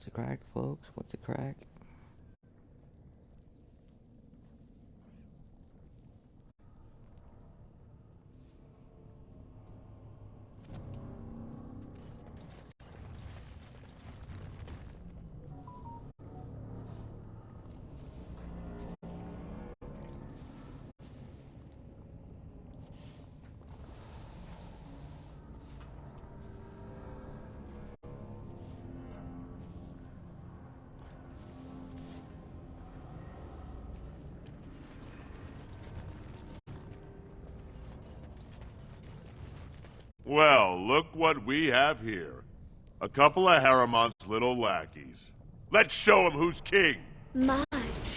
What's the crack, folks? What's the crack? Well, look what we have here. A couple of Haramont's little lackeys. Let's show them who's king! My,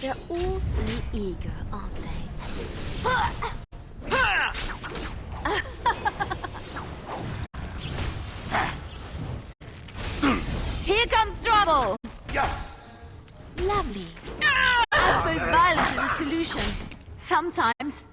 they're all so eager, aren't they? Here comes trouble! Lovely. I suppose violence is a solution. Sometimes.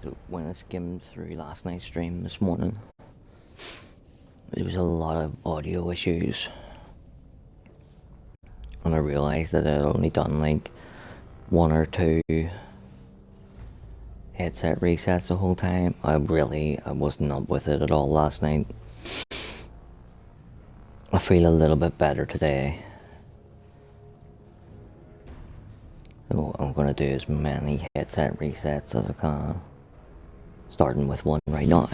So when I skimmed through last night's stream this morning, there was a lot of audio issues. And I realised that I'd only done like 1 or 2 headset resets the whole time. I was not with it at all last night. I feel a little bit better today. So what I'm going to do as many headset resets as I can. Starting with one right now.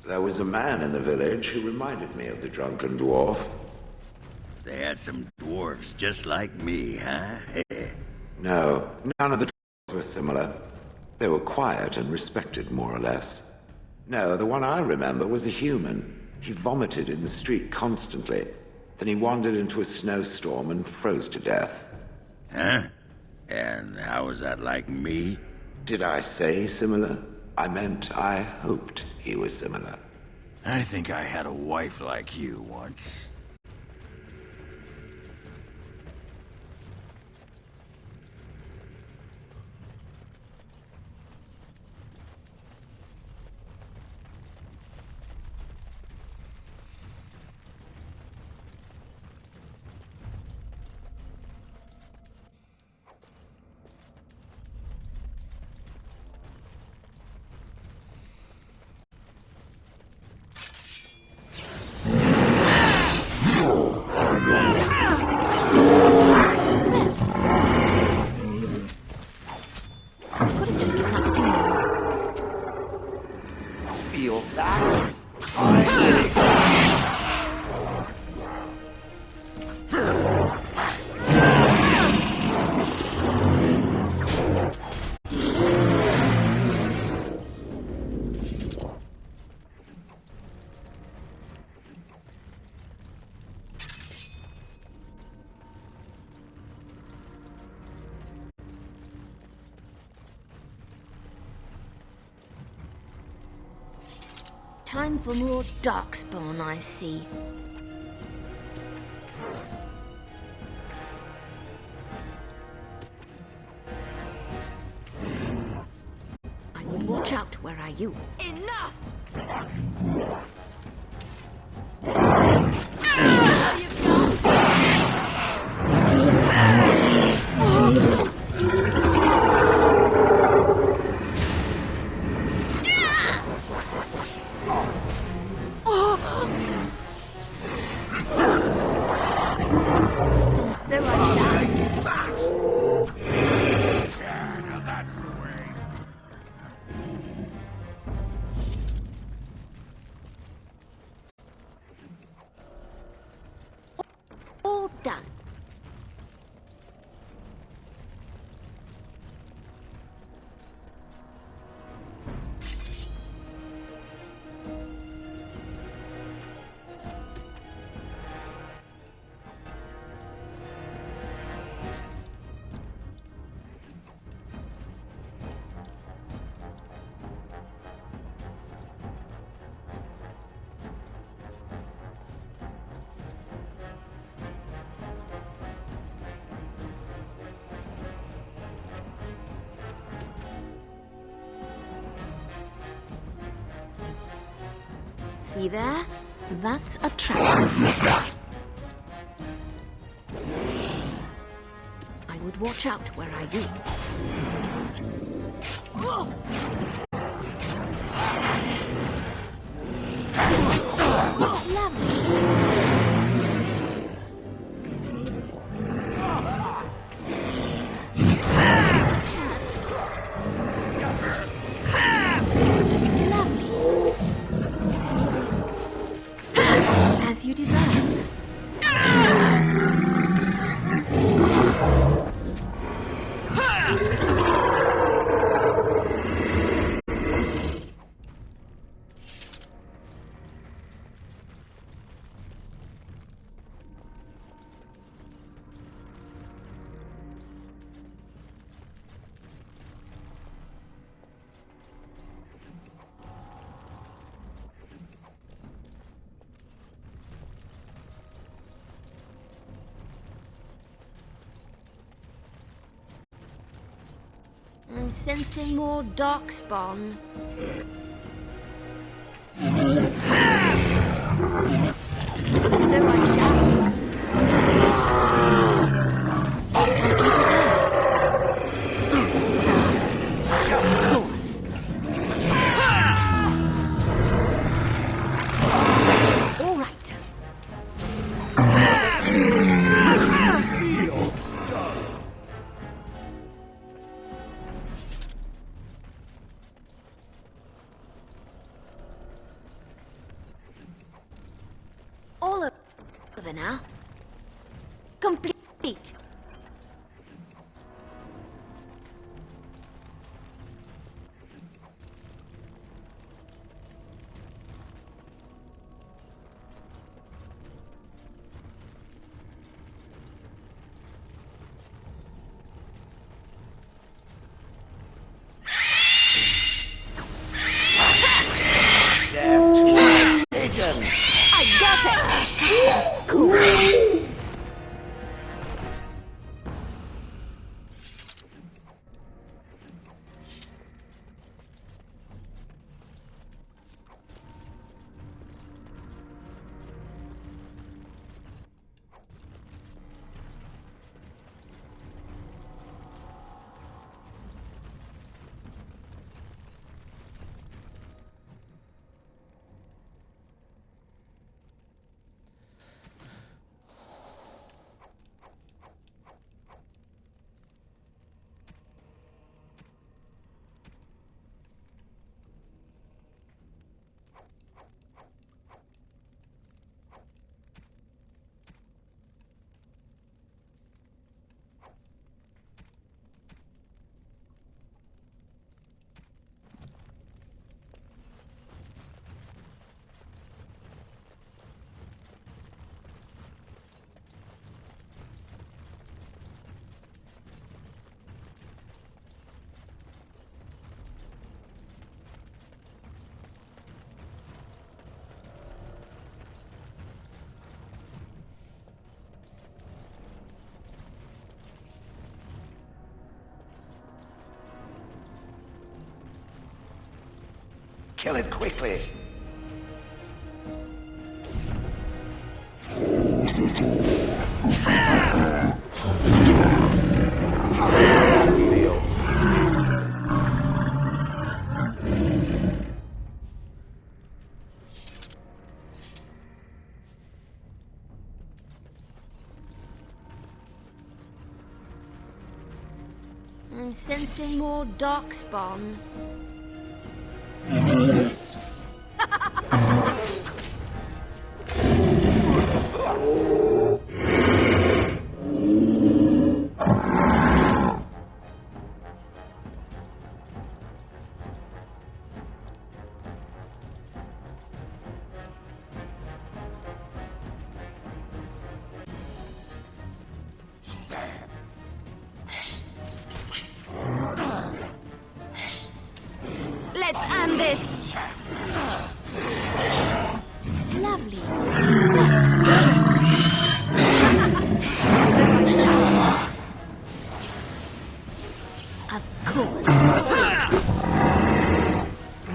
There was a man in the village who reminded me of the drunken dwarf. They had some dwarves just like me, huh? No, none of the dwarves were similar. They were quiet and respected, more or less. No, the one I remember was a human. He vomited in the street constantly. Then he wandered into a snowstorm and froze to death. Huh? And how was that like me? Did I say similar? I meant I hoped he was similar. I think I had a wife like you once. Feel that? Time for more darkspawn, I see. I would watch out, where are you? Enough! All done. See there? That's a trap. I would watch out where I do. As you deserve. I'm sensing more darkspawn. So I shall. As you deserve. Of course. All right. All over now. Complete. I got it! Cool. Kill it quickly. Feel. I'm sensing more darkspawn. Let's end this! Lovely. Of course.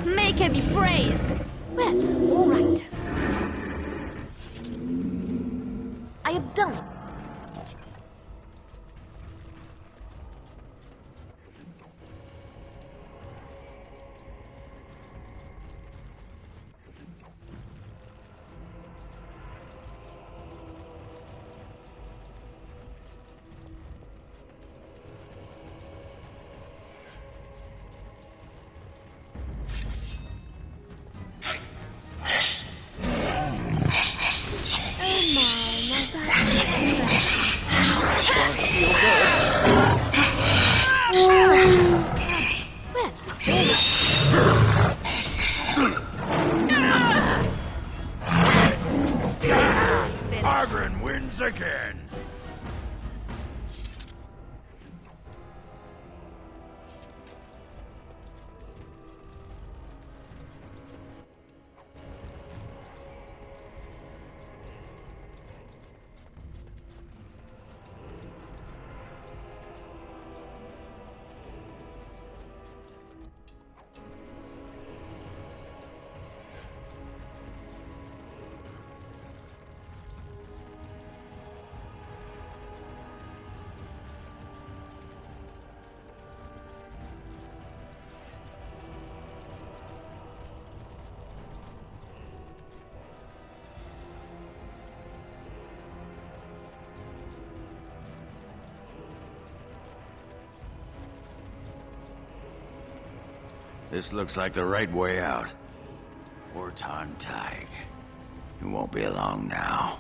Make him be praised. Well, all right. This looks like the right way out. Orton Tig. It won't be long now.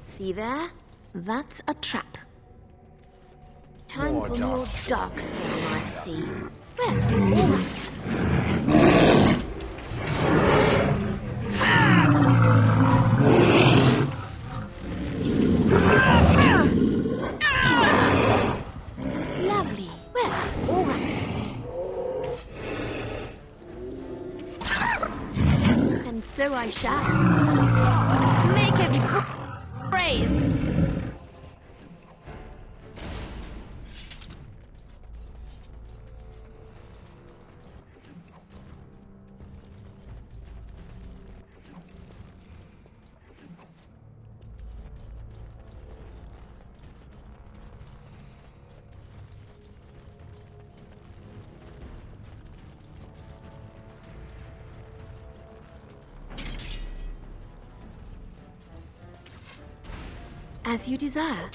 See there? That's a trap. Time for more darkspawn, I see. Well, all right. Lovely. Well, all right. And so I shall. Make every praised. As you desire.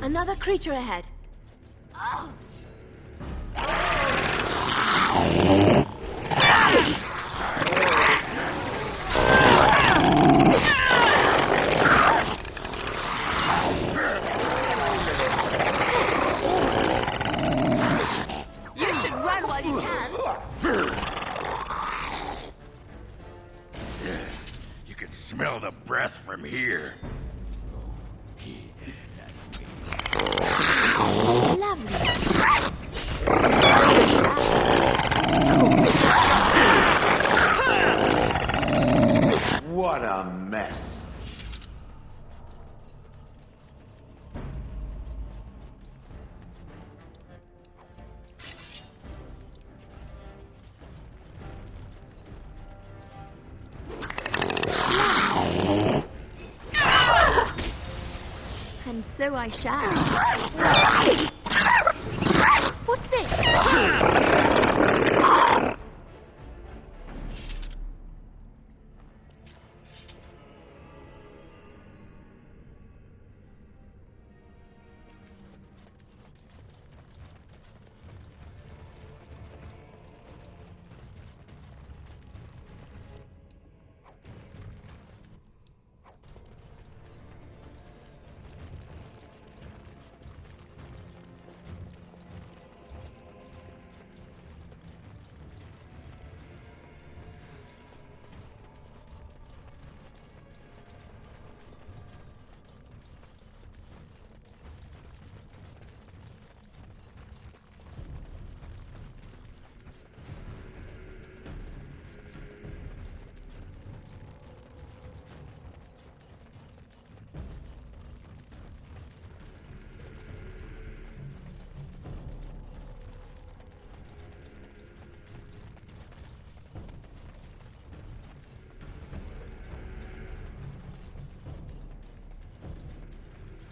Another creature ahead. You can smell the breath from here. Lovely. What a mess. And so I shall. What's this?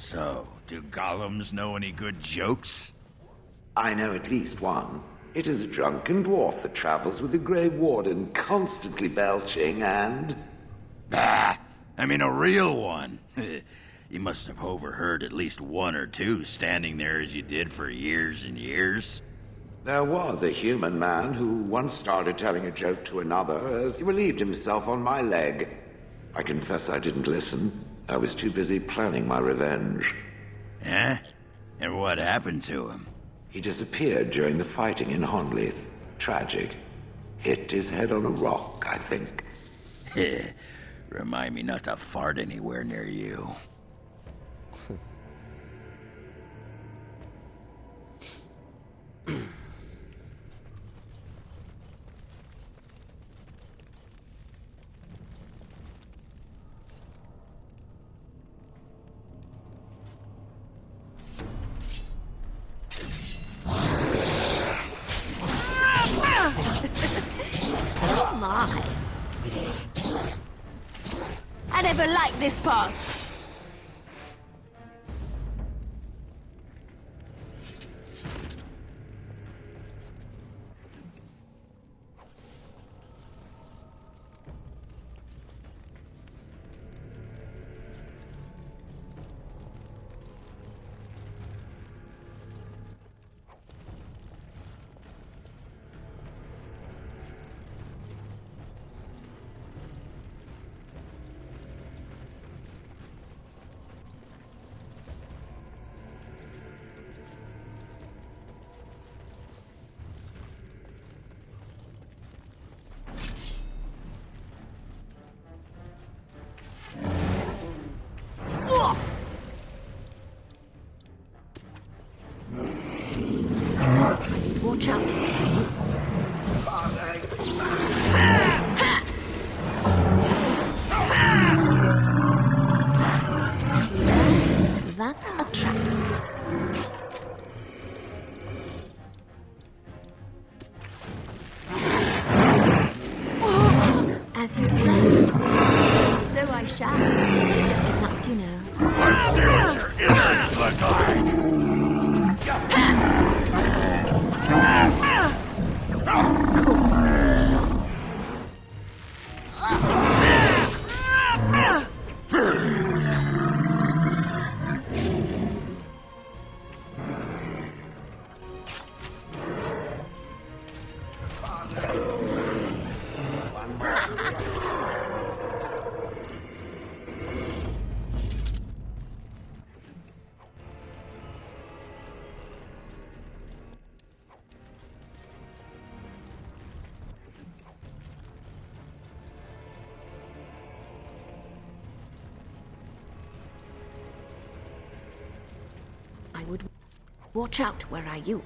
So, do golems know any good jokes? I know at least one. It is a drunken dwarf that travels with the Grey Warden, constantly belching and... Bah! I mean a real one. You must have overheard at least one or two standing there as you did for years and years. There was a human man who once started telling a joke to another as he relieved himself on my leg. I confess I didn't listen. I was too busy planning my revenge. Eh? And what happened to him? He disappeared during the fighting in Honleith. Tragic. Hit his head on a rock, I think. Remind me not to fart anywhere near you. my. I never liked this part. Watch out. That's a trap. As you deserve. So I shall. Just enough, you know. Let's see what your innards look like. Of course. I would watch out. Where are you?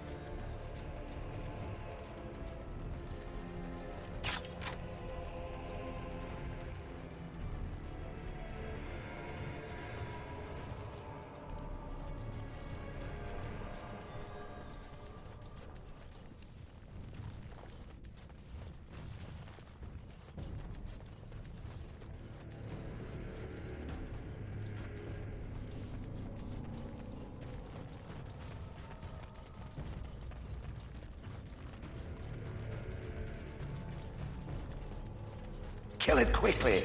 Kill it quickly.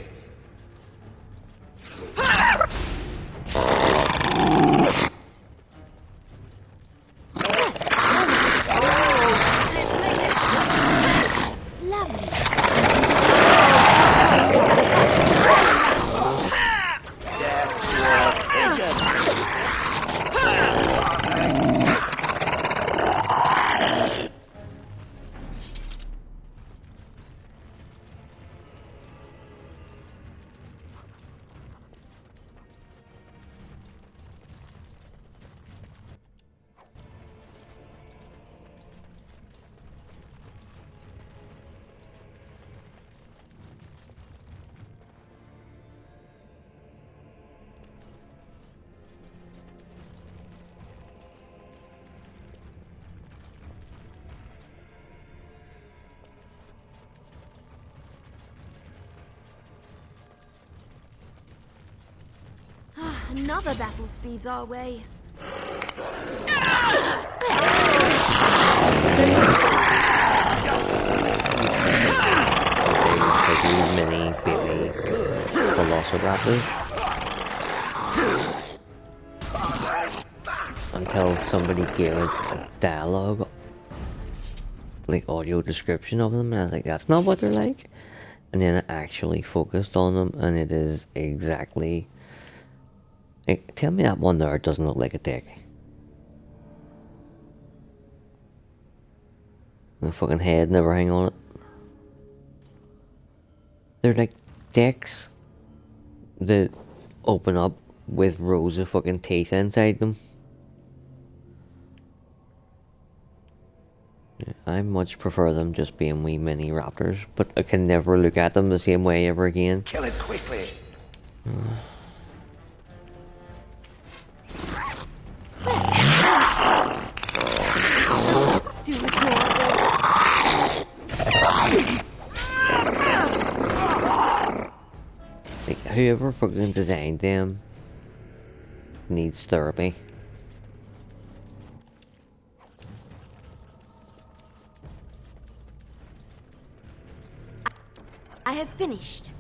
Lovely. Another battle speeds our way. Taking many baby velociraptors until somebody gave it a dialogue, like audio description of them, and I was like, that's not what they're like. And then I actually focused on them, and it is exactly. Like, tell me that one there doesn't look like a dick. The fucking head and everything on it. They're like dicks that open up with rows of fucking teeth inside them. Yeah, I much prefer them just being wee mini raptors, but I can never look at them the same way ever again. Kill it quickly. Do it more. whoever fucking designed them needs therapy. I have finished.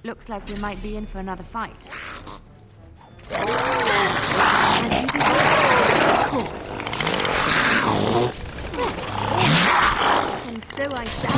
Looks like we might be in for another fight. As you desire, of course. And so I shall.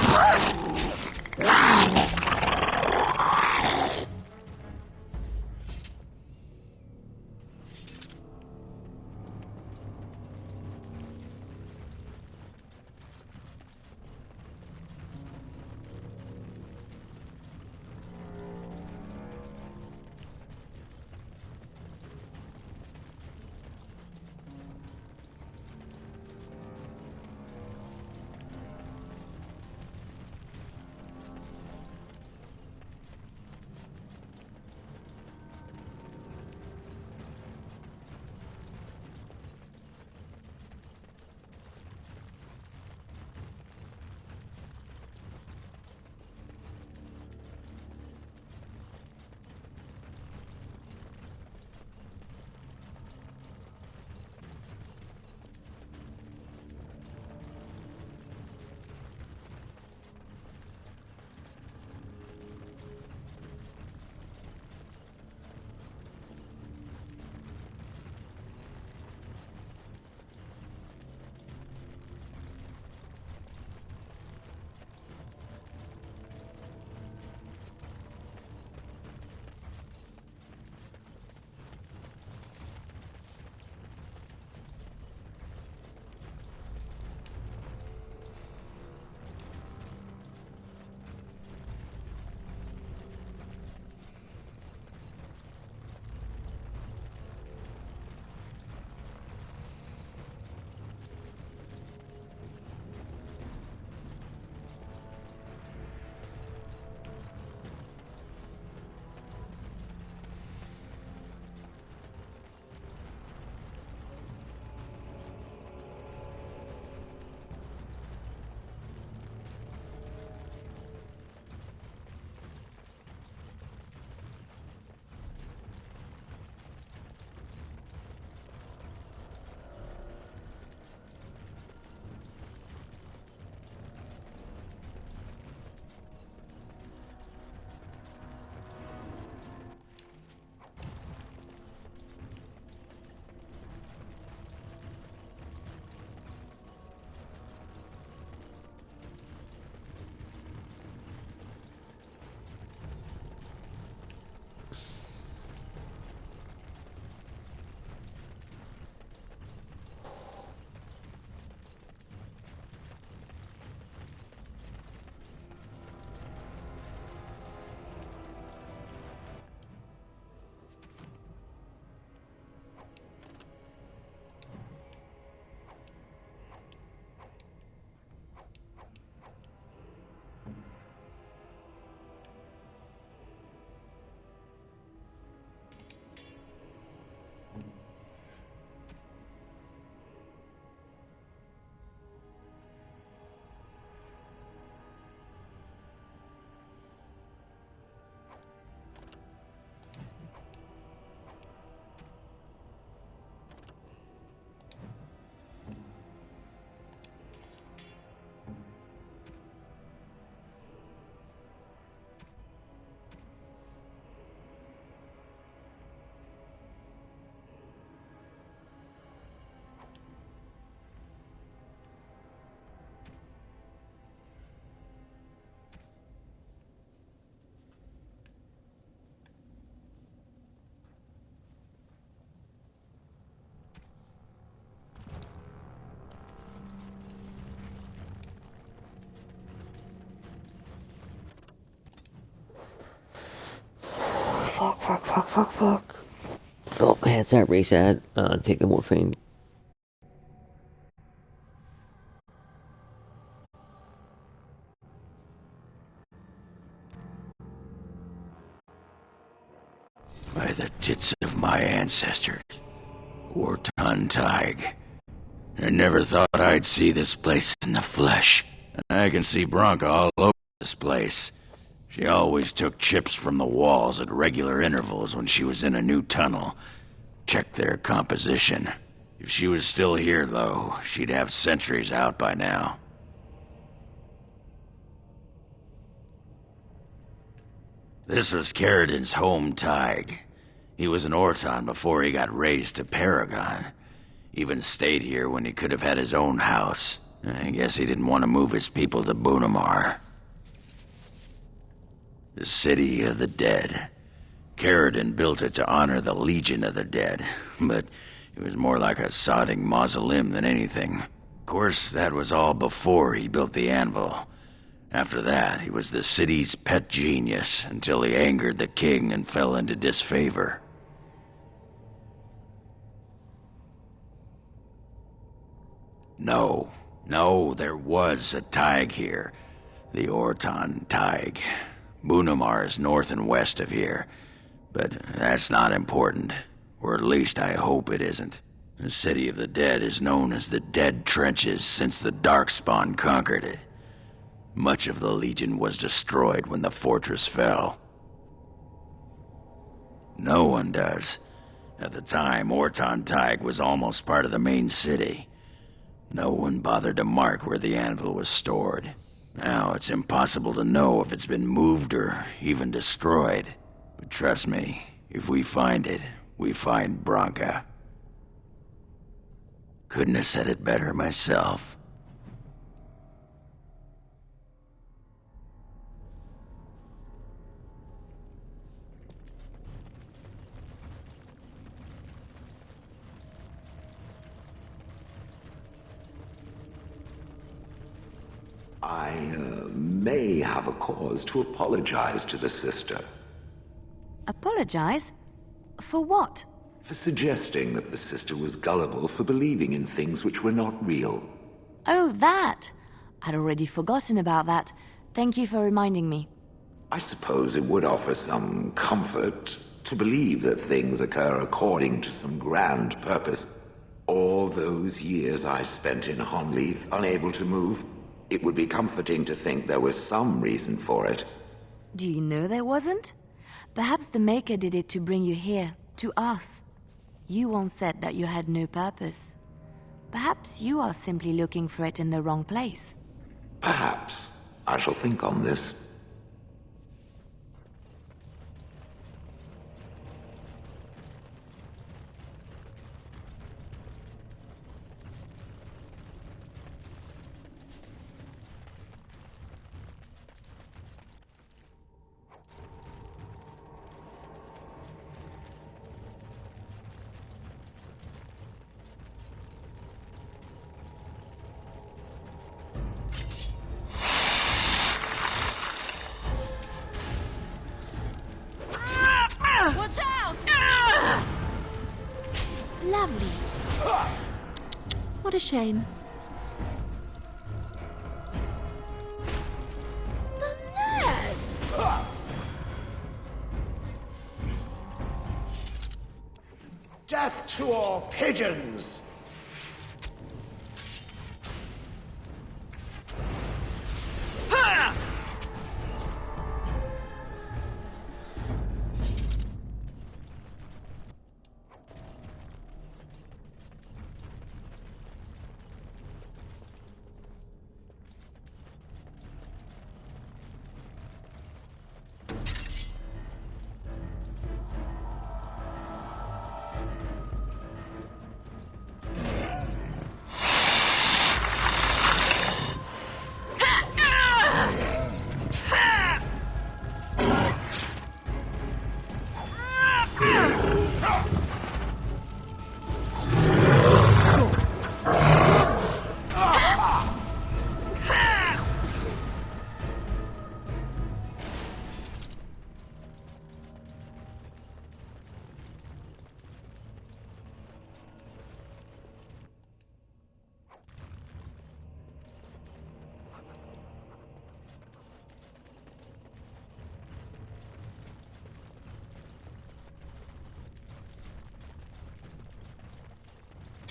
Fuck. Oh, headset reset. Take the morphine. By the tits of my ancestors, Wartan Tig. I never thought I'd see this place in the flesh. I can see Bronca all over this place. She always took chips from the walls at regular intervals when she was in a new tunnel. Check their composition. If she was still here, though, she'd have sentries out by now. This was Carradin's home Tig. He was an Orton before he got raised to Paragon. Even stayed here when he could have had his own house. I guess he didn't want to move his people to Bunamar. The City of the Dead. Carradin built it to honor the Legion of the Dead, but it was more like a sodding mausoleum than anything. Of course, that was all before he built the anvil. After that, he was the city's pet genius until he angered the king and fell into disfavor. No, there was a Tig here. The Orton Tig. Bunamar is north and west of here. But that's not important. Or at least I hope it isn't. The City of the Dead is known as the Dead Trenches since the Darkspawn conquered it. Much of the Legion was destroyed when the fortress fell. No one does. At the time, Orton Tig was almost part of the main city. No one bothered to mark where the anvil was stored. Now it's impossible to know if it's been moved or even destroyed. But trust me, if we find it, we find Bronca. Couldn't have said it better myself. I may have a cause to apologize to the sister Apologize? For what? for suggesting that the sister was gullible for believing in things which were not real. Oh, that! I'd already forgotten about that. Thank you for reminding me. I suppose it would offer some comfort to believe that things occur according to some grand purpose. All those years I spent in Honleith, unable to move, it would be comforting to think there was some reason for it. Do you know there wasn't? Perhaps the Maker did it to bring you here, to us. You once said that you had no purpose. Perhaps you are simply looking for it in the wrong place. Perhaps. I shall think on this. Watch out! Lovely. What a shame. The nerve! Death to all pigeons!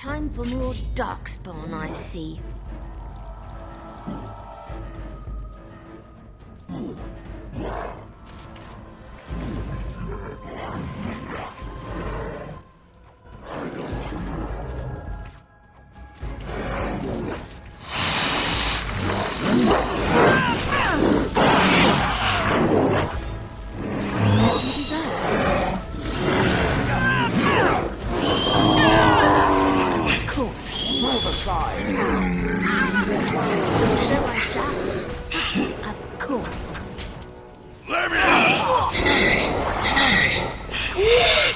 Time for more darkspawn, I see. So I shall. Of course. Let me out!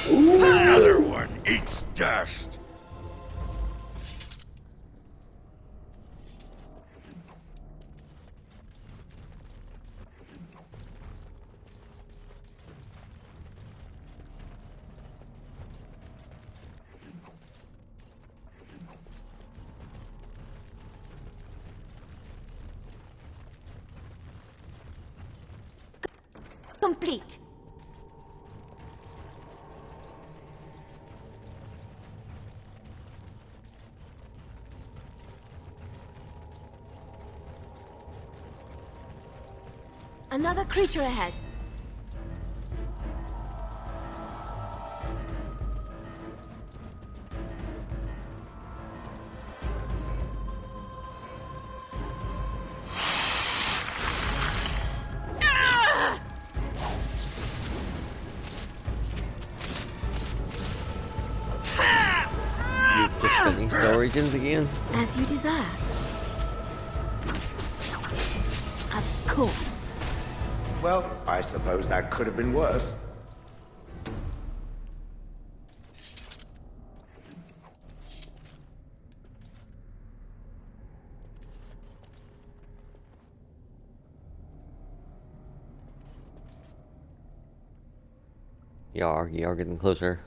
Another one eats dust. Complete. Another creature ahead. You've just finished Origins again? As you desire. Of course. Well, I suppose that could have been worse. You are getting closer.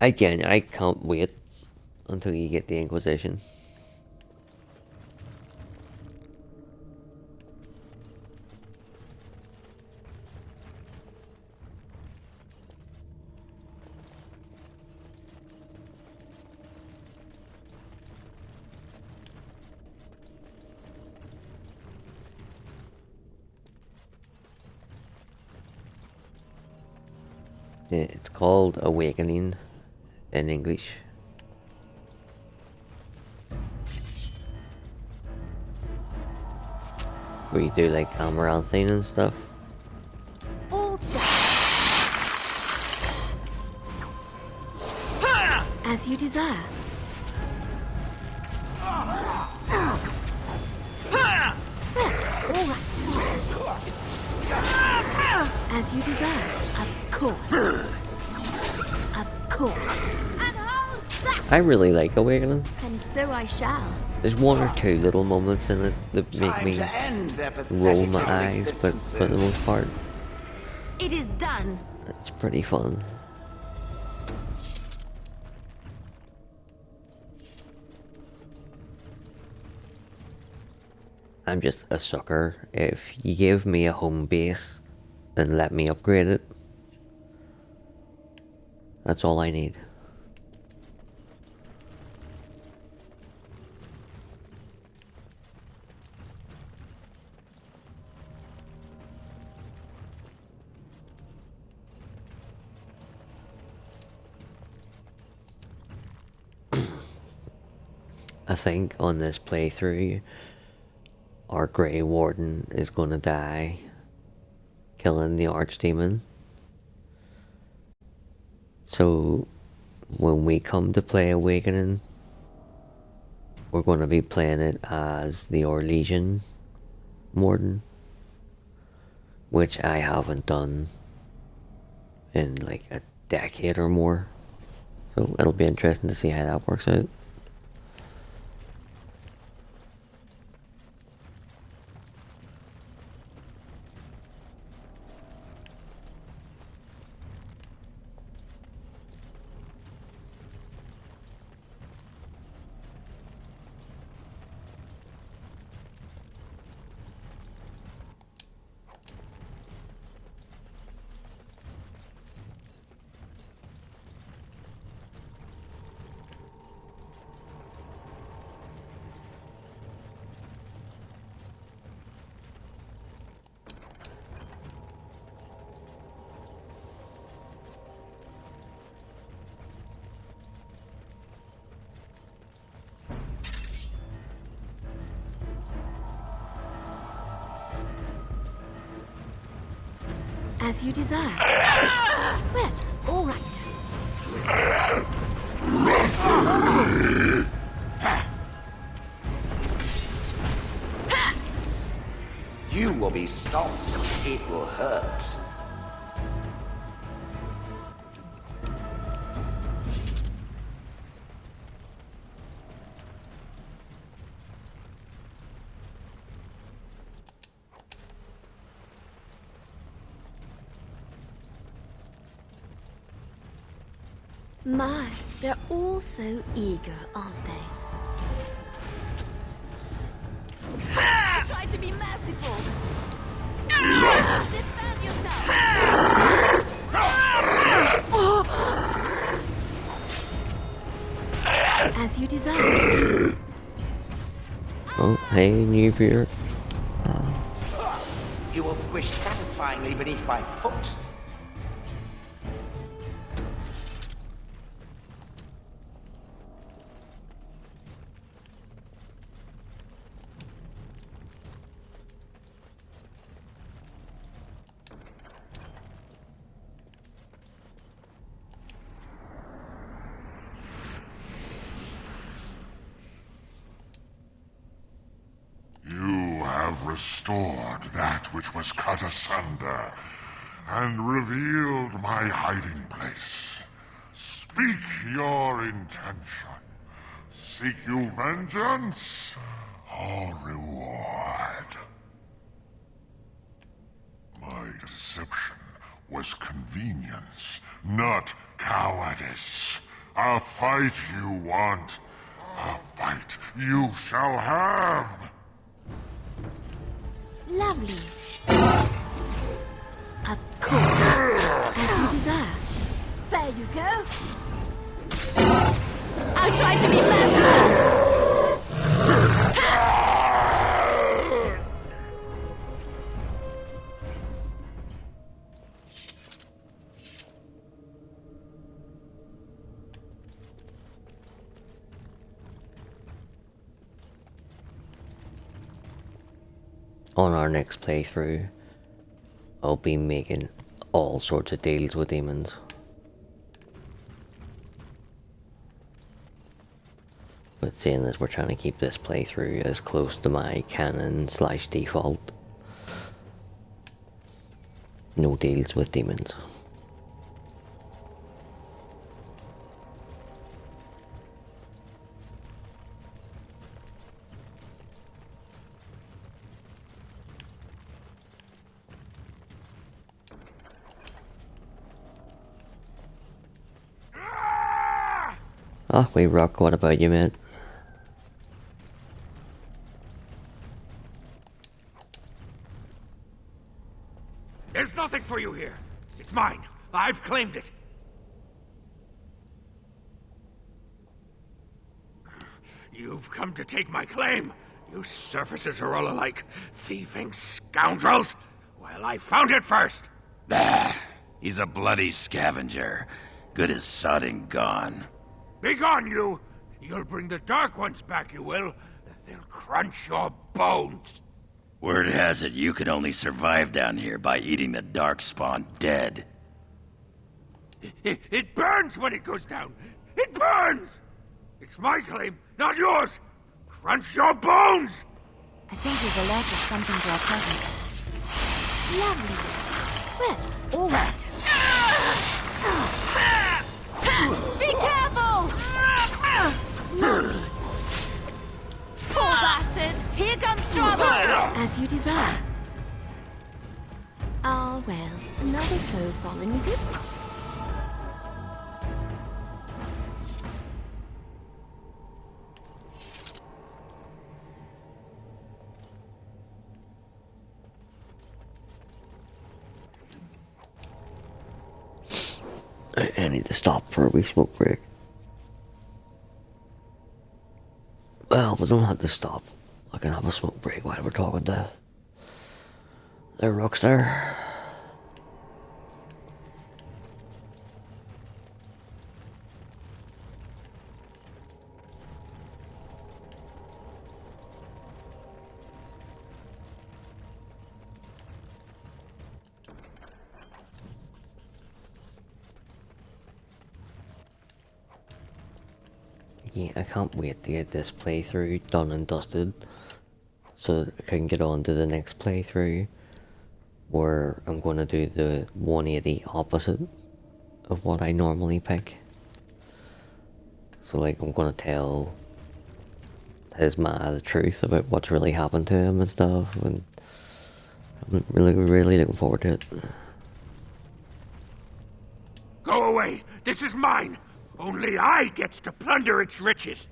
I can't wait until you get the Inquisition. Yeah, it's called Awakening in English. Where you do like amaranthine and stuff. All done. As you desire. Well, all right. As you desire. Of course. Of course. And how's that? I really like Awakening. And so I shall. There's one or two little moments in it that make Time me to end their pathetic roll my eyes, but for the most part, It is done. it's pretty fun. I'm just a sucker. If you give me a home base and let me upgrade it, that's all I need. I think on this playthrough, our Grey Warden is gonna die, killing the Archdemon. So, when we come to play Awakening, we're gonna be playing it as the Orlesian Warden, which I haven't done in like a decade or more. So it'll be interesting to see how that works out. As you desire. Well, all right. be stopped, it will hurt. My, they're all so eager, aren't they? I tried to be merciful. Defend yourself. As you desire. Oh, hey, new viewer. You will squish satisfyingly beneath my foot. You have restored that which was cut asunder, and revealed my hiding place. Speak your intention. Seek you vengeance or reward? My deception was convenience, not cowardice. A fight you want, a fight you shall have. Lovely. Of course. As you desire. There you go. I tried to be merciful. On our next playthrough, I'll be making all sorts of deals with demons. But seeing as we're trying to keep this playthrough as close to my canon / default, no deals with demons. Off we rock, what about you, mate? There's nothing for you here. It's mine. I've claimed it. You've come to take my claim. You surfacers are all alike. Thieving scoundrels. Well, I found it first. Bah, he's a bloody scavenger. Good as sodding gone. Be gone, you! You'll bring the Dark Ones back, you will. They'll crunch your bones. Word has it you can only survive down here by eating the Darkspawn dead. It burns when it goes down. It burns! It's my claim, not yours. Crunch your bones! I think we've alerted something to our presence. Lovely. Well, all right. Be careful! Lovely. Poor bastard! Here comes trouble! As you desire. Ah, well, another foe fallen, is it? I need to stop for a wee smoke break. Well, we don't have to stop. I can have a smoke break while we're talking to the Rockstar. Yeah, I can't wait to get this playthrough done and dusted so that I can get on to the next playthrough where I'm going to do the 180 opposite of what I normally pick. So like I'm going to tell his ma the truth about what's really happened to him and stuff, and I'm really looking forward to it. Go away! This is mine! Only I gets to plunder its riches!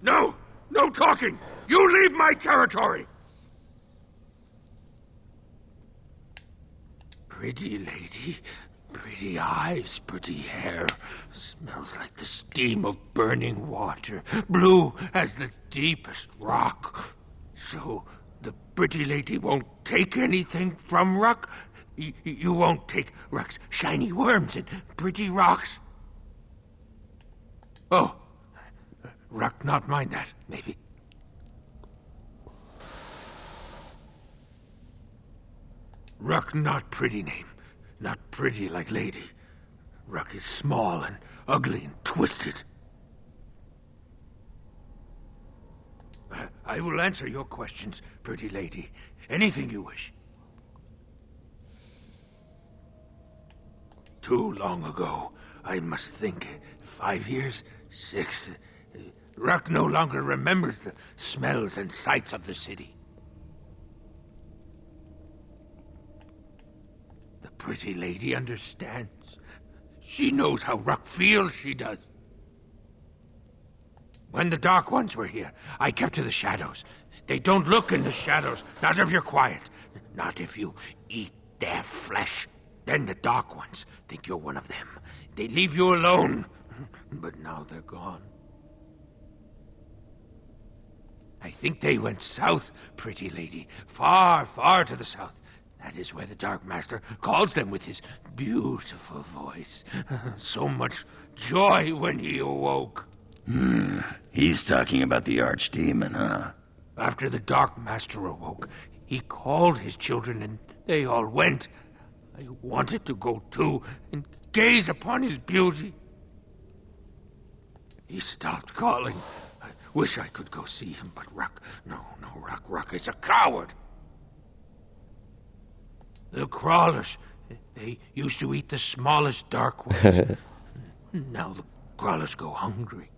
No! No talking! You leave my territory! Pretty lady, pretty eyes, pretty hair. Smells like the steam of burning water. Blue as the deepest rock. So, the pretty lady won't take anything from Ruck? You won't take Ruck's shiny worms and pretty rocks? Oh, Ruck not mind that, maybe. Ruck not pretty name. Not pretty like lady. Ruck is small and ugly and twisted. I will answer your questions, pretty lady. Anything you wish. Too long ago, I must think. 5 years? 6? Ruck no longer remembers the smells and sights of the city. The pretty lady understands. She knows how Ruck feels, she does. When the Dark Ones were here, I kept to the shadows. They don't look in the shadows, not if you're quiet. Not if you eat their flesh. Then the Dark Ones think you're one of them. They leave you alone. But now they're gone. I think they went south, pretty lady. Far, far to the south. That is where the Dark Master calls them with his beautiful voice. So much joy when he awoke. He's talking about the Archdemon, huh? After the Dark Master awoke, he called his children and they all went. I wanted to go too and gaze upon his beauty. He stopped calling. I wish I could go see him, but Ruck, no, Ruck is a coward. The crawlers, they used to eat the smallest dark ones. Now the crawlers go hungry.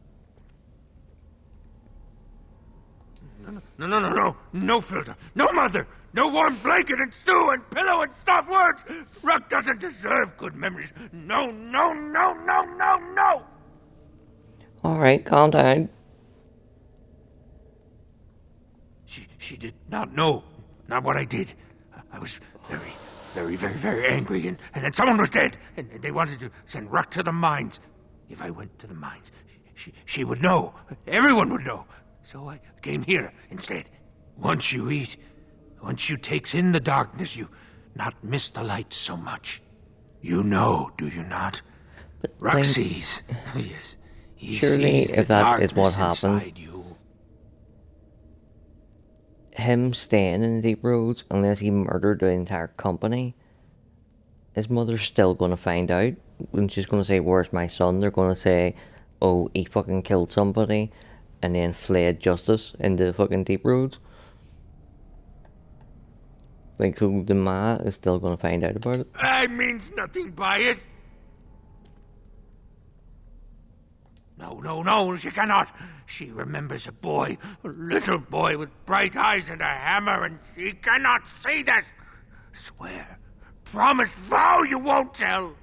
No filter, no mother, no warm blanket and stew and pillow and soft words. Ruck doesn't deserve good memories. No. Alright, calm down. She did not know, not what I did. I was very angry, and then someone was dead, and they wanted to send Ruck to the mines. If I went to the mines, she would know. Everyone would know. So I came here instead. Once you eat, once you takes in the darkness, you not miss the light so much. You know, do you not? But Ruck sees. Yes. He surely, sees if the that is what darkness happened, inside you. him staying in the Deep Roads, unless he murdered the entire company, his mother's still going to find out. And she's going to say, "Where's my son?" They're going to say, "Oh, he fucking killed somebody," and then fled justice into the fucking Deep Roads. Like, so the ma is still going to find out about it. I means nothing by it. No, she cannot. She remembers a boy, a little boy with bright eyes and a hammer, and she cannot see this. Swear, promise, vow you won't tell.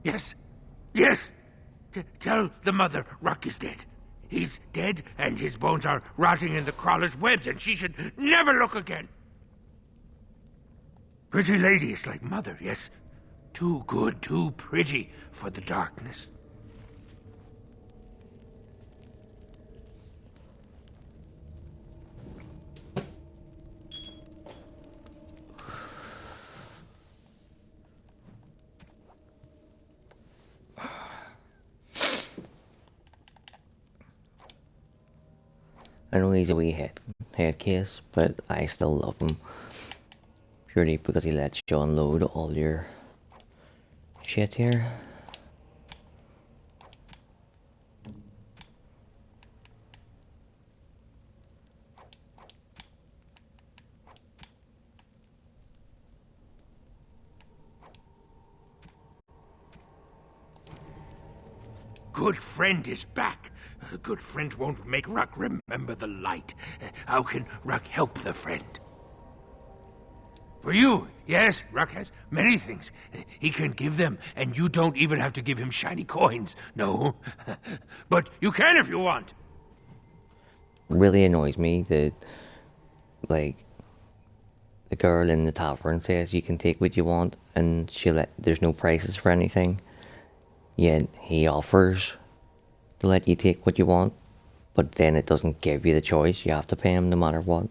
Yes. Tell the mother Ruck is dead. He's dead, and his bones are rotting in the crawler's webs, and she should never look again. Pretty lady is like mother, yes. Too good, too pretty for the darkness. I know he's a wee head case, but I still love him. Purely because he lets you unload all your shit here. good friend is back. A good friend won't make Ruck remember the light. How can Ruck help the friend? For you, yes, Ruck has many things. He can give them, and you don't even have to give him shiny coins. No. But you can if you want. Really annoys me that, like, the girl in the tavern says you can take what you want, and there's no prices for anything. Yet he offers to let you take what you want, but then it doesn't give you the choice. You have to pay him no matter what.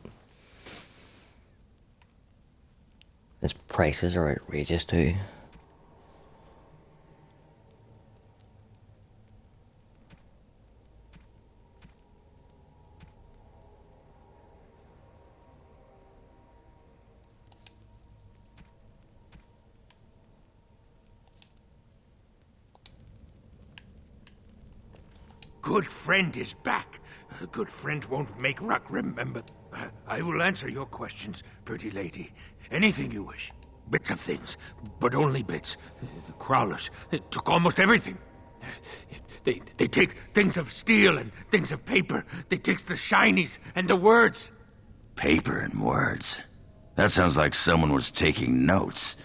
His prices are outrageous too. Good friend is back. A good friend won't make Ruck remember. I will answer your questions, pretty lady. Anything you wish. Bits of things, but only bits. The crawlers took almost everything. They take things of steel and things of paper. They take the shinies and the words. Paper and words? That sounds like someone was taking notes.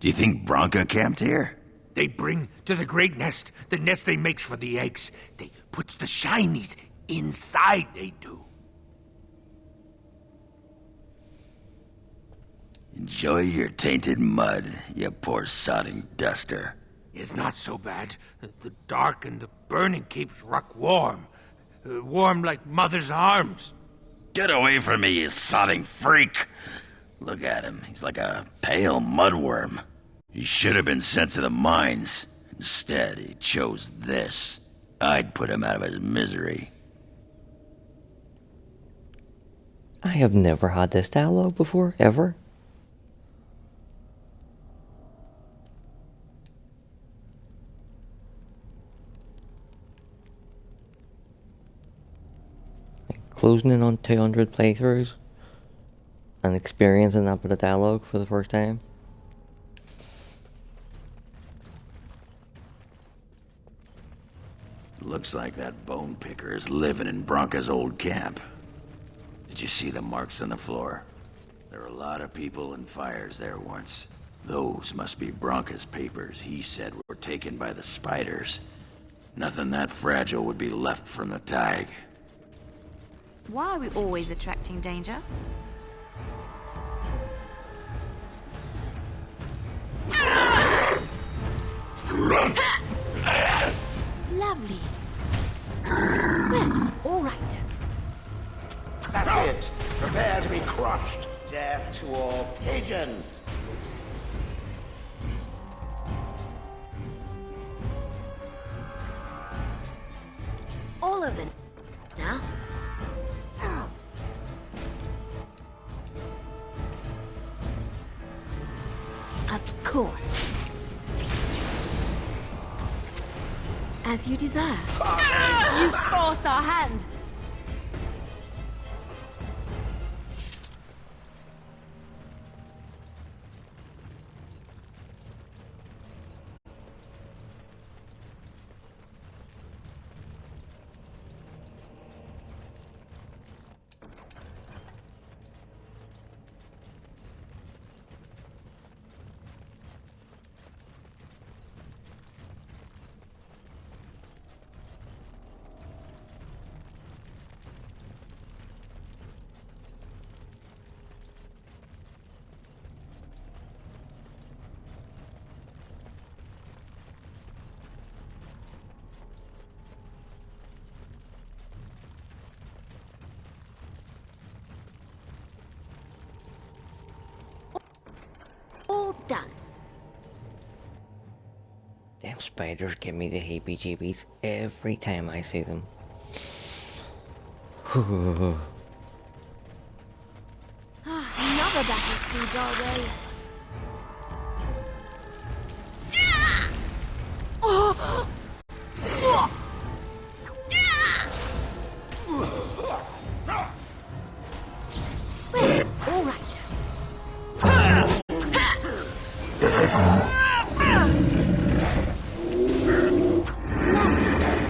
Do you think Bronca camped here? They bring to the great nest, the nest they makes for the eggs. They puts the shinies inside, they do. Enjoy your tainted mud, you poor sodding duster. It's not so bad. The dark and the burning keeps Ruck warm. Warm like mother's arms. Get away from me, you sodding freak! Look at him. He's like a pale mudworm. He should have been sent to the mines. Instead, he chose this. I'd put him out of his misery. I have never had this dialogue before, ever. Closing in on 200 playthroughs and experiencing that bit of dialogue for the first time. Looks like that bone picker is living in Bronca's old camp. Did you see the marks on the floor? There were a lot of people and fires there once. Those must be Bronca's papers he said were taken by the spiders. Nothing that fragile would be left from the tag. Why are we always attracting danger? Lovely. Well, all right. That's it. Prepare to be crushed. Death to all pigeons. All of them. Now. Of course. As you desire. You forced our hand! All done. Damn spiders give me the heebie-jeebies every time I see them. Another battlefield already. Well, all right. Lovely.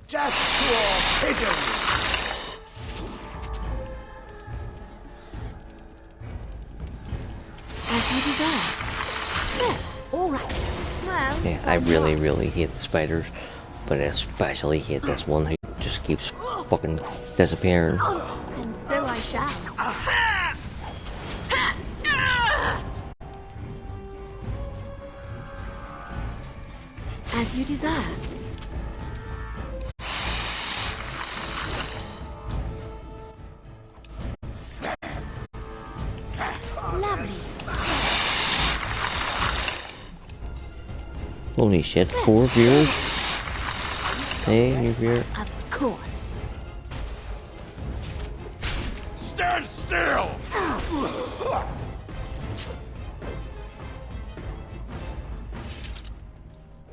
Death to all pigeons! As you desire. Well, all right. Well, Yeah, I really hate the spiders, but I especially hate this one who just keeps fucking disappearing. and so I shall. As you desire. Lovely. Holy shit, 4 viewers? Hey, new viewer. Of course. Stand still!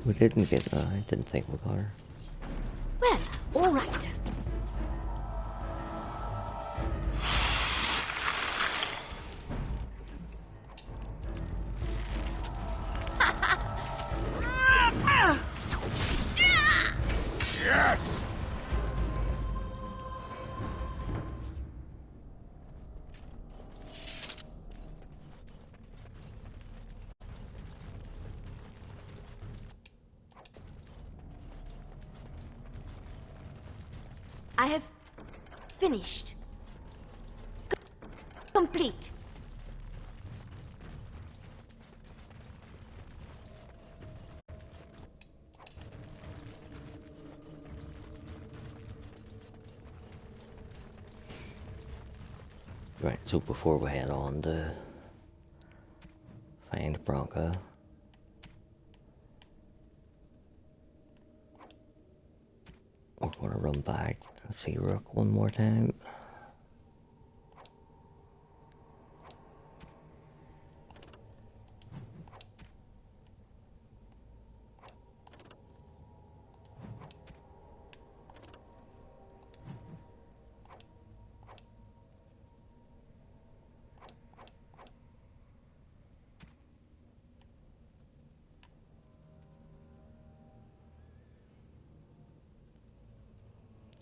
We didn't get I didn't think we got her. Well, all right. Yes! I have finished. Complete. Right, so before we head on to find Bronca, we're gonna run back and see Rook one more time.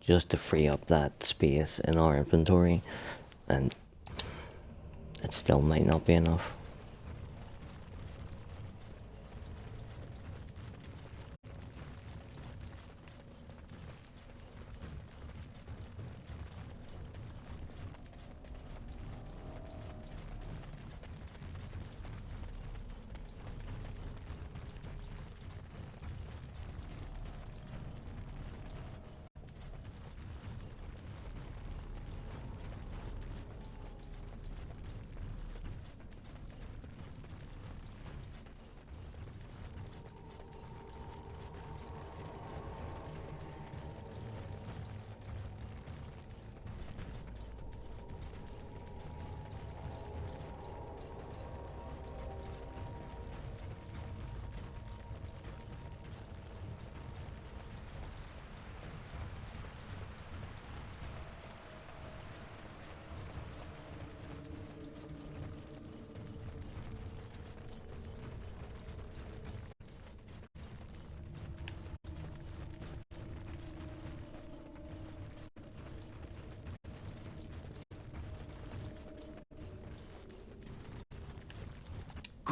Just to free up that space in our inventory, and it still might not be enough.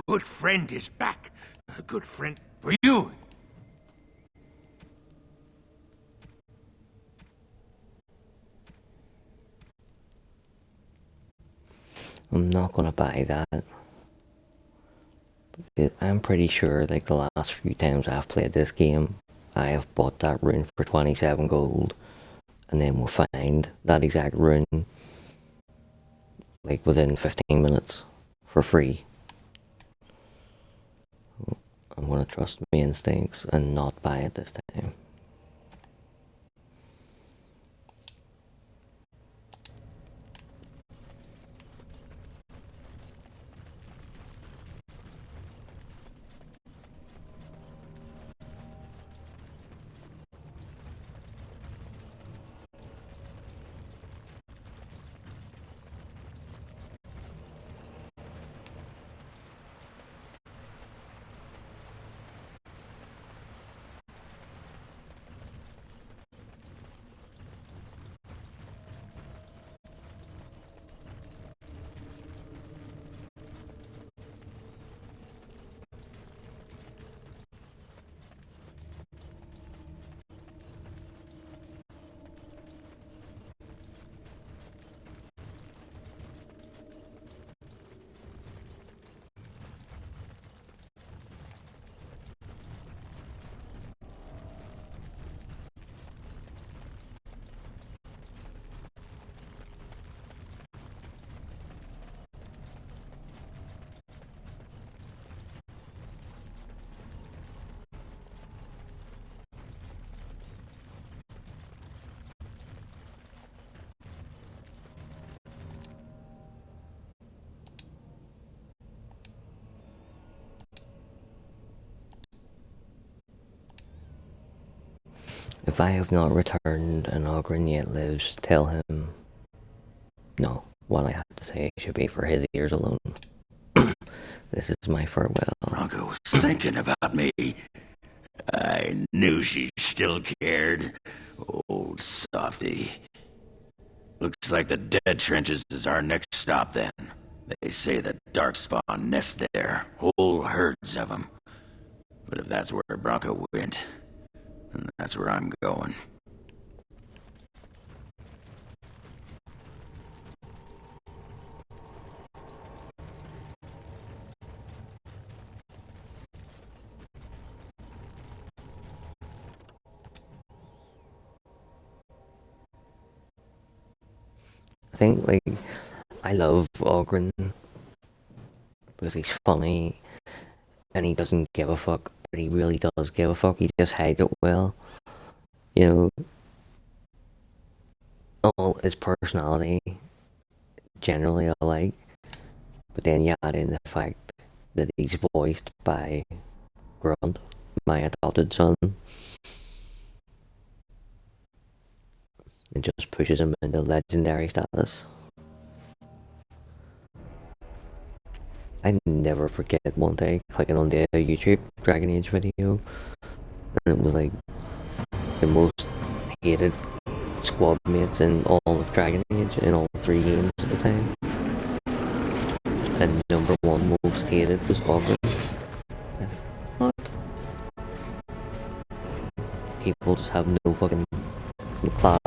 Good friend is back. A good friend for you. I'm not gonna buy that. I'm pretty sure like the last few times I've played this game, I have bought that rune for 27 gold, and then we'll find that exact rune like within 15 minutes for free. I'm gonna trust my instincts and not buy it this time. If I have not returned and Ogren yet lives, tell him no. What I have to say should be for his ears alone. This is my farewell. Bronco was thinking about me. I knew she still cared. Old softy. Looks like the dead trenches is our next stop then. They say the Darkspawn nest there. Whole herds of them. But if that's where Bronco went, then that's where I'm going. I think, like, I love Ogren because he's funny and he doesn't give a fuck, but he really does give a fuck. He just hides it well. You know, all his personality generally I like, but then you add in the fact that he's voiced by Grunt, my adopted son. It just pushes him into legendary status. I never forget one day clicking on the YouTube Dragon Age video, and it was like the most hated squad mates in all of Dragon Age in all 3 games at the time. And number 1 most hated was Ogre. I was like, what? People just have no fucking class.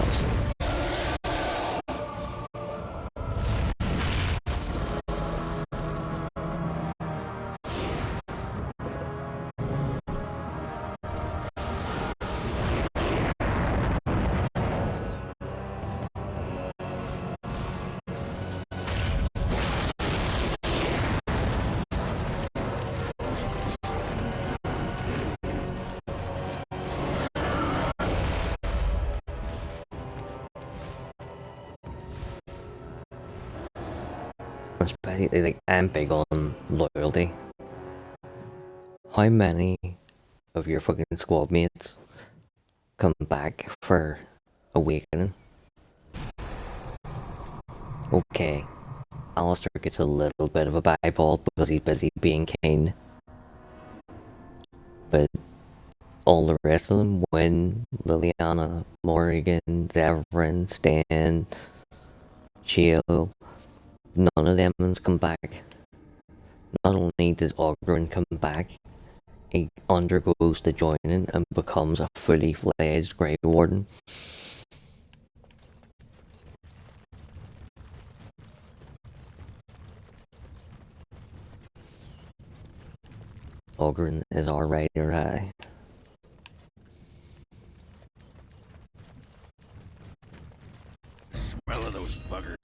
Especially, like, I'm big on loyalty. How many of your fucking squad mates come back for Awakening? Okay, Alistair gets a little bit of a bywall because he's busy being kind. But all the rest of them, Wynn, Liliana, Morrigan, Zevran, Stan, Chill, none of them ones come back. Not only does Ogren come back, he undergoes the joining and becomes a fully fledged Grey Warden. Ogren is our ride or die. Smell of those buggers.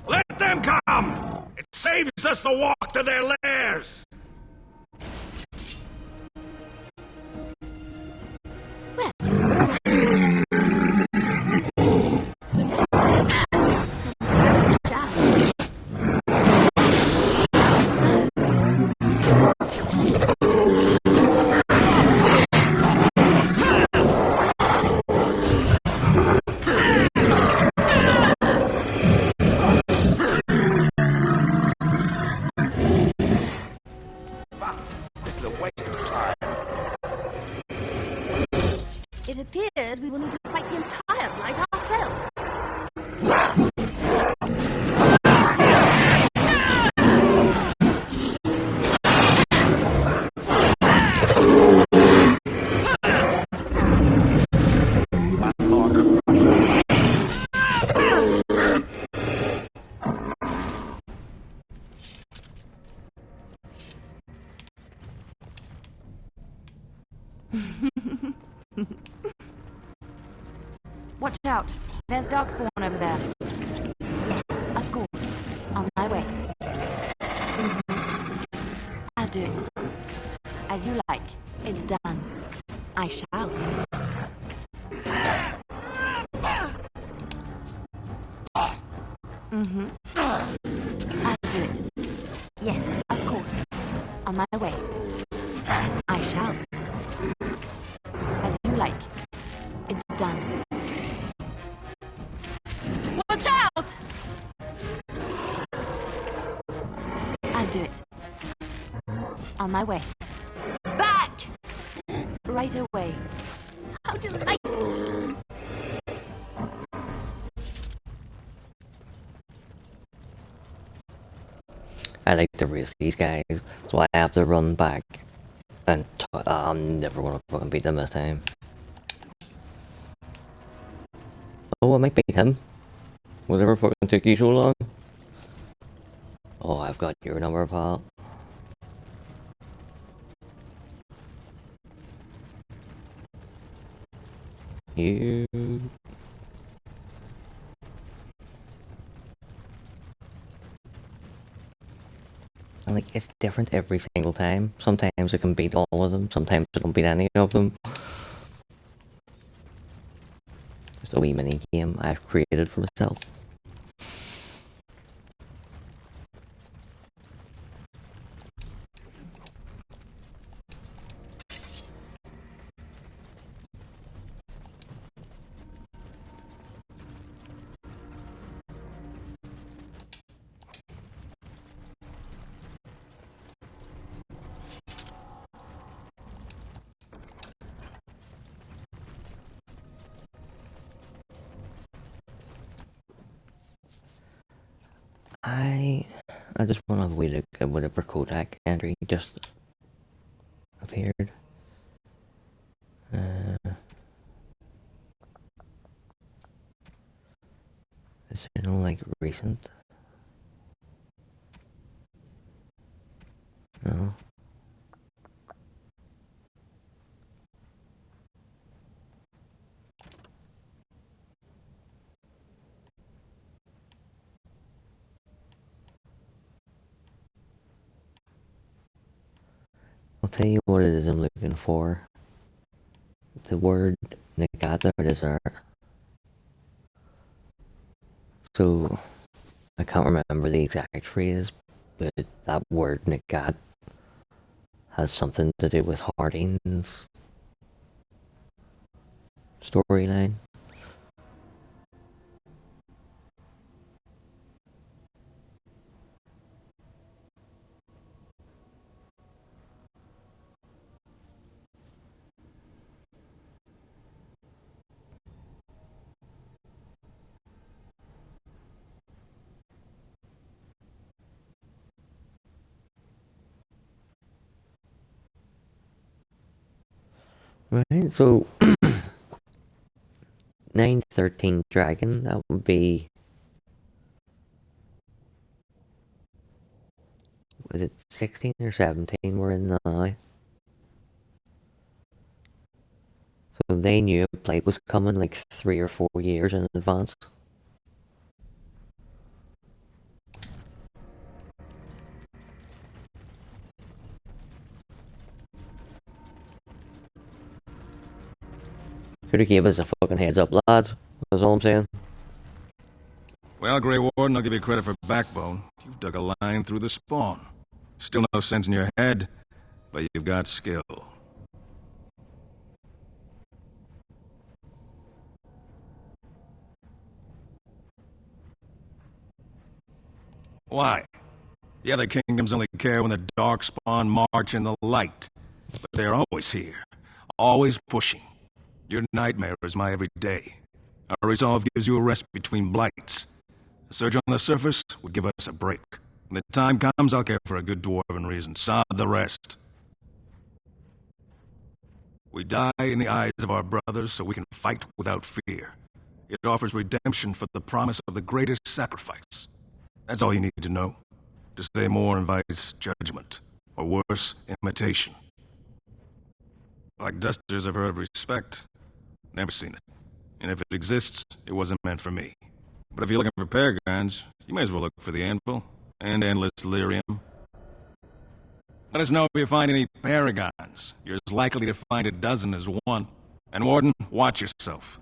Let them come! It saves us the walk to their lairs! This is a waste of time. It appears we will need to fight the entire flight ourselves. out. There's darkspawn over there. Yes, of course. On my way. I'll do it. As you like. It's done. I shall. I'll do it. Yes, of course. On my way. I shall. As you like. It's done. Watch out! I'll do it. On my way. Back! Right away. How delightful! I like to race these guys, so I have to run back. And I'm never gonna fucking beat them this time. Oh, I might beat him. Whatever fucking took you so long. Oh, I've got your number, pal. You. And like, it's different every single time. Sometimes I can beat all of them, sometimes I don't beat any of them. Just a wee mini game I've created for myself. I just want to wait a whatever Kodak entry just appeared. Is it no like recent? No. I'll tell you what it is I'm looking for. The word Nagat, there it is there. So, I can't remember the exact phrase, but that word Nagat has something to do with Harding's storyline. Right, so 913 Dragon, that would be, was it 16 or 17 we're in now? So they knew a plague was coming like 3 or 4 years in advance. Could have gave us a fucking heads up, lads. That's all I'm saying. Well, Grey Warden, I'll give you credit for backbone. You've dug a line through the spawn. Still no sense in your head, but you've got skill. Why? The other kingdoms only care when the Darkspawn march in the light. But they're always here. Always pushing. Your nightmare is my everyday. Our resolve gives you a rest between blights. A surge on the surface would give us a break. When the time comes, I'll care for a good dwarven reason. Sod the rest. We die in the eyes of our brothers so we can fight without fear. It offers redemption for the promise of the greatest sacrifice. That's all you need to know. To say more invites judgment, or worse, imitation. Like dusters, I've heard of respect. Never seen it. and if it exists, it wasn't meant for me. But if you're looking for paragons, you may as well look for the anvil and endless delirium. Let us know if you find any paragons. You're as likely to find a dozen as one. And Warden, watch yourself.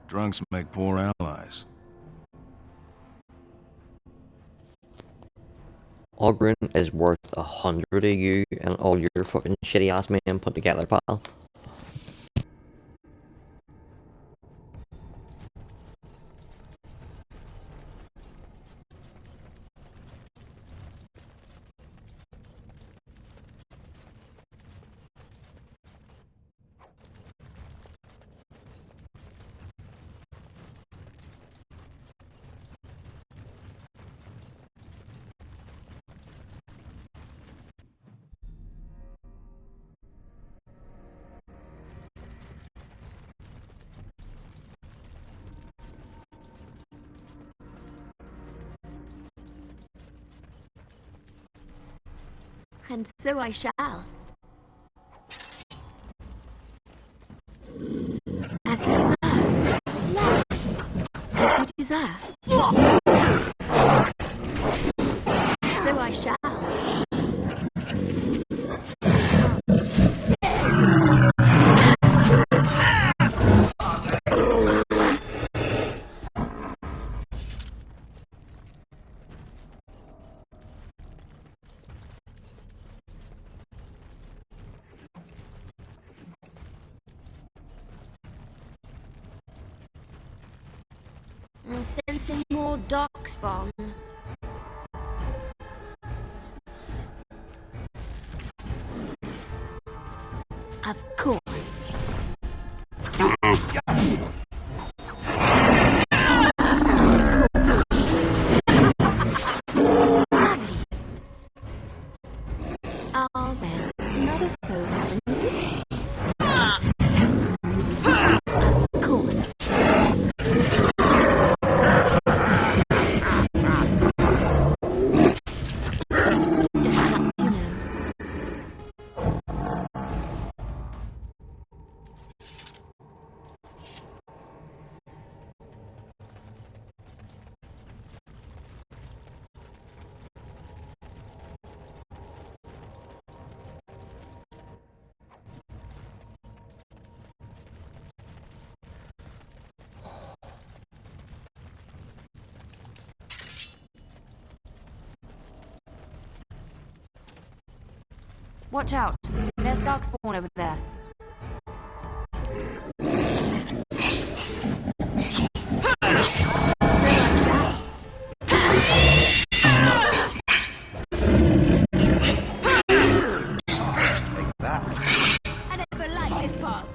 Drunks make poor allies. Ogren is worth 100 of you and all your fucking shitty ass men put together, pal. And so I shall. As you deserve. As you deserve. So I shall. Sensing more darkspawn. Of course. Oh well, another phone. Of course. Watch out. There's darkspawn over there. I never liked this part.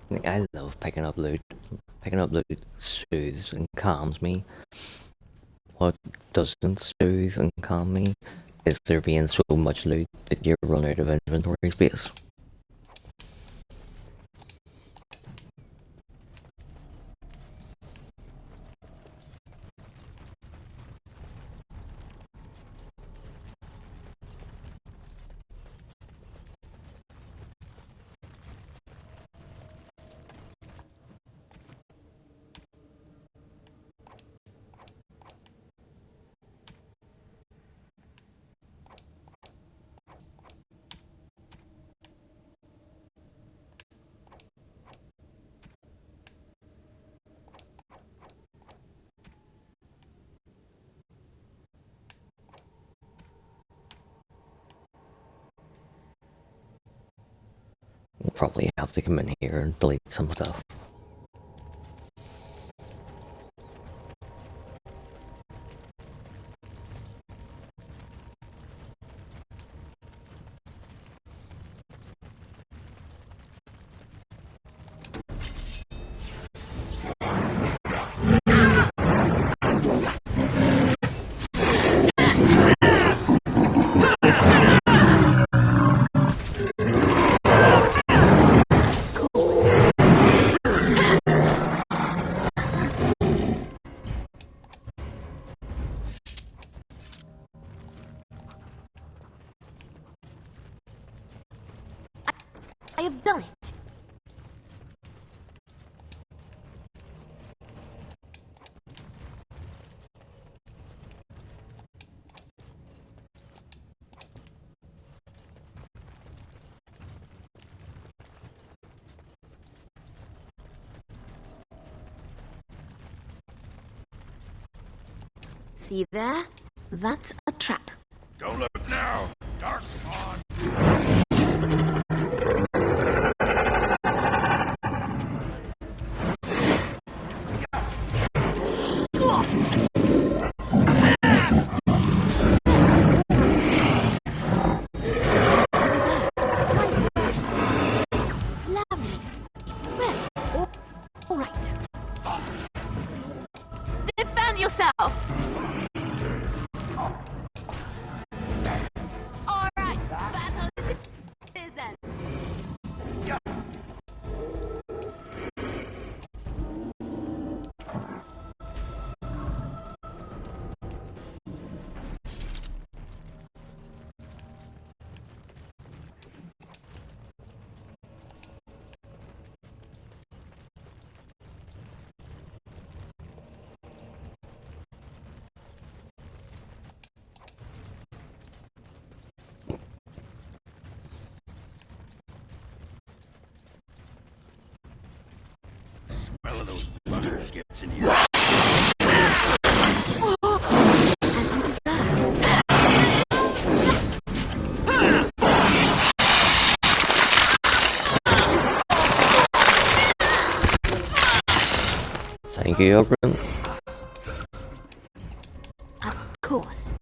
Like, I love picking up loot. Picking up loot soothes and calms me. What doesn't soothe and calm me is there being so much loot that you run out of inventory space. We'll probably have to come in here and delete some stuff. See there? That's a trap. Don't look now! Dark spawn! Lovely. Well, all right. Defend yourself! Alright, battle it is then. Smell of those buggers gets in here. As you desire. Thank you, Open. Of course.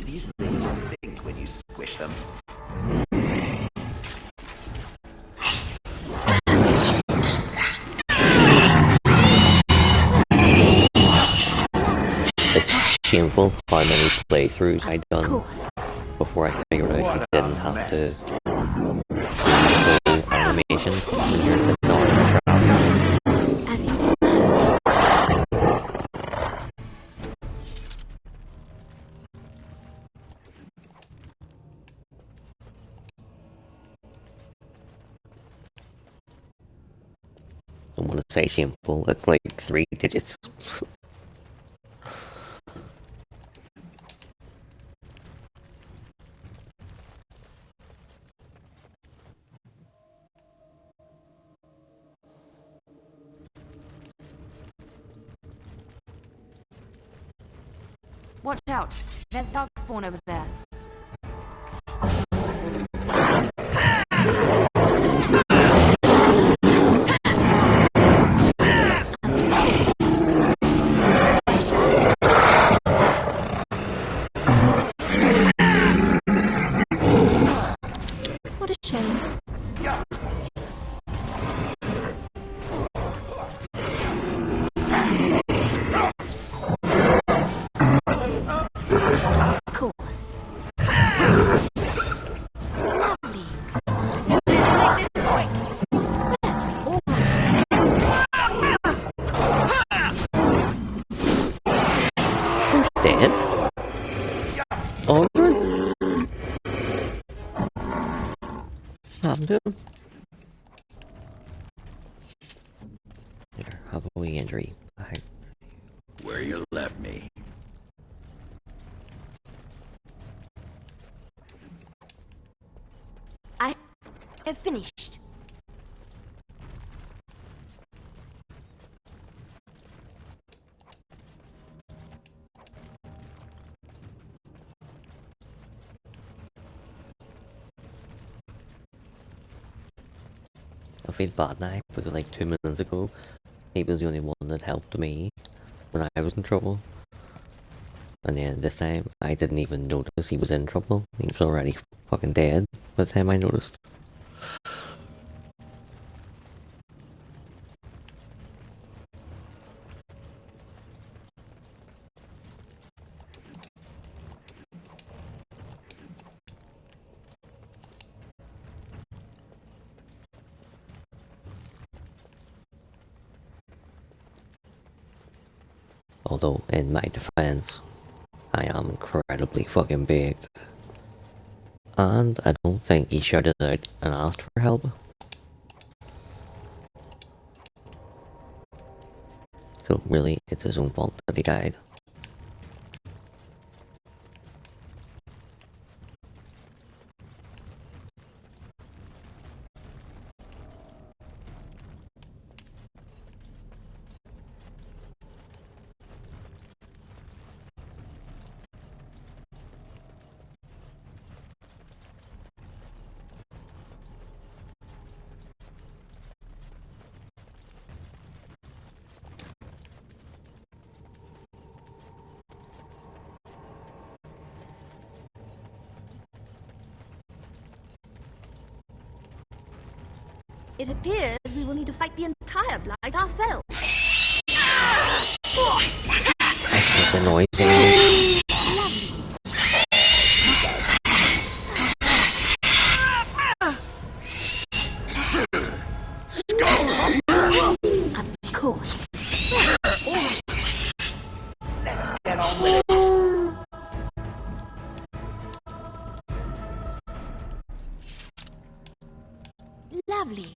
These things stink when you squish them. It's shameful how many playthroughs I Of done course. before I figured out you didn't have to do animation when you're selling the trap. As you desire. I don't want to say shameful, it's like 3 digits. Watch out. There's dark spawn over there. What a shame. Of course. Lovely. Let's make this quick. Well, all right. Who's dead? Ogres? Happened to him? Here, have a wee injury. Where you left me. I have finished. I feel bad now because like 2 minutes ago he was the only one that helped me when I was in trouble. And then this time I didn't even notice he was in trouble. He was already fucking dead by the time I noticed. Although, in my defense, I am incredibly fucking big. And I don't think he shouted out and asked for help. So really, it's his own fault that he died. It appears we will need to fight the entire blight ourselves. That's the noise anyway. Of course. Let's get on with it. Lovely.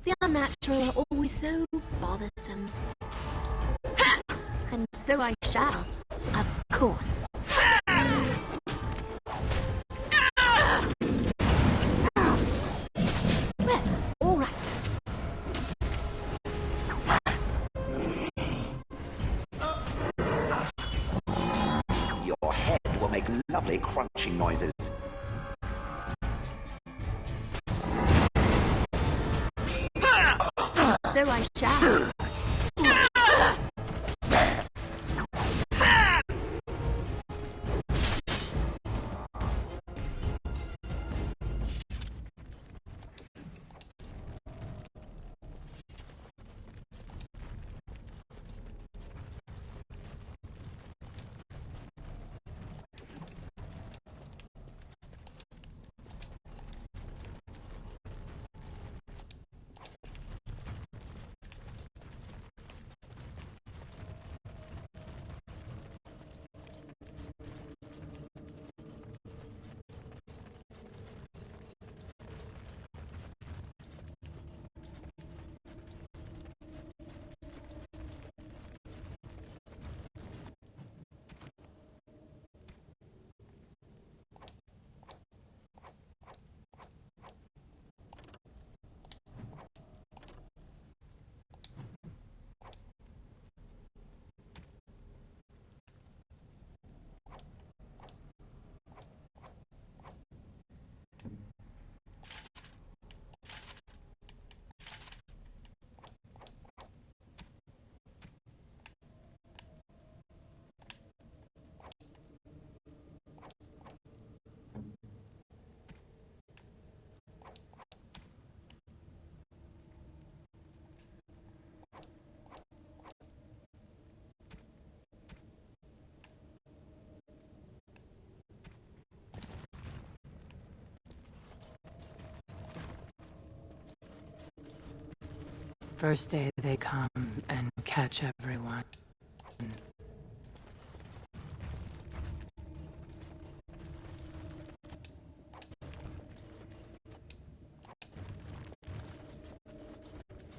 The unnatural are always so bothersome. And so I shall, of course. Well, all right. Your head will make lovely crunching noises. So I shall. First day they come and catch everyone.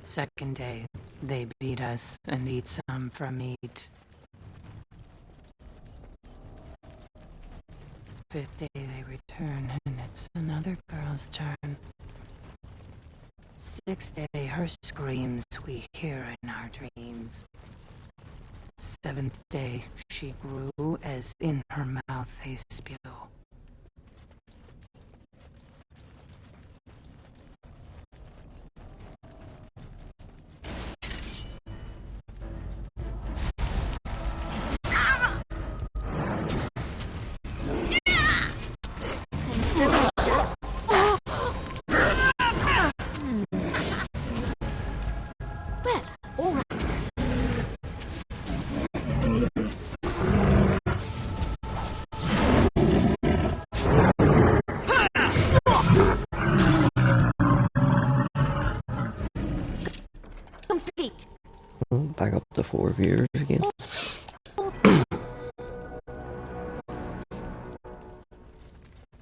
Second day, they beat us and eat some for meat. Fifth day they return and it's another girl's turn. Sixth day, her screams we hear in our dreams. Seventh day, she grew as in her mouth they spew. Back up to 4 viewers again.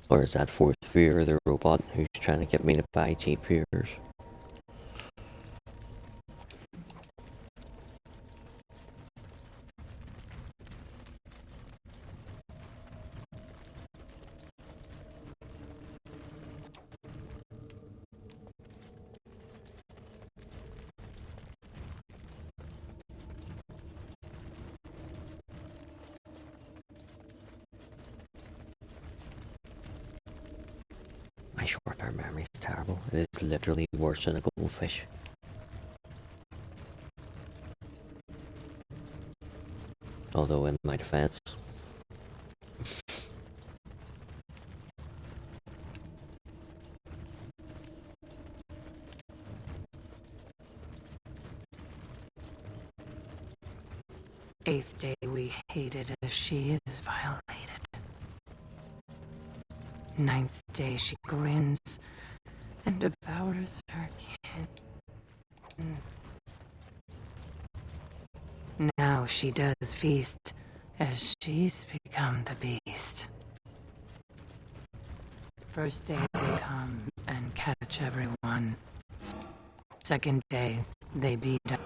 Or is that 4th viewer the robot who's trying to get me to buy cheap viewers? My short-term memory is terrible. It is literally worse than a goldfish. Although in my defense, Eighth day we hated as she is violated. Ninth day she grins and devours her kin. Now she does feast as she's become the beast. First day they come and catch everyone. Second day they beat up.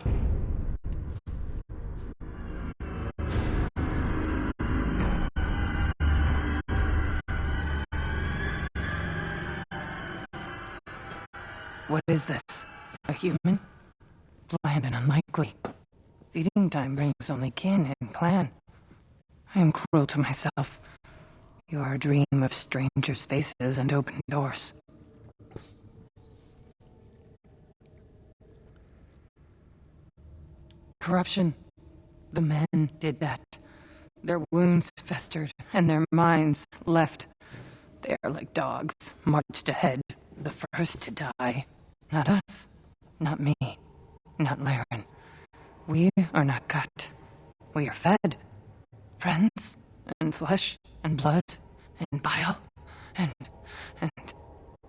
What is this? A human? Bland and unlikely. Feeding time brings only kin and clan. I am cruel to myself. You are a dream of strangers' faces and open doors. Corruption. The men did that. Their wounds festered and their minds left. They are like dogs, marched ahead, the first to die. Not us. Not me. Not Laren. We are not cut. We are fed. Friends, and flesh, and blood, and bile, and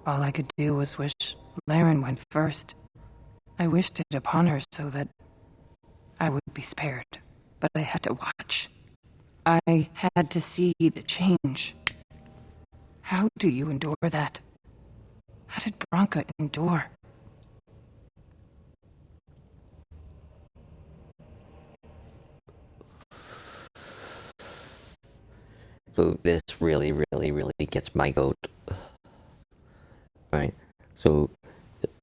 all I could do was wish Laren went first. I wished it upon her so that I would be spared, but I had to watch. I had to see the change. How do you endure that? How did Branka endure? so this really gets my goat. Right? So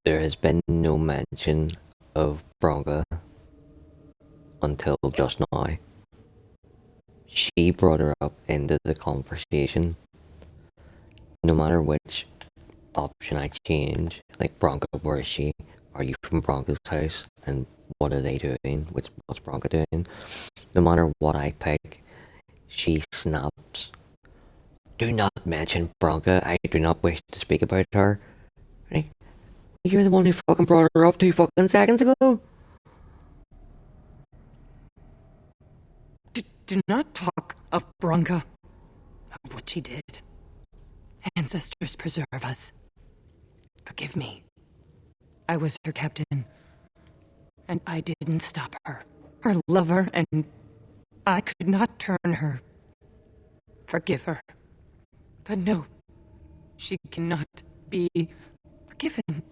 there has been no mention of Branka until just now. She brought her up into the conversation. No matter which option I change, like Branka, where is she? Are you from Branka's house? And what are they doing? What's Branka doing? No matter what I pick, she snaps. Do not mention Branka. I do not wish to speak about her. Right? You're the one who fucking brought her up 2 fucking seconds ago. Do not talk of Branka, of what she did. Ancestors preserve us. Forgive me. I was her captain, and I didn't stop her. Her lover, and I could not turn her. Forgive her. But no, she cannot be forgiven.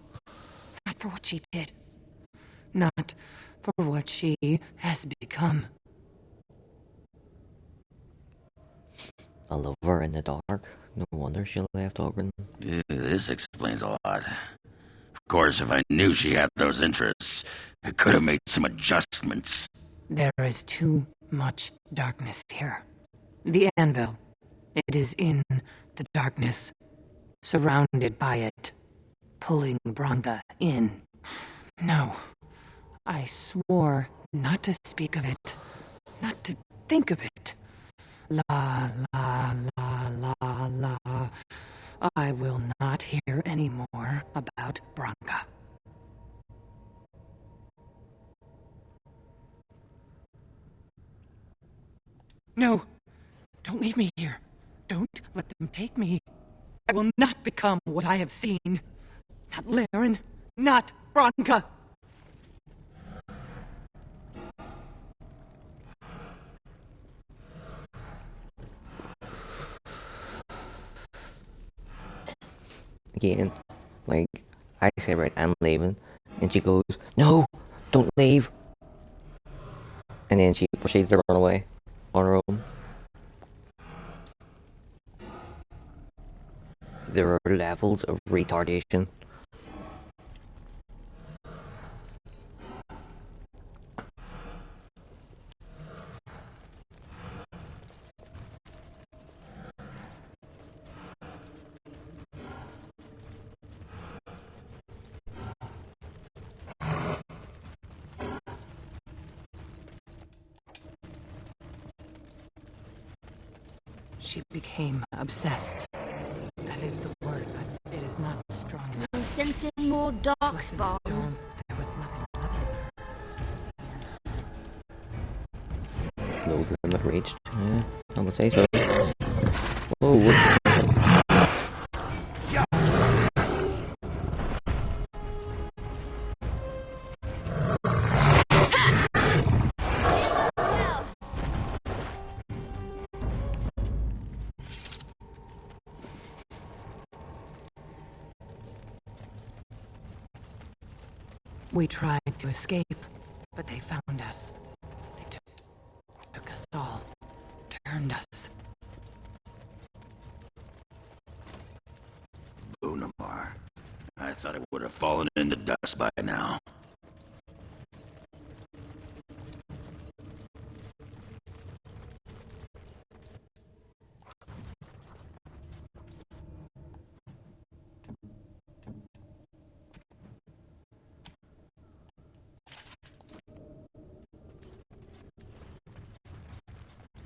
Not for what she did. Not for what she has become. A lover in the dark. No wonder she left Ogren. This explains a lot. Of course, if I knew she had those interests, I could have made some adjustments. There is too much darkness here. The anvil. It is in the darkness, surrounded by it, pulling Branka in. No, I swore not to speak of it, not to think of it. La, la, la, la, la. I will not hear any more about Branka. No, don't leave me here. Don't let them take me. I will not become what I have seen. Not Laren, not Branka. again. Like, I say, right, I'm leaving. And she goes, no, don't leave. And then she proceeds to run away on her own. There are levels of retardation. She became obsessed. That is the word, but it is not strong enough. I'm sensing more darkspawn. Stone. There was nothing No limit reached. Yeah, I would say so. Whoa, what? We tried to escape, but they found us. They took us all, turned us. Bunamar. I thought it would have fallen into dust by now.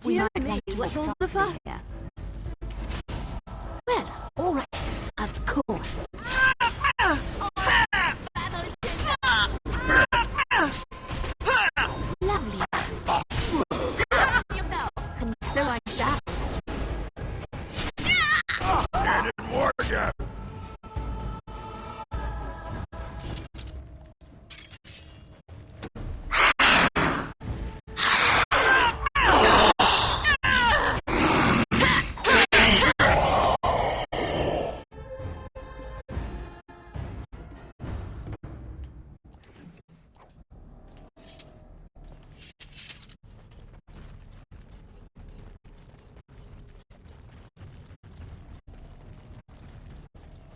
Dear me, what's all the fuss? Well, all right, of course. Lovely. And so I shall. I didn't warn you.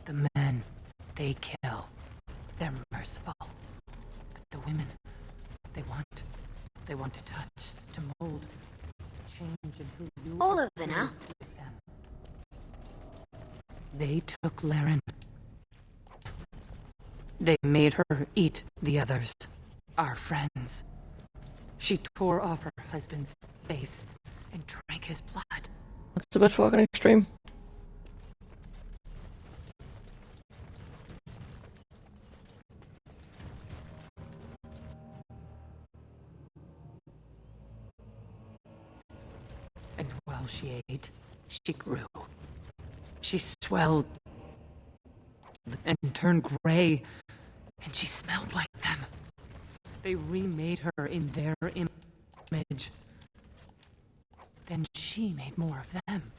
The men, they kill. They're merciful. But the women, they want to touch, to mold, to change into who you All over now. them. They took Laren. They made her eat the others, our friends. She tore off her husband's face and drank his blood. That's a bit fucking extreme. And while she ate, she grew. She swelled and turned gray, and she smelled like them. They remade her in their image. Then she made more of them.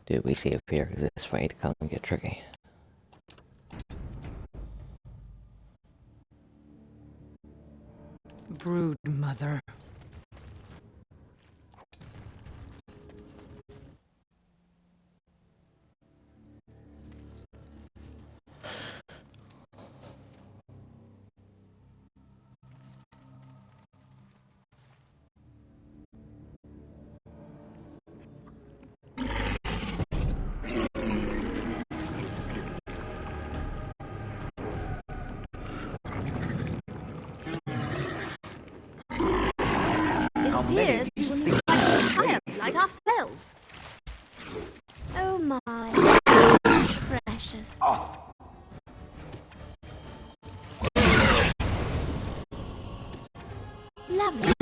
Dude, we see a fear because this fight can get tricky. Brood mother. Appears we will need fire like ourselves. Oh my, precious. Lovely.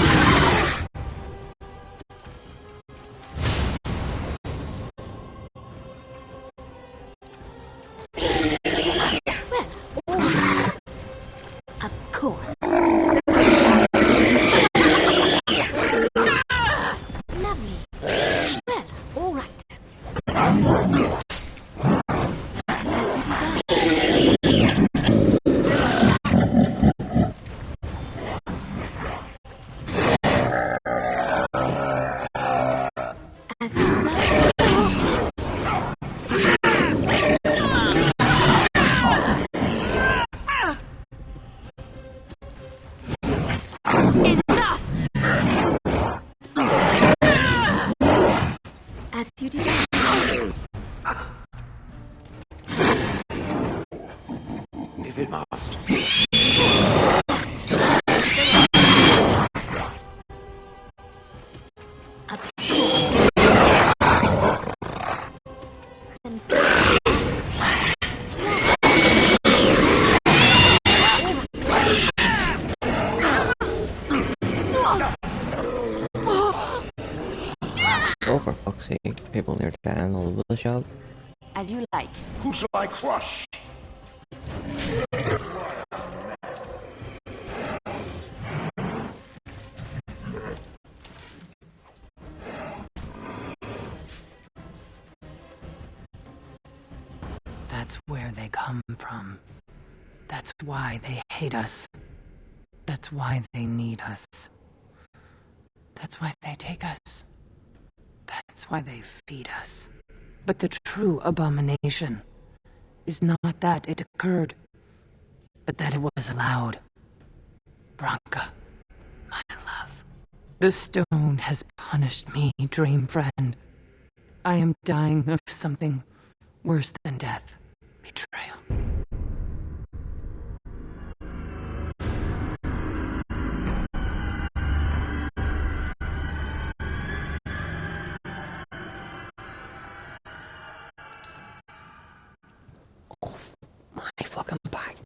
Well, all right. Of course. Lovely. Well, all right. if it must. Oh, for fuck's sake, people near dying all over the shop. As you like. Who shall I crush? That's where they come from. That's why they hate us. That's why they need us. That's why they take us. That's why they feed us. But the true abomination is not that it occurred, but that it was allowed. Branka, my love. The stone has punished me, dream friend. I am dying of something worse than death. Betrayal. My fucking back.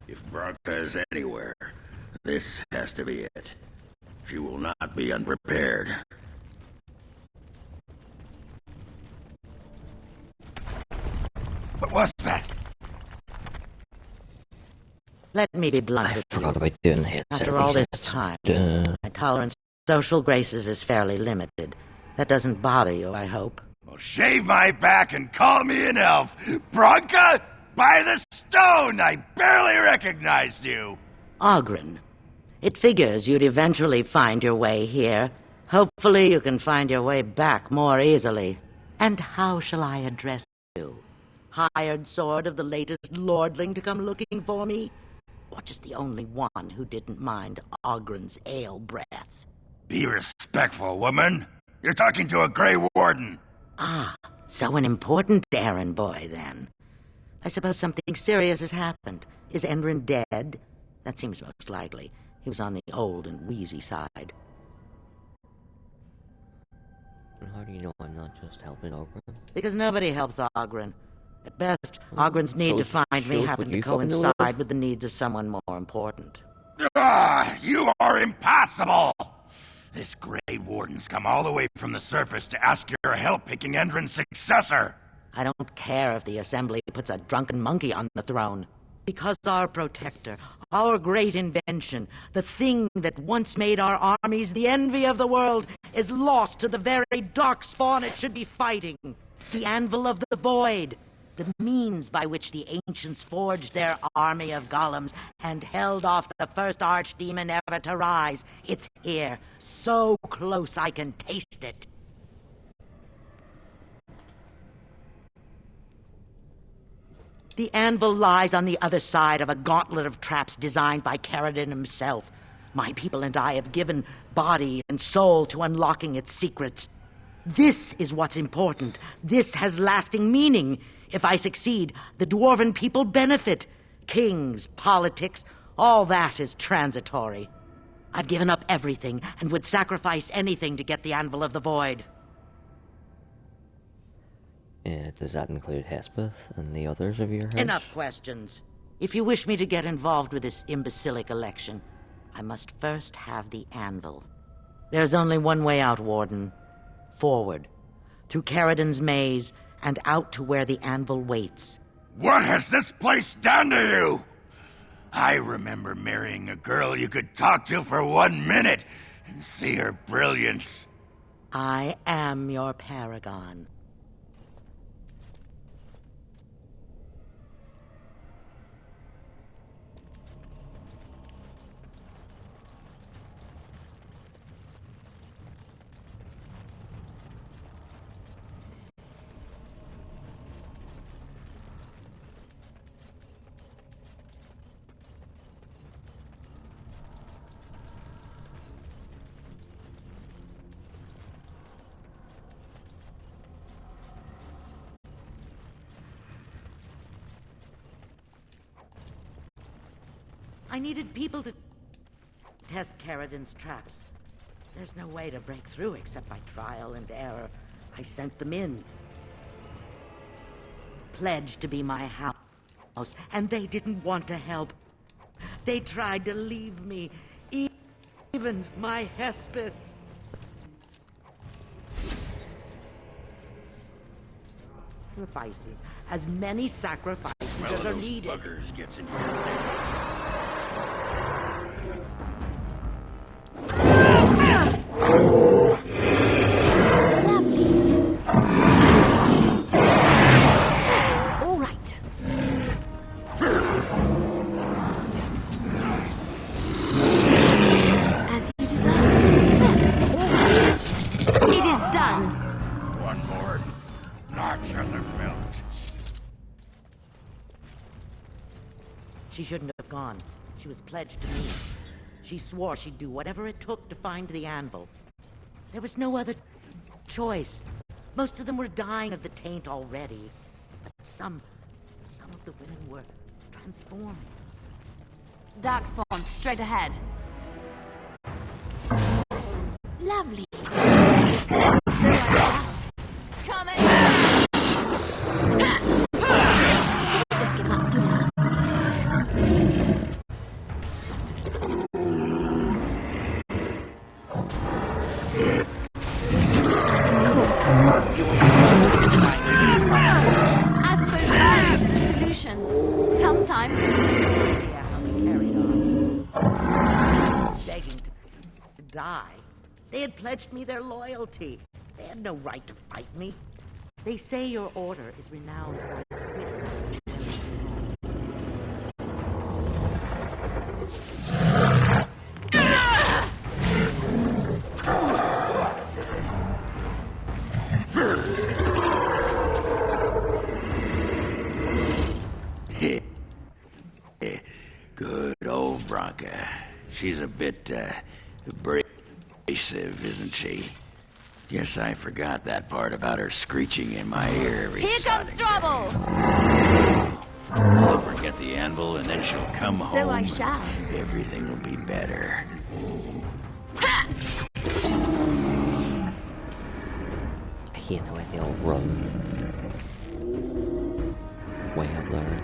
If Branka is anywhere, this has to be it. She will not be unprepared. What was that? Let me be blunt I with forgot you. about doing hits. After all this time, my tolerance for social graces is fairly limited. That doesn't bother you, I hope. Well, shave my back and call me an elf. Branka, by the stone, I barely recognized you. Ogren. It figures you'd eventually find your way here. Hopefully you can find your way back more easily. And how shall I address you? Hired sword of the latest lordling to come looking for me? Or just the only one who didn't mind Ogren's ale breath? Be respectful, woman. You're talking to a Grey Warden. Ah, so an important errand boy, then. I suppose something serious has happened. Is Endrin dead? That seems most likely. He was on the old and wheezy side. How do you know I'm not just helping Ogren? Because nobody helps Ogren. At best, Ogren's need to find me happen to coincide with the needs of someone more important. Ah, you are impossible! This Grey Warden's come all the way from the surface to ask your help picking Endrin's successor. I don't care if the Assembly puts a drunken monkey on the throne. Because our protector, Our great invention, the thing that once made our armies the envy of the world, is lost to the very darkspawn it should be fighting. The Anvil of the Void. The means by which the ancients forged their army of golems and held off the first archdemon ever to rise. It's here, so close I can taste it. The anvil lies on the other side of a gauntlet of traps designed by Caradon himself. My people and I have given body and soul to unlocking its secrets. This is what's important. This has lasting meaning. If I succeed, the Dwarven people benefit. Kings, politics, all that is transitory. I've given up everything and would sacrifice anything to get the Anvil of the Void. Yeah, does that include Hespeth and the others of your house? Enough questions. If you wish me to get involved with this imbecilic election, I must first have the Anvil. There's only one way out, Warden. Forward. Through Caradon's maze, and out to where the Anvil waits. What has this place done to you? I remember marrying a girl you could talk to for 1 minute and see her brilliance. I am your paragon. I needed people to test Caradon's traps. There's no way to break through except by trial and error. I sent them in. Pledged to be my house, and they didn't want to help. They tried to leave me, even my Hespeth. Sacrifices, as many sacrifices as are needed. Buggers gets in here. All right. As you desire. All right. It is done. One more notch on their belt. She shouldn't have gone. She was pledged to me. She swore she'd do whatever it took to find the Anvil. There was no other choice. Most of them were dying of the taint already. But some of the women were transforming. Darkspawn, straight ahead. Lovely. Coming! Just give up, do not. I suppose that is the solution. Sometimes. Yeah, how they carried on. Begging to die. They had pledged me their loyalty. They had no right to fight me. They say your order is renowned for its wit. Good old Bronca. She's a bit, abrasive, isn't she? Guess I forgot that part about her screeching in my ear every Here comes trouble! I'll forget the anvil and then she'll come home. So I shall. Everything will be better. I hate the way they all run. Way up there.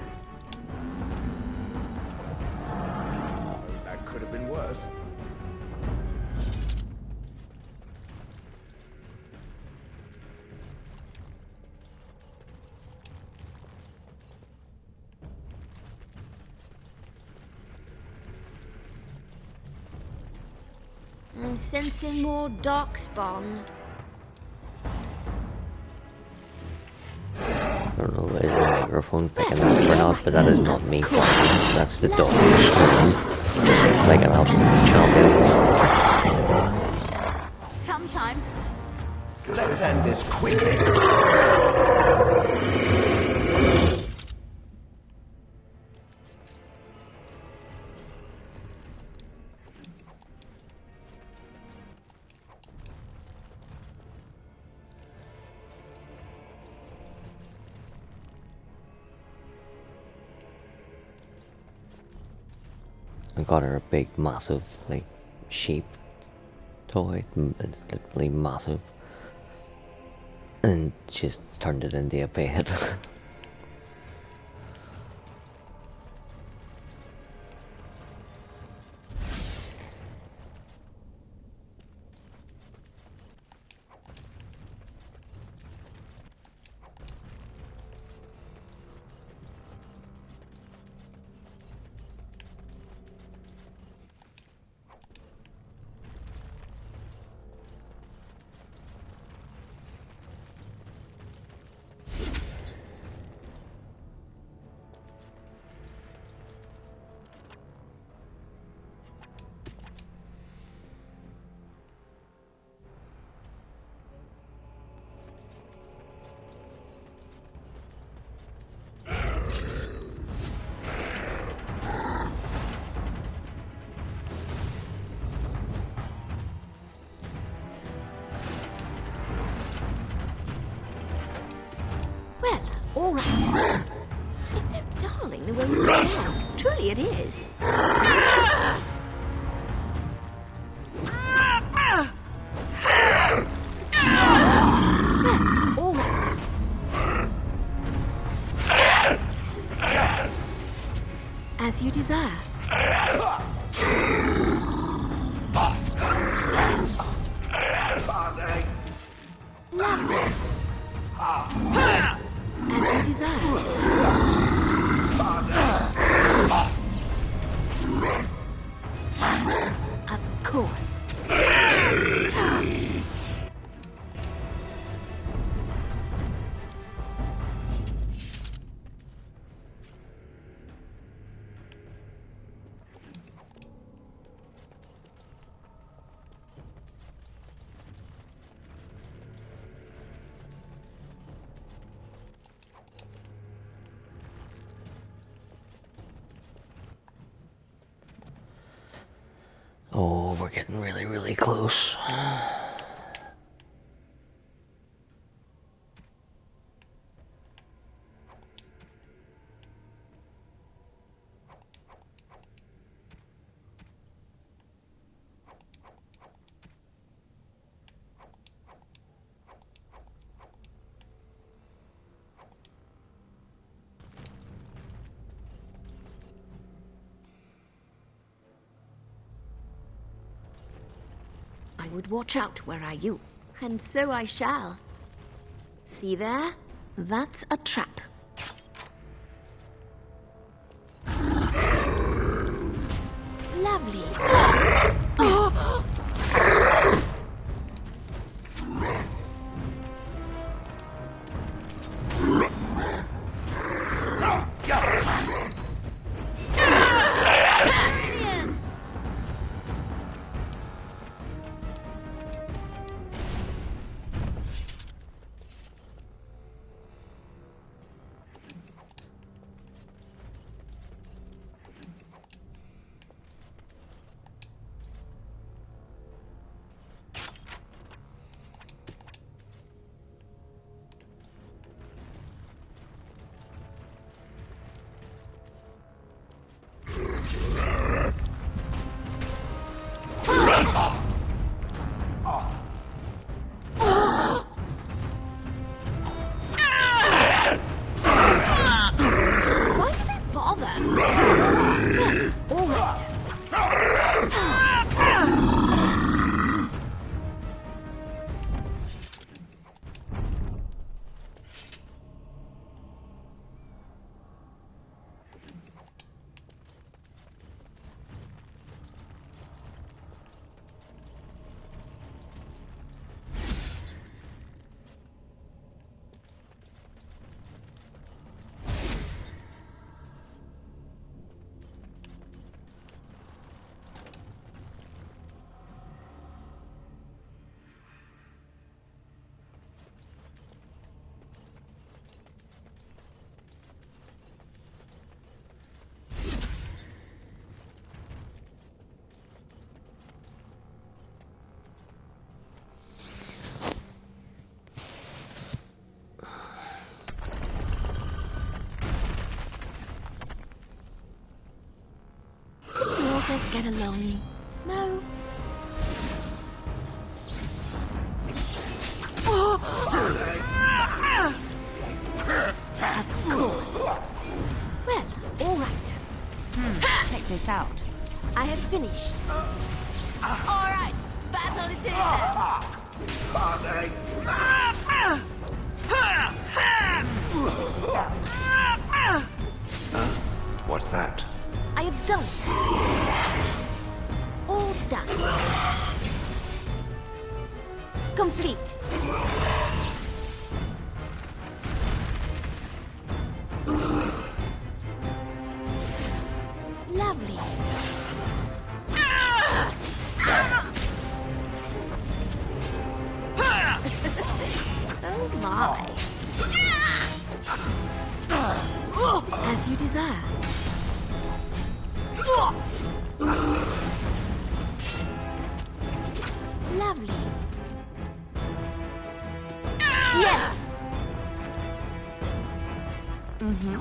That could have been worse. I'm sensing more darkspawn. I don't know, is the microphone picking up or not, but that is not me talking. That's the dog screaming like an absolute champion. Sometimes. Let's end this quickly. I got her a big, massive, like, sheep toy. It's literally massive. And she's turned it into a bed. Well, all right. It's so darling the way you go. Truly it is. Well, all right. As you desire. Lovely. As you desire. Of course. Oh, we're getting really, really close. I would watch out, were I you. And so I shall. See there? That's a trap. Lovely. Brilliant. Why do they bother? All right. Let us get along. No. Of course. Well, all right. Check this out. I have finished. All right, battle it is What's that? I have done it. All done. Complete. Lovely. Oh my. As you desire. Lovely. Yes. Mm-hmm.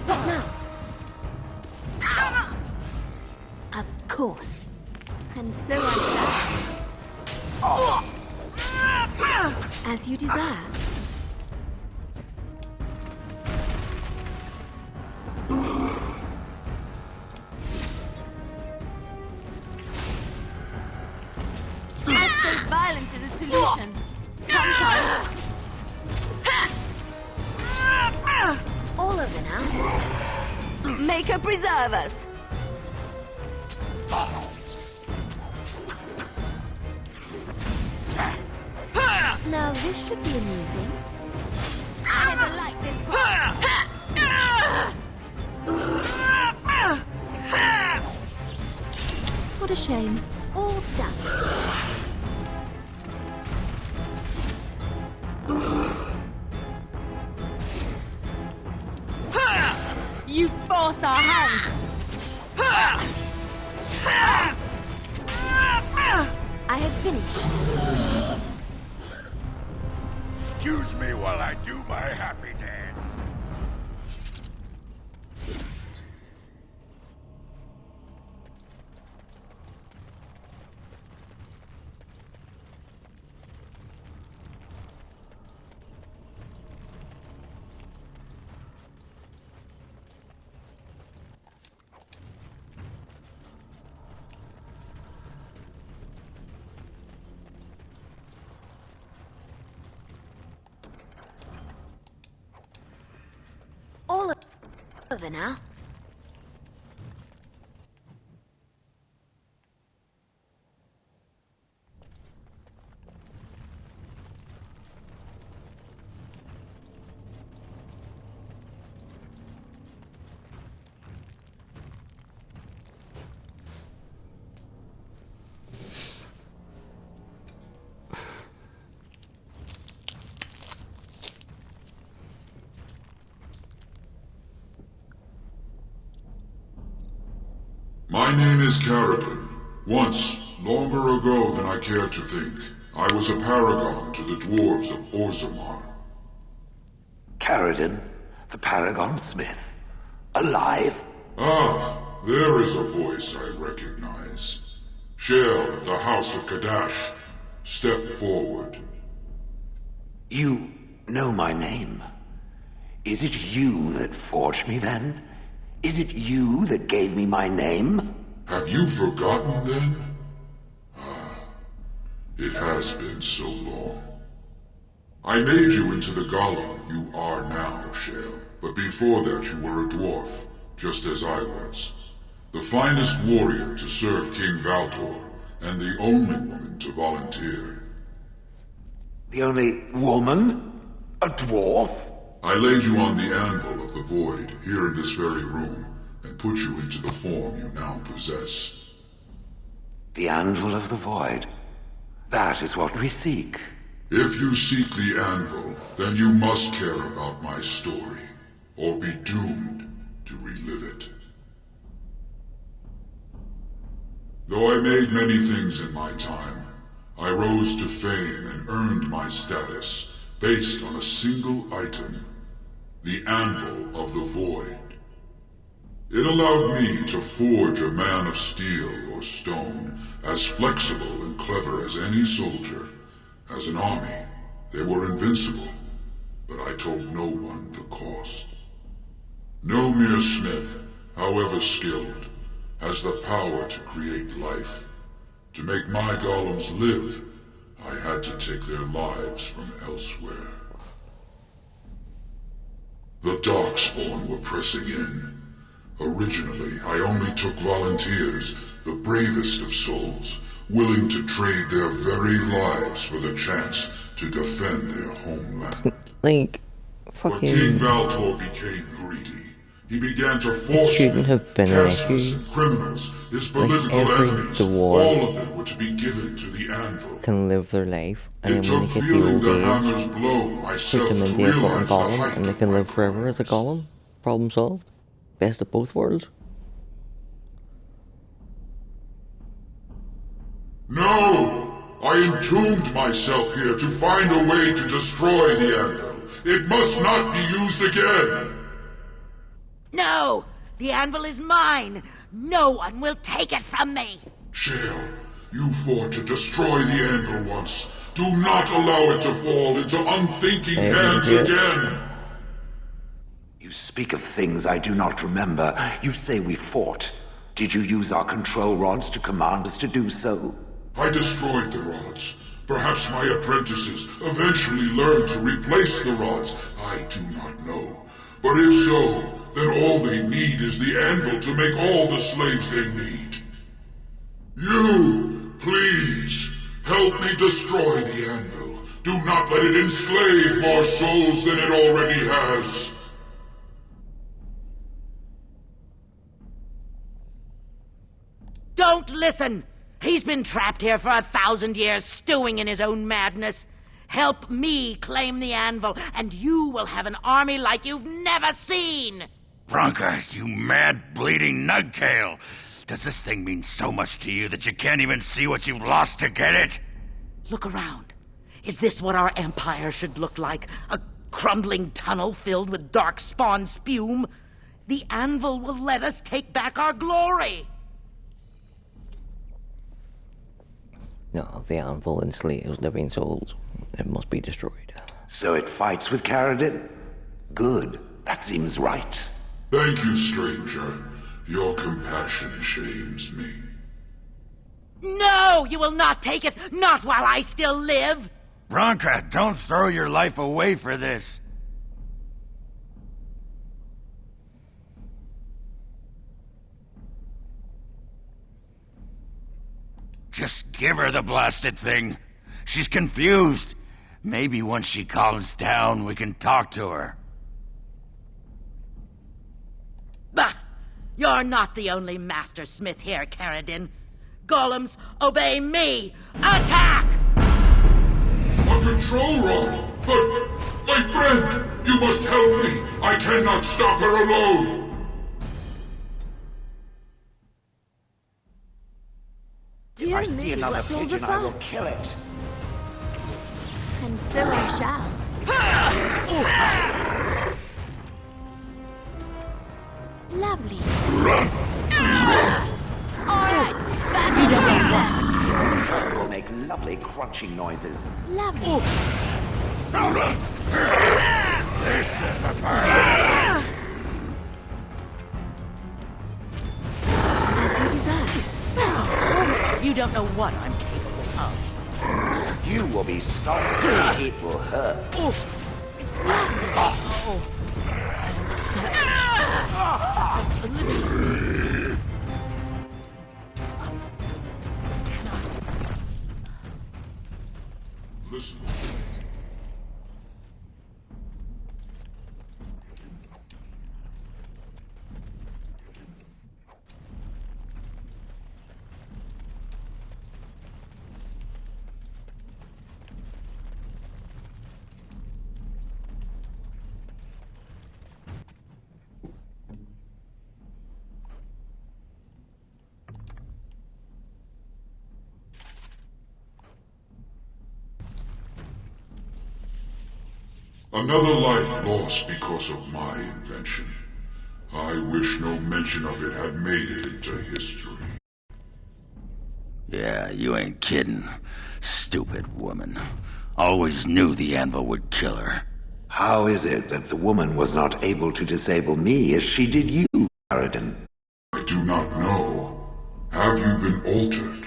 What now? Of course. And so I shall. As you desire. I suppose violence is a solution. Sometimes. All over now. Maker preserve us. Now this should be amusing. I never liked this part. What a shame. All done. You forced our hand. I have finished. Excuse me while I do my happy dance. All over now. My name is Carradine. Once, longer ago than I care to think, I was a paragon to the dwarves of Orzammar. Carradine, the Paragon Smith. Alive? Ah, there is a voice I recognize. Shale of the House of Kadash. Step forward. You know my name. Is it you that forged me then? Is it you that gave me my name? Have you forgotten then? Ah, it has been so long. I made you into the golem you are now, Shale. But before that you were a dwarf, just as I was. The finest warrior to serve King Valtor, and the only woman to volunteer. The only woman? A dwarf? I laid you on the anvil of the void, here in this very room, and put you into the form you now possess. The anvil of the void. That is what we seek. If you seek the anvil, then you must care about my story, or be doomed to relive it. Though I made many things in my time, I rose to fame and earned my status based on a single item. The Anvil of the Void. It allowed me to forge a man of steel or stone, as flexible and clever as any soldier. As an army, they were invincible, but I told no one the cost. No mere smith, however skilled, has the power to create life. To make my golems live, I had to take their lives from elsewhere. The Darkspawn were pressing in. Originally, I only took volunteers, the bravest of souls, willing to trade their very lives for the chance to defend their homeland. Like, But King fucking... Valtor became greedy. He began to force shouldn't have been an casters issue. and criminals, his Like, political every enemies, dwarf all of them were to be given to the anvil. can live their life, and It then when took they get the feeling old the age, hammer's blow put myself them to into a fucking realize the golem, height and they of can my live forever as a crimes. golem. Problem solved. Best of both worlds. No! I entombed myself here to find a way to destroy the anvil. It must not be used again. No! The anvil is mine! No one will take it from me! Shale, you fought to destroy the anvil once. Do not allow it to fall into unthinking hands again. You speak of things I do not remember. You say we fought. Did you use our control rods to command us to do so? I destroyed the rods. Perhaps my apprentices eventually learned to replace the rods. I do not know. But if so, then all they need is the anvil to make all the slaves they need. You, please, help me destroy the anvil. Do not let it enslave more souls than it already has. Don't listen! He's been trapped here for 1,000 years, stewing in his own madness. Help me claim the anvil, and you will have an army like you've never seen! Bronca, you mad, bleeding nugtail! Does this thing mean so much to you that you can't even see what you've lost to get it? Look around. Is this what our empire should look like? A crumbling tunnel filled with darkspawn spume? The anvil will let us take back our glory! No, the anvil enslaves living souls. It must be destroyed. So it fights with Karadin? Good. That seems right. Thank you, stranger. Your compassion shames me. No! You will not take it! Not while I still live! Bronca, don't throw your life away for this. Just give her the blasted thing. She's confused. Maybe once she calms down, we can talk to her. Bah! You're not the only master smith here, Karadin. Golems, obey me! Attack! A control rod! But, my friend, you must help me! I cannot stop her alone! If I see another pigeon, I will kill it. And so I shall. Lovely. Alright, back you don't That will make lovely crunching noises. Lovely. This is the part. As you desire. You don't know what I'm capable of. You will be stopped. It will hurt. Listen. Another life lost because of my invention. I wish no mention of it had made it into history. Yeah, you ain't kidding. Stupid woman. Always knew the anvil would kill her. How is it that the woman was not able to disable me as she did you, Paradin? I do not know. Have you been altered?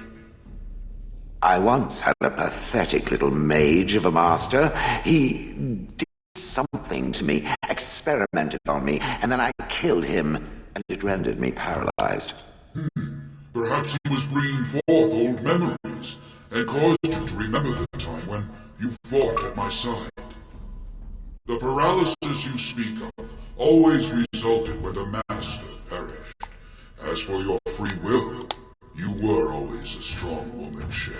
I once had a pathetic little mage of a master. He did something to me, experimented on me, and then I killed him, and it rendered me paralyzed. Perhaps he was bringing forth old memories, and caused you to remember the time when you fought at my side. The paralysis you speak of always resulted when the Master perished. As for your free will, you were always a strong woman, Shell.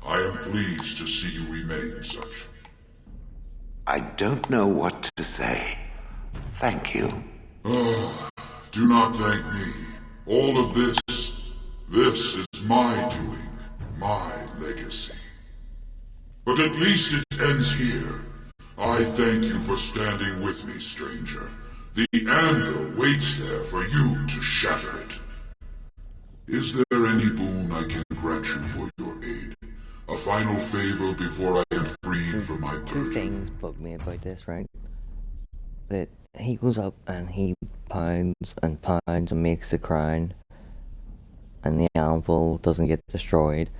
I am pleased to see you remain such. I don't know what to say. Thank you. Do not thank me. All of this is my doing, my legacy. But at least it ends here. I thank you for standing with me, stranger. The anvil waits there for you to shatter it. Is there any boon I can grant you for your aid? A final favor before I am freed from my burden? Two things bug me about this, right? That he goes up and he pounds and pounds and makes the crown, and the anvil doesn't get destroyed.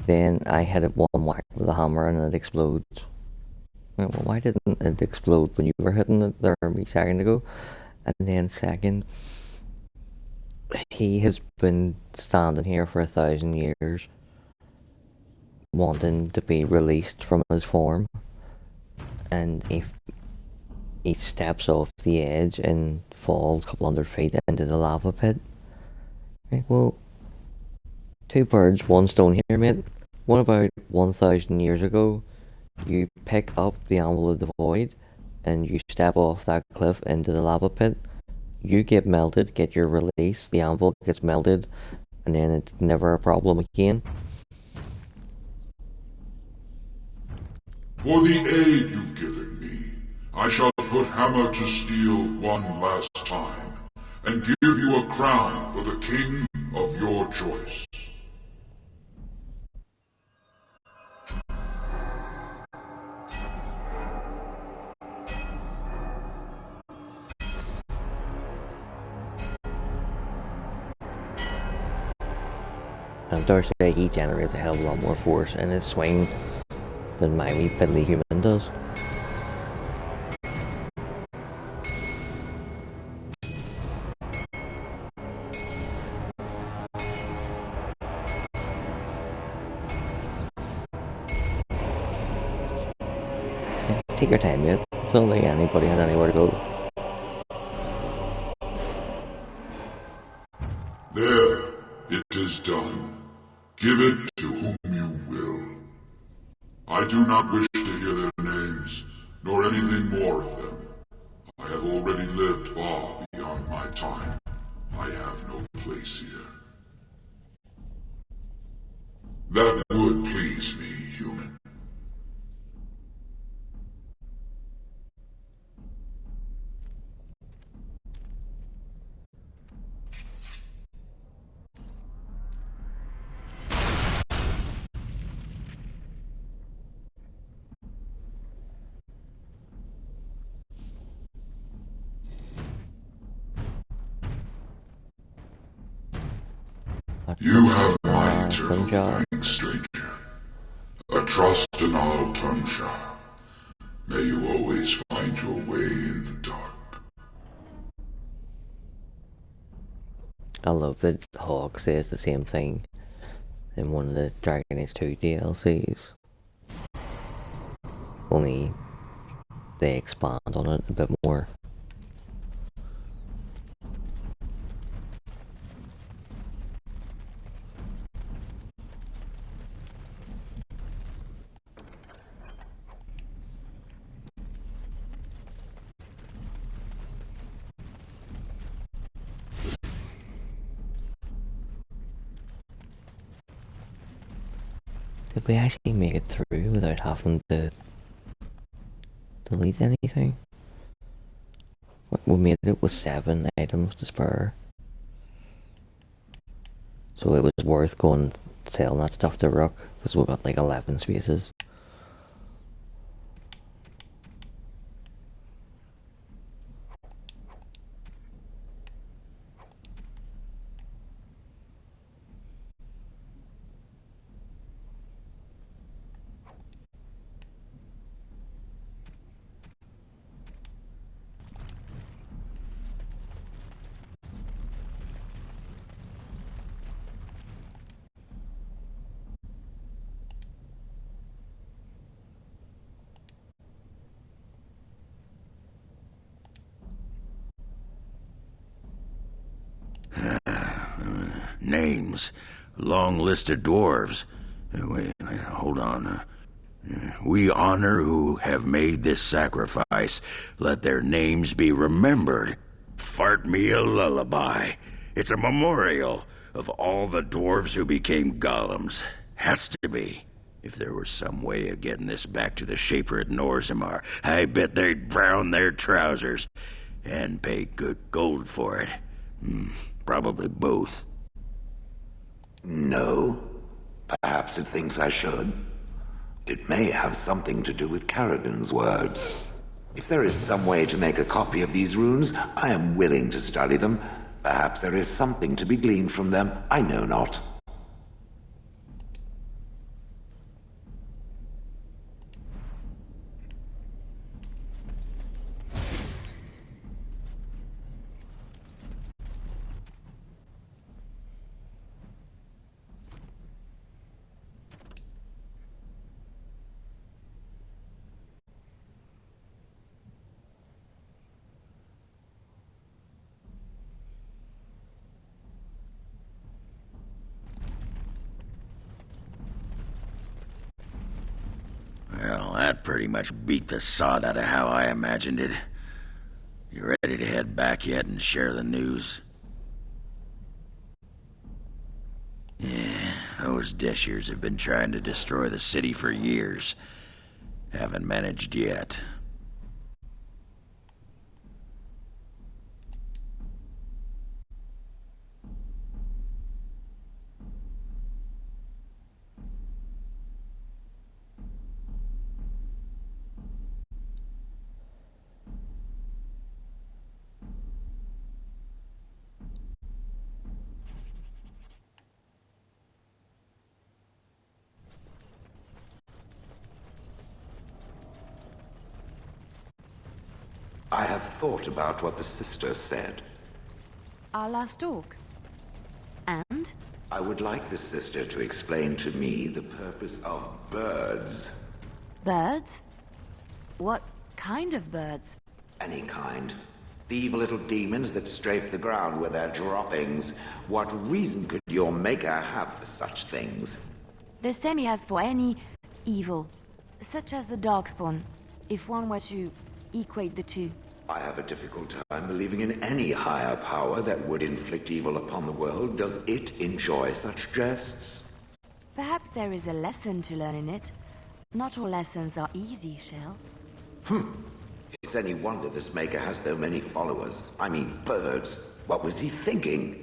Then I hit it one whack with a hammer and it explodes. Well, why didn't it explode when you were hitting it there a wee second ago? And then second, he has been standing here for 1,000 years wanting to be released from his form, and if he steps off the edge and falls a couple hundred feet into the lava pit. Right, well, two birds, one stone here, mate. What about 1,000 years ago? You pick up the Anvil of the Void and you step off that cliff into the lava pit. You get melted, get your release, the anvil gets melted, and then it's never a problem again. For the aid you've given me, I shall put hammer to steel one last time, and give you a crown for the king of your choice. And dare say he generates a hell of a lot more force in his swing than my wee fiddly human does. Yeah, take your time, mate. It's not like anybody has anywhere to go. There, it is done. Give it to whom you will. I do not wish to hear their names, nor anything more of them. I have already lived far beyond my time. I have no place here. That would please me, human. You have my eternal thanks, stranger. A trust in our Tumshire. May you always find your way in the dark. I love that Hawk says the same thing in one of the Dragon Age 2 DLCs. Only they expand on it a bit more. Did we actually make it through without having to delete anything? We made it with 7 items to spare. So it was worth going selling that stuff to Rook, because we've got like 11 spaces. Names. Long list of dwarves. Wait, hold on. We honor who have made this sacrifice. Let their names be remembered. Fart me a lullaby. It's a memorial of all the dwarves who became golems. Has to be. If there was some way of getting this back to the Shaper at Norzimar, I bet they'd brown their trousers. And pay good gold for it. Probably both. No. Perhaps it thinks I should. It may have something to do with Caradon's words. If there is some way to make a copy of these runes, I am willing to study them. Perhaps there is something to be gleaned from them, I know not. Well, that pretty much beat the sod out of how I imagined it. You ready to head back yet and share the news? Yeah, those Deshirs have been trying to destroy the city for years. Haven't managed yet. I have thought about what the sister said. Our last talk. And? I would like the sister to explain to me the purpose of birds. Birds? What kind of birds? Any kind. The evil little demons that strafe the ground with their droppings. What reason could your maker have for such things? The same he has for any evil, such as the Darkspawn, if one were to equate the two. I have a difficult time believing in any higher power that would inflict evil upon the world. Does it enjoy such jests? Perhaps there is a lesson to learn in it. Not all lessons are easy, Shell. It's any wonder this maker has so many followers. I mean, birds. What was he thinking?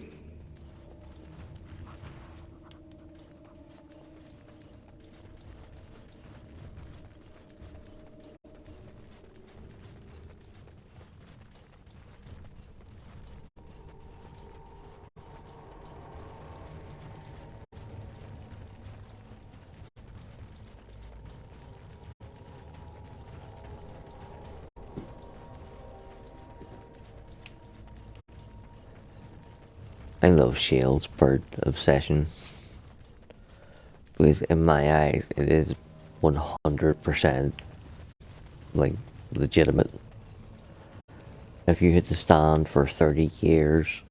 I love Shale's bird obsession. Because in my eyes, it is 100% like legitimate. If you had to stand for 30 years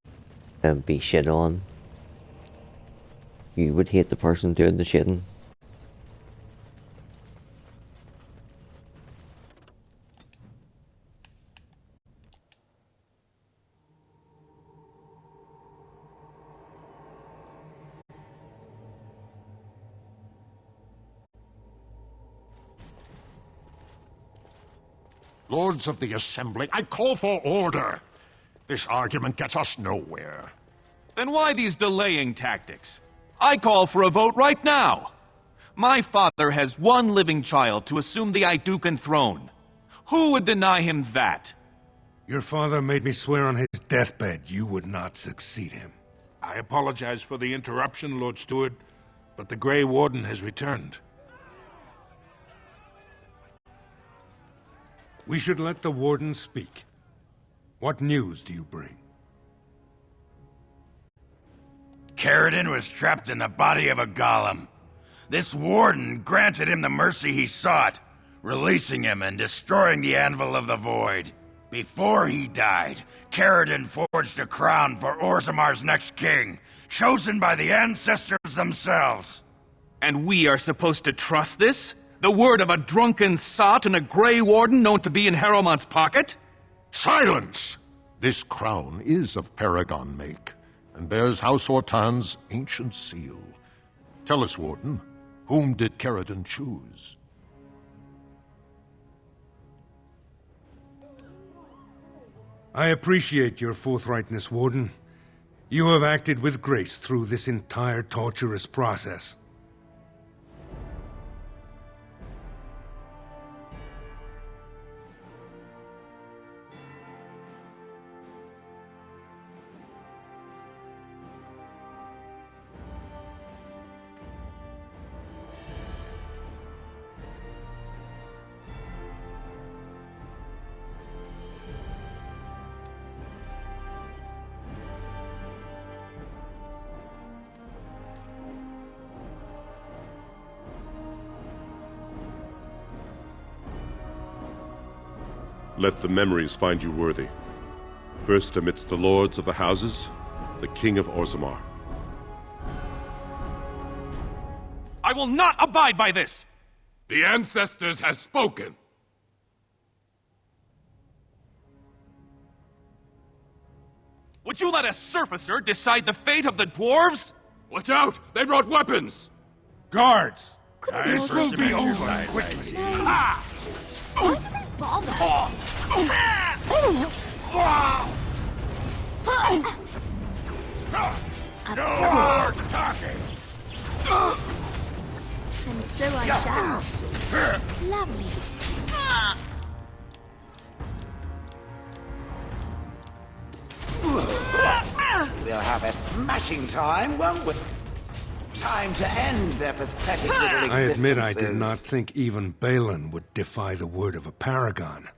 and be shit on, you would hate the person doing the shitting. Lords of the Assembly, I call for order. This argument gets us nowhere. Then why these delaying tactics? I call for a vote right now. My father has one living child to assume the Idukan throne. Who would deny him that? Your father made me swear on his deathbed you would not succeed him. I apologize for the interruption, Lord Steward, but the Grey Warden has returned. We should let the Warden speak. What news do you bring? Caridin was trapped in the body of a golem. This Warden granted him the mercy he sought, releasing him and destroying the Anvil of the Void. Before he died, Caridin forged a crown for Orzamar's next king, chosen by the ancestors themselves. And we are supposed to trust this? The word of a drunken sot and a Grey Warden known to be in Harrowmont's pocket? Silence! This crown is of Paragon make, and bears House Ortan's ancient seal. Tell us, Warden, whom did Caridin choose? I appreciate your forthrightness, Warden. You have acted with grace through this entire torturous process. Let the memories find you worthy. First amidst the lords of the houses, the King of Orzammar. I will not abide by this! The ancestors have spoken. Would you let a surfacer decide the fate of the dwarves? Watch out! They brought weapons! Guards! This will be over quickly. Ah! Why do they bother? No more talking! And so I shall. Lovely. We'll have a smashing time, won't we? Time to end their pathetic little existences. I admit I did not think even Balin would defy the word of a paragon,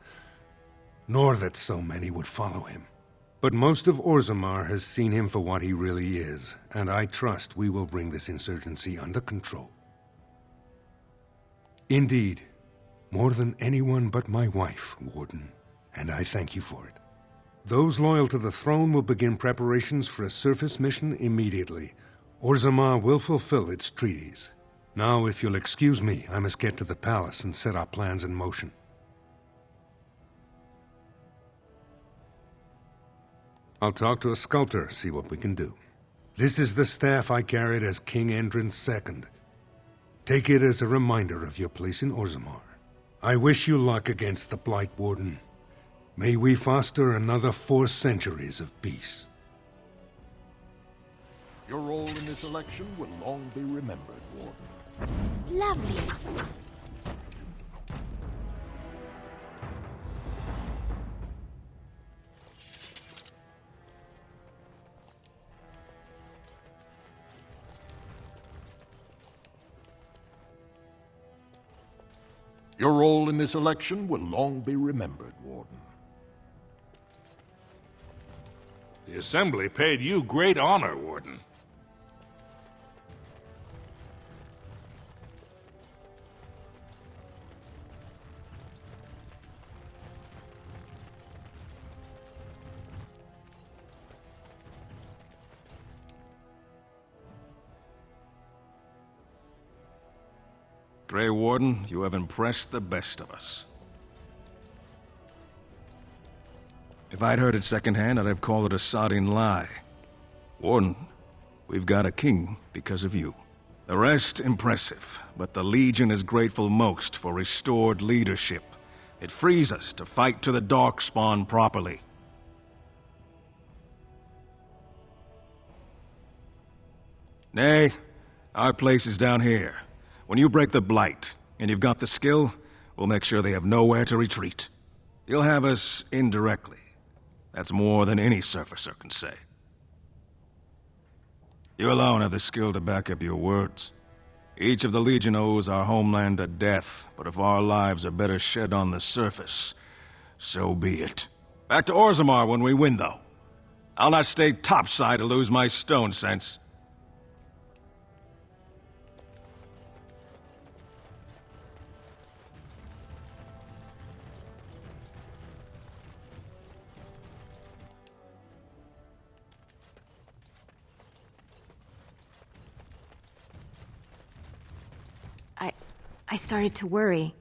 nor that so many would follow him. But most of Orzammar has seen him for what he really is, and I trust we will bring this insurgency under control. Indeed, more than anyone but my wife, Warden, and I thank you for it. Those loyal to the throne will begin preparations for a surface mission immediately. Orzammar will fulfill its treaties. Now, if you'll excuse me, I must get to the palace and set our plans in motion. I'll talk to a sculptor, see what we can do. This is the staff I carried as King Endrin's II. Take it as a reminder of your place in Orzammar. I wish you luck against the Blight Warden. May we foster another 4 centuries of peace. Your role in this election will long be remembered, Warden. Lovely. Your role in this election will long be remembered, Warden. The Assembly paid you great honor, Warden. Grey Warden, you have impressed the best of us. If I'd heard it secondhand, I'd have called it a sodding lie. Warden, we've got a king because of you. The rest, impressive, but the Legion is grateful most for restored leadership. It frees us to fight to the Darkspawn properly. Nay, our place is down here. When you break the Blight, and you've got the skill, we'll make sure they have nowhere to retreat. You'll have us indirectly. That's more than any surfacer can say. You alone have the skill to back up your words. Each of the Legion owes our homeland a death, but if our lives are better shed on the surface, so be it. Back to Orzammar when we win, though. I'll not stay topside to lose my stone sense. I started to worry.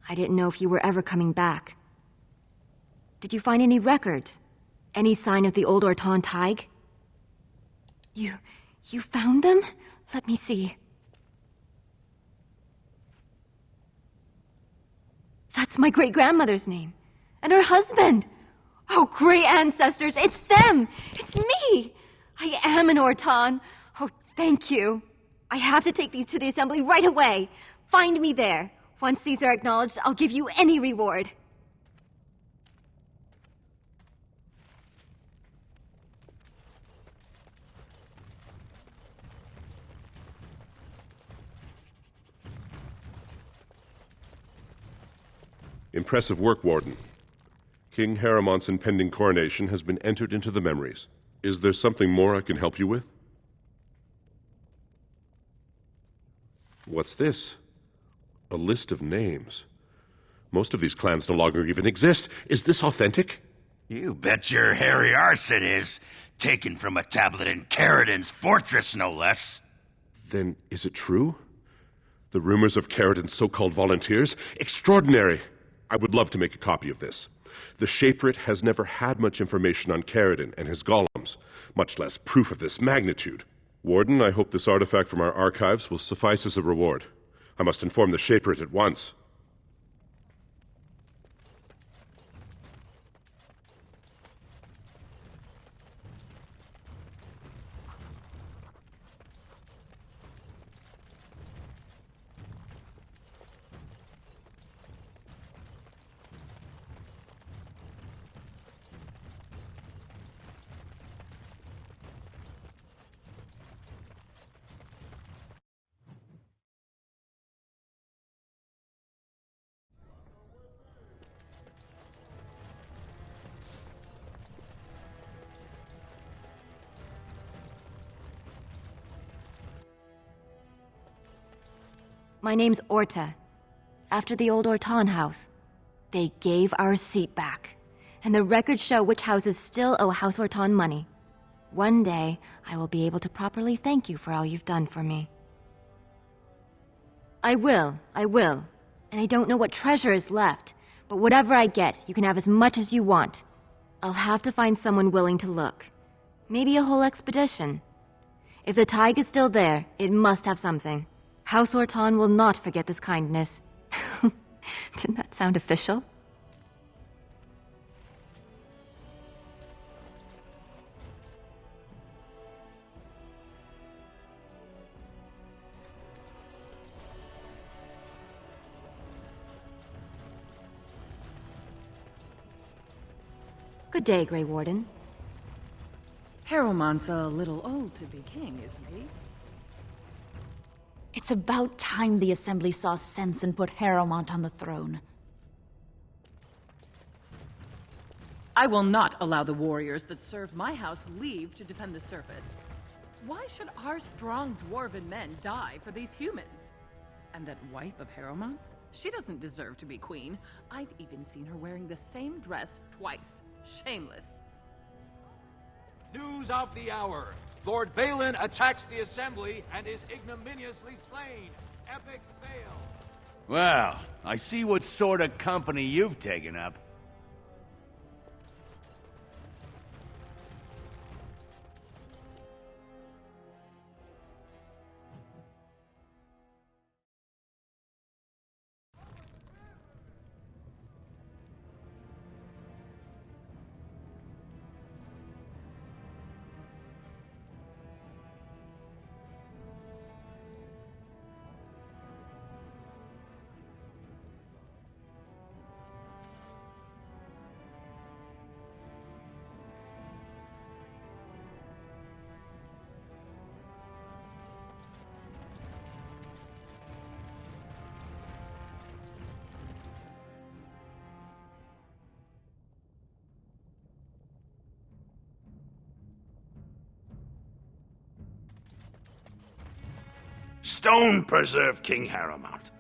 I didn't know if you were ever coming back. Did you find any records? Any sign of the old Orton Tig? You found them? Let me see. That's my great-grandmother's name. And her husband! Oh, great ancestors, it's them! It's me! I am an Orton. Oh, thank you. I have to take these to the Assembly right away. Find me there. Once these are acknowledged, I'll give you any reward. Impressive work, Warden. King Haramont's impending coronation has been entered into the memories. Is there something more I can help you with? What's this? A list of names. Most of these clans no longer even exist. Is this authentic? You bet your hairy arse it is. Taken from a tablet in Caridin's fortress, no less. Then is it true? The rumors of Caridin's so-called volunteers? Extraordinary! I would love to make a copy of this. The Shaperate has never had much information on Caridin and his golems, much less proof of this magnitude. Warden, I hope this artifact from our archives will suffice as a reward. I must inform the Shaperate at once. My name's Orta. After the old Orton house. They gave our seat back. And the records show which houses still owe House Orton money. One day, I will be able to properly thank you for all you've done for me. I will. And I don't know what treasure is left, but whatever I get, you can have as much as you want. I'll have to find someone willing to look. Maybe a whole expedition. If the Tig is still there, it must have something. House Orton will not forget this kindness. Didn't that sound official? Good day, Grey Warden. Haramont's a little old to be king, isn't he? It's about time the Assembly saw sense and put Haramont on the throne. I will not allow the warriors that serve my house leave to defend the surface. Why should our strong dwarven men die for these humans? And that wife of Haramont's? She doesn't deserve to be queen. I've even seen her wearing the same dress twice. Shameless. News of the hour. Lord Balin attacks the Assembly and is ignominiously slain. Epic fail. Well, I see what sort of company you've taken up. Stone preserve King Haramount.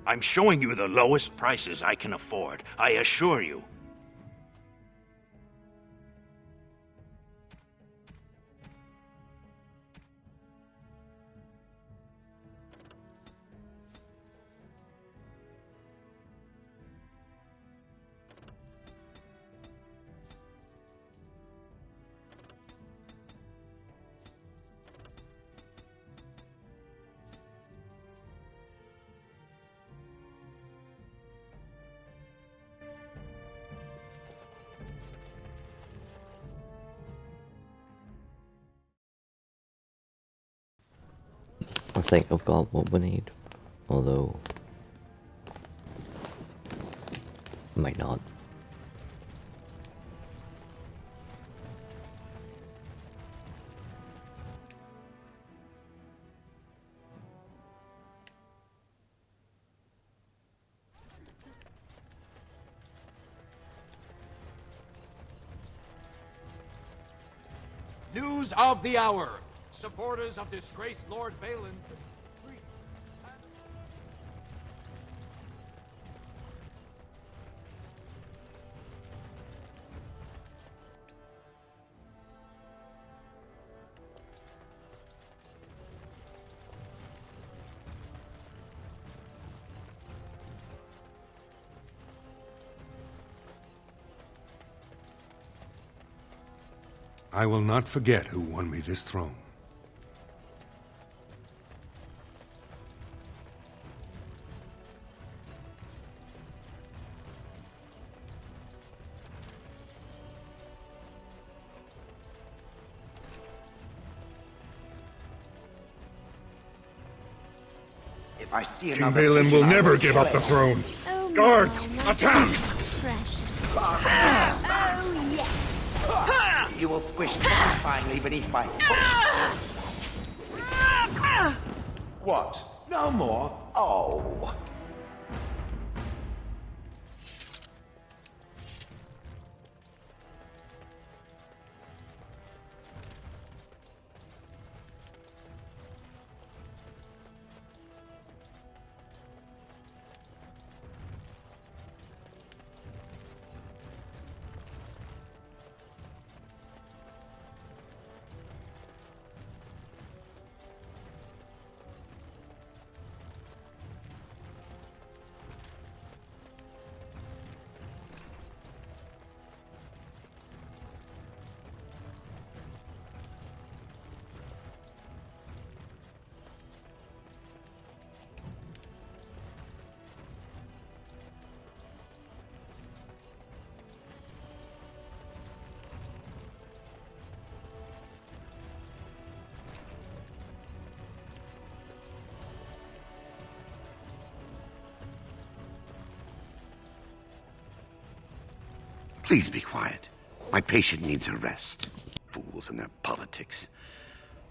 I'm showing you the lowest prices I can afford, I assure you. I think I've got what we need, although might not. News of the hour. Supporters of disgraced Lord Valen. I will not forget who won me this throne. If I see King another Valen vision, will I never will give kill up the it. throne. Oh, Guards, no, attack! Precious. Oh, yes. You will squish satisfyingly beneath my foot. What? No more? Oh. Please be quiet. My patient needs a rest. Fools and their politics.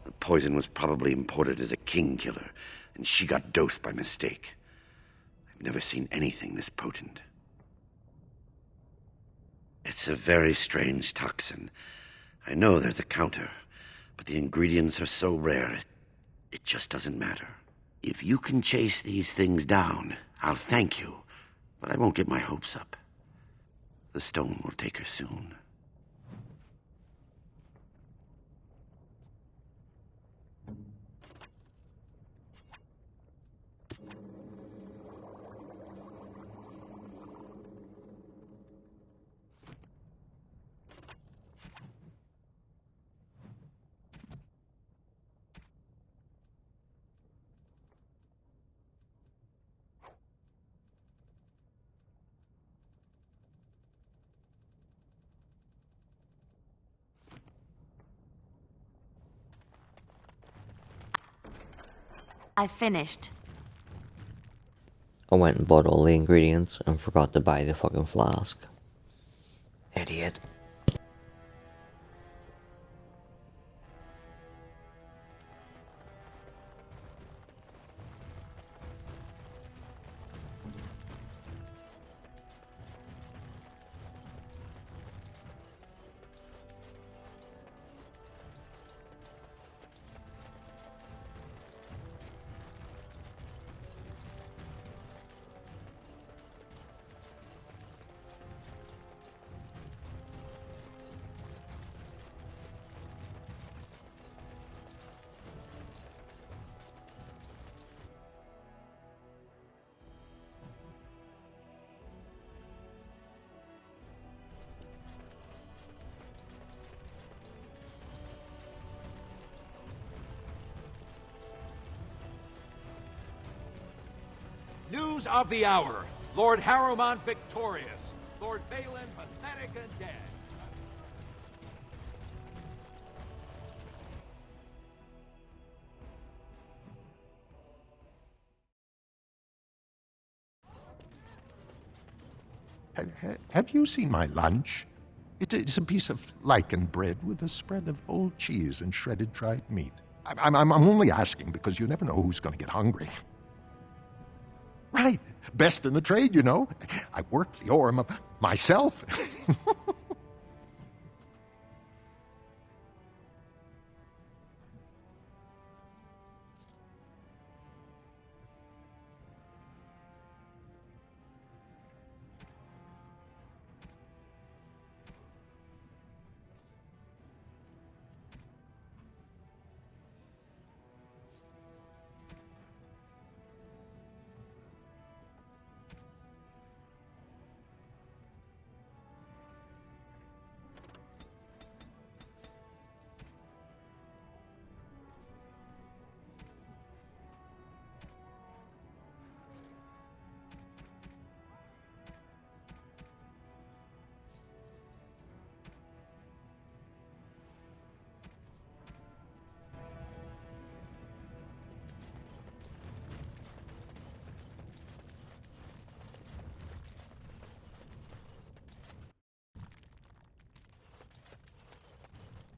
The poison was probably imported as a king killer, and she got dosed by mistake. I've never seen anything this potent. It's a very strange toxin. I know there's a counter, but the ingredients are so rare, it just doesn't matter. If you can chase these things down, I'll thank you, but I won't get my hopes up. The stone will take her soon. I finished. I went and bought all the ingredients and forgot to buy the fucking flask. Idiot. News of the hour. Lord Harrowmont victorious. Lord Balin pathetic and dead. Have you seen my lunch? It's a piece of lichen bread with a spread of old cheese and shredded dried meat. I'm only asking because you never know who's going to get hungry. Right. Best in the trade, you know. I worked the ore myself.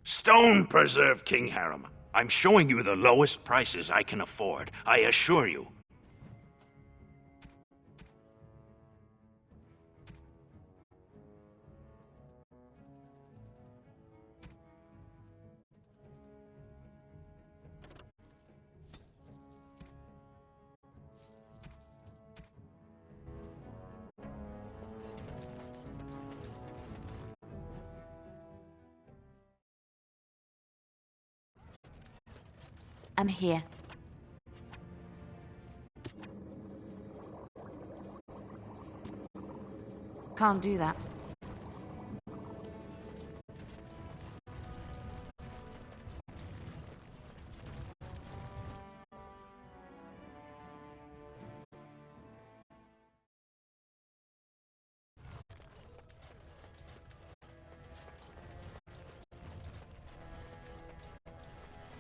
Stone preserve King Harrowmont. I'm showing you the lowest prices I can afford, I assure you. I'm here. Can't do that.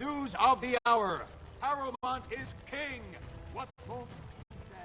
News of the hour. Harrowmont is king. What more said?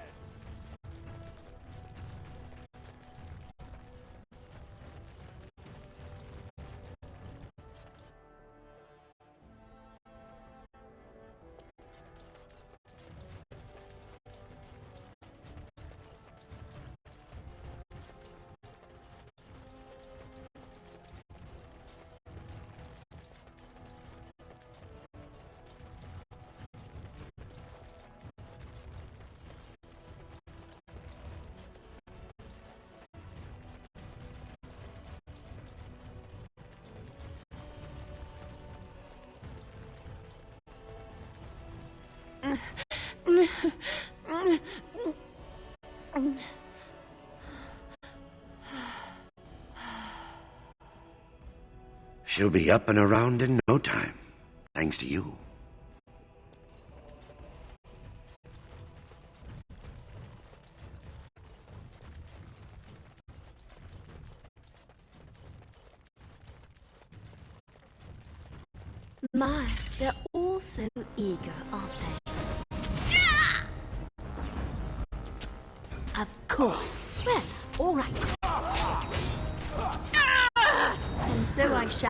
She'll be up and around in no time, thanks to you. My, they're all so eager, aren't they? Of course. Well, all right. And so I shall.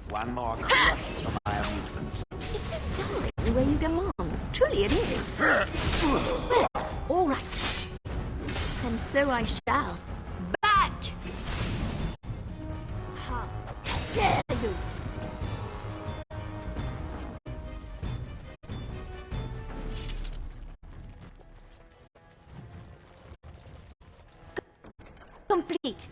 One more crush for my amusement. It's so darling the way you go on. Truly it is. Well, all right. And so I shall. Back! How dare you! Complete.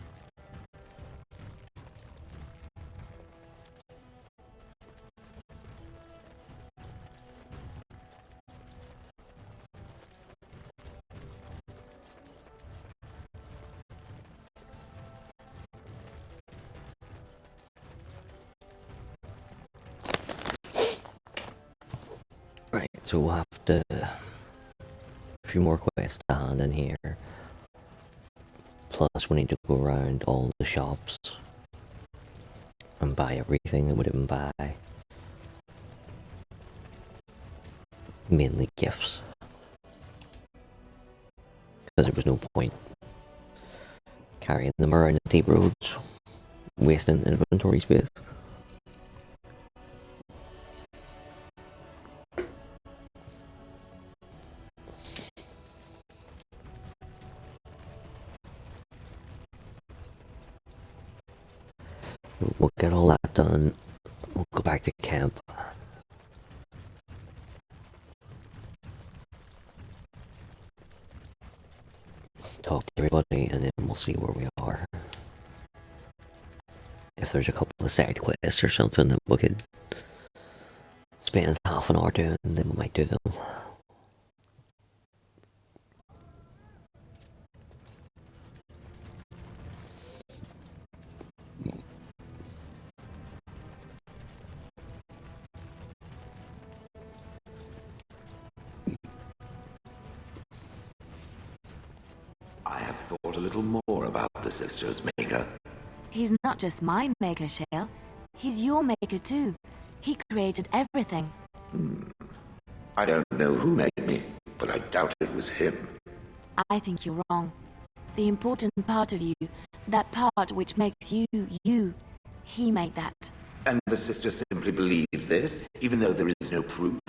Right, so we'll have to a few more quests to hand in here. Plus, we need to go around all the shops and buy everything that we didn't buy. Mainly gifts. Because there was no point carrying them around the deep roads, wasting inventory space. We'll get all that done. We'll go back to camp. Talk to everybody, and then we'll see where we are. If there's a couple of side quests or something that we could spend half an hour doing, then we might do them. I have thought a little more about the Sisters Maker. He's not just my maker, Shale. He's your maker too. He created everything. I don't know who made me, but I doubt it was him. I think you're wrong. The important part of you, that part which makes you, you, he made that. And the sister simply believes this, even though there is no proof.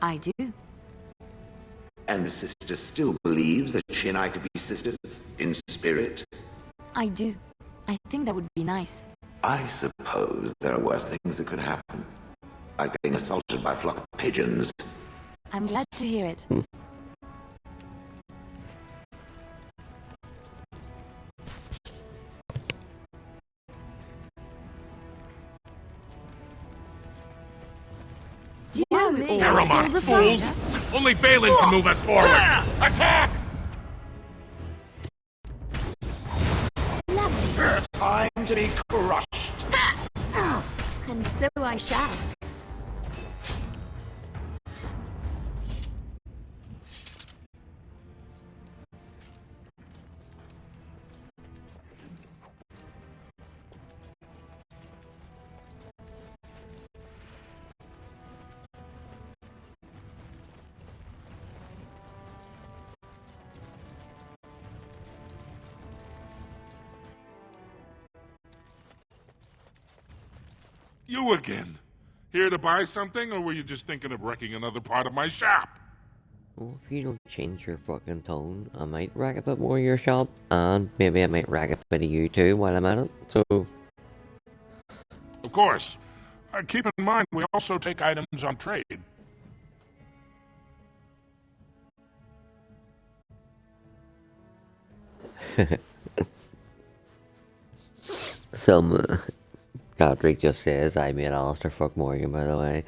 I do. And the sister still believes that she and I could be sisters, in spirit? I do. I think that would be nice. I suppose there are worse things that could happen. Like being assaulted by a flock of pigeons. I'm glad to hear it. Dear me. Aramont, fools! Only Balin can move us forward! Attack! Time to be crushed. And so I shall. You again. Here to buy something, or were you just thinking of wrecking another part of my shop? Well, if you don't change your fucking tone, I might rack a bit more of your shop, and maybe I might rack a bit of you too while I'm at it, so... Of course. Keep in mind, we also take items on trade. Some... Godric just says, I made Alistair fuck Morgan, by the way.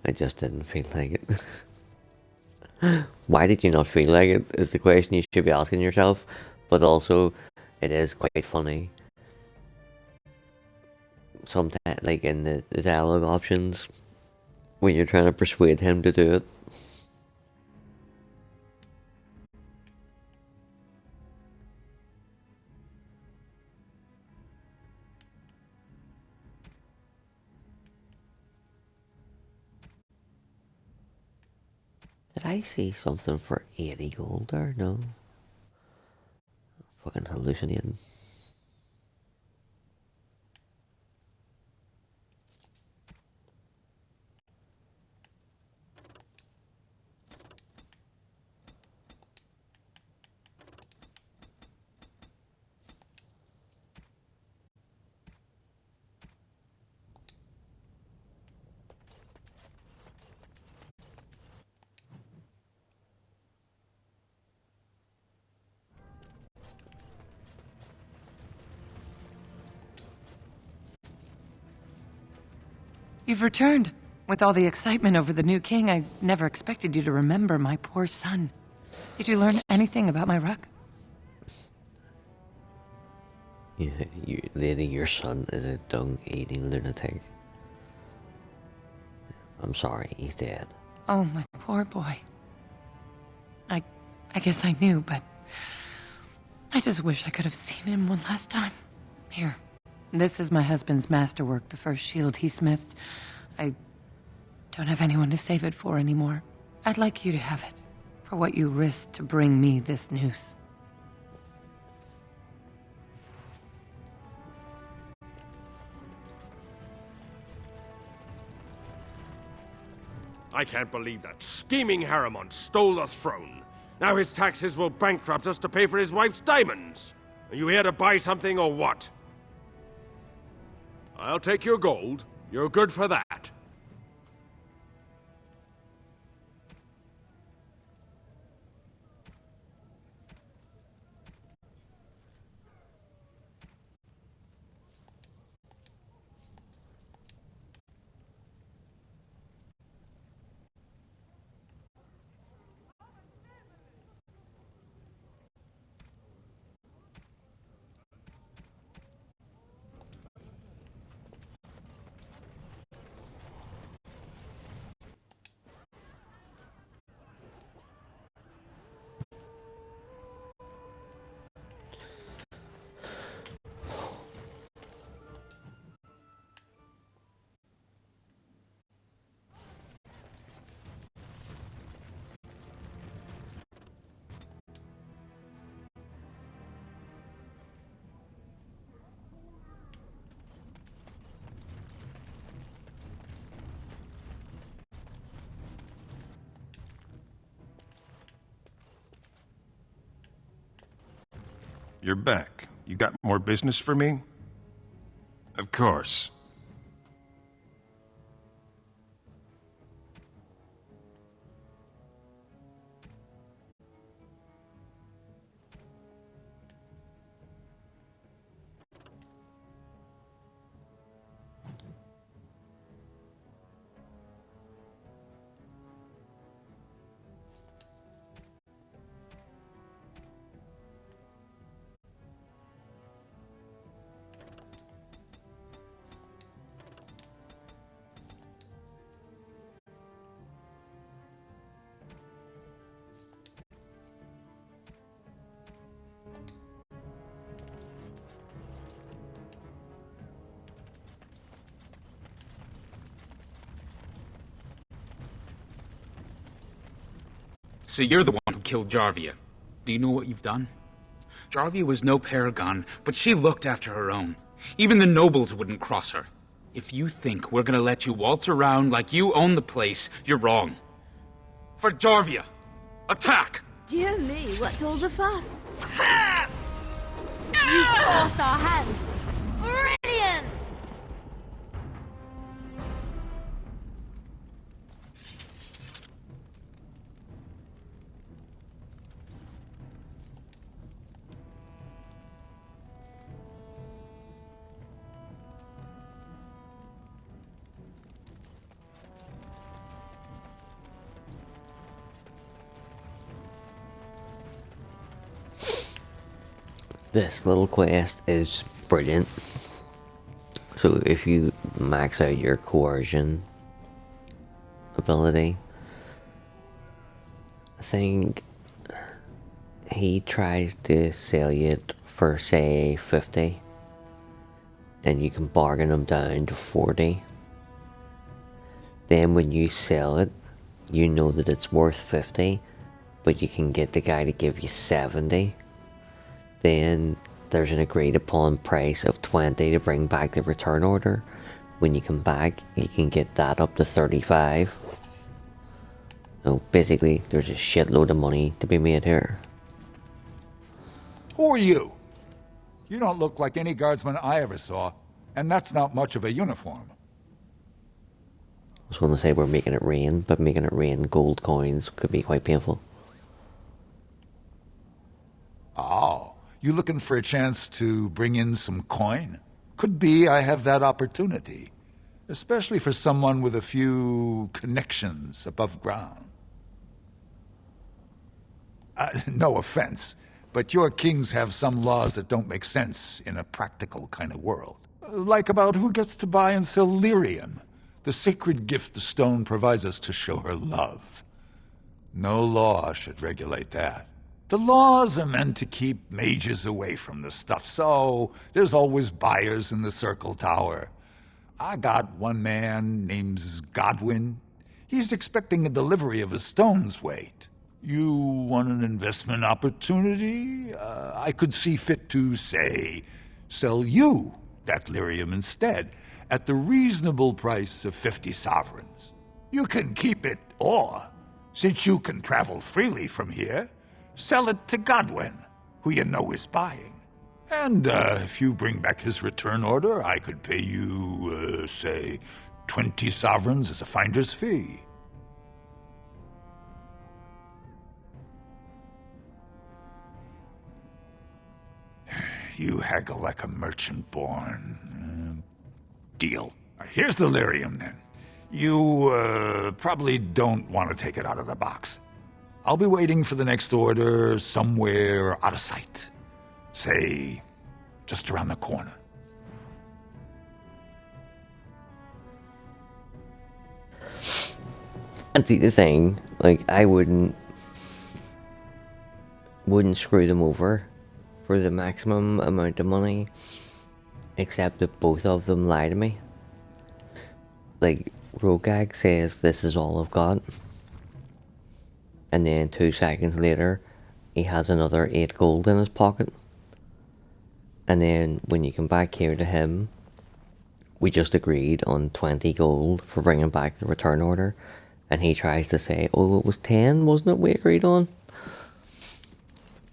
I just didn't feel like it. Why did you not feel like it, is the question you should be asking yourself. But also, it is quite funny. Sometimes, like in the dialogue options, when you're trying to persuade him to do it. Did I see something for 80 gold there? No. Fucking hallucinating. You've returned. With all the excitement over the new king, I never expected you to remember my poor son. Did you learn anything about my ruck? Yeah, lady, your son is a dung-eating lunatic. I'm sorry, he's dead. Oh, my poor boy. I I guess I knew, but I just wish I could have seen him one last time. Here. This is my husband's masterwork, the first shield he smithed. I don't have anyone to save it for anymore. I'd like you to have it, for what you risked to bring me this news. I can't believe that scheming Harrimont stole the throne. Now his taxes will bankrupt us to pay for his wife's diamonds. Are you here to buy something or what? I'll take your gold. You're good for that. You're back. You got more business for me? Of course. So you're the one who killed Jarvia. Do you know what you've done? Jarvia was no paragon, but she looked after her own. Even the nobles wouldn't cross her. If you think we're gonna let you waltz around like you own the place, you're wrong. For Jarvia, attack! Dear me, what's all the fuss? You forced our hand! Brilliant! This little quest is brilliant. So if you max out your coercion ability, I think he tries to sell you it for say 50 and you can bargain him down to 40. Then when you sell it, you know that it's worth 50, but you can get the guy to give you 70. Then there's an agreed upon price of 20 to bring back the return order. When you come back, you can get that up to 35. So basically, there's a shitload of money to be made here. Who are you? You don't look like any guardsman I ever saw, and that's not much of a uniform. I was going to say we're making it rain, but making it rain gold coins could be quite painful. Oh, you looking for a chance to bring in some coin? Could be I have that opportunity, especially for someone with a few connections above ground. No offense, but your kings have some laws that don't make sense in a practical kind of world. Like about who gets to buy and sell lyrium, the sacred gift the stone provides us to show her love. No law should regulate that. The laws are meant to keep mages away from the stuff, so there's always buyers in the Circle Tower. I got one man named Godwin. He's expecting a delivery of a stone's weight. You want an investment opportunity? I could see fit to, say, sell you that lyrium instead, at the reasonable price of 50 sovereigns. You can keep it, or, since you can travel freely from here, sell it to Godwin, who you know is buying. And if you bring back his return order, I could pay you, say, 20 sovereigns as a finder's fee. You haggle like a merchant born. Deal. Here's the lyrium, then. You probably don't want to take it out of the box. I'll be waiting for the next order somewhere out of sight. Say, just around the corner. I think the thing, like, I wouldn't screw them over for the maximum amount of money, except that both of them lie to me. Like, Rogag says this is all I've got, and then 2 seconds later he has another 8 gold in his pocket. And then when you come back here to him, we just agreed on 20 gold for bringing back the return order, and he tries to say, oh, it was 10, wasn't it, we agreed on?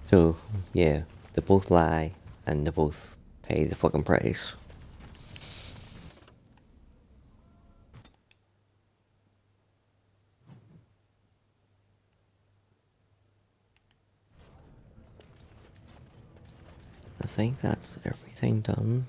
So yeah, they both lie and they both pay the fucking price. I think that's everything done.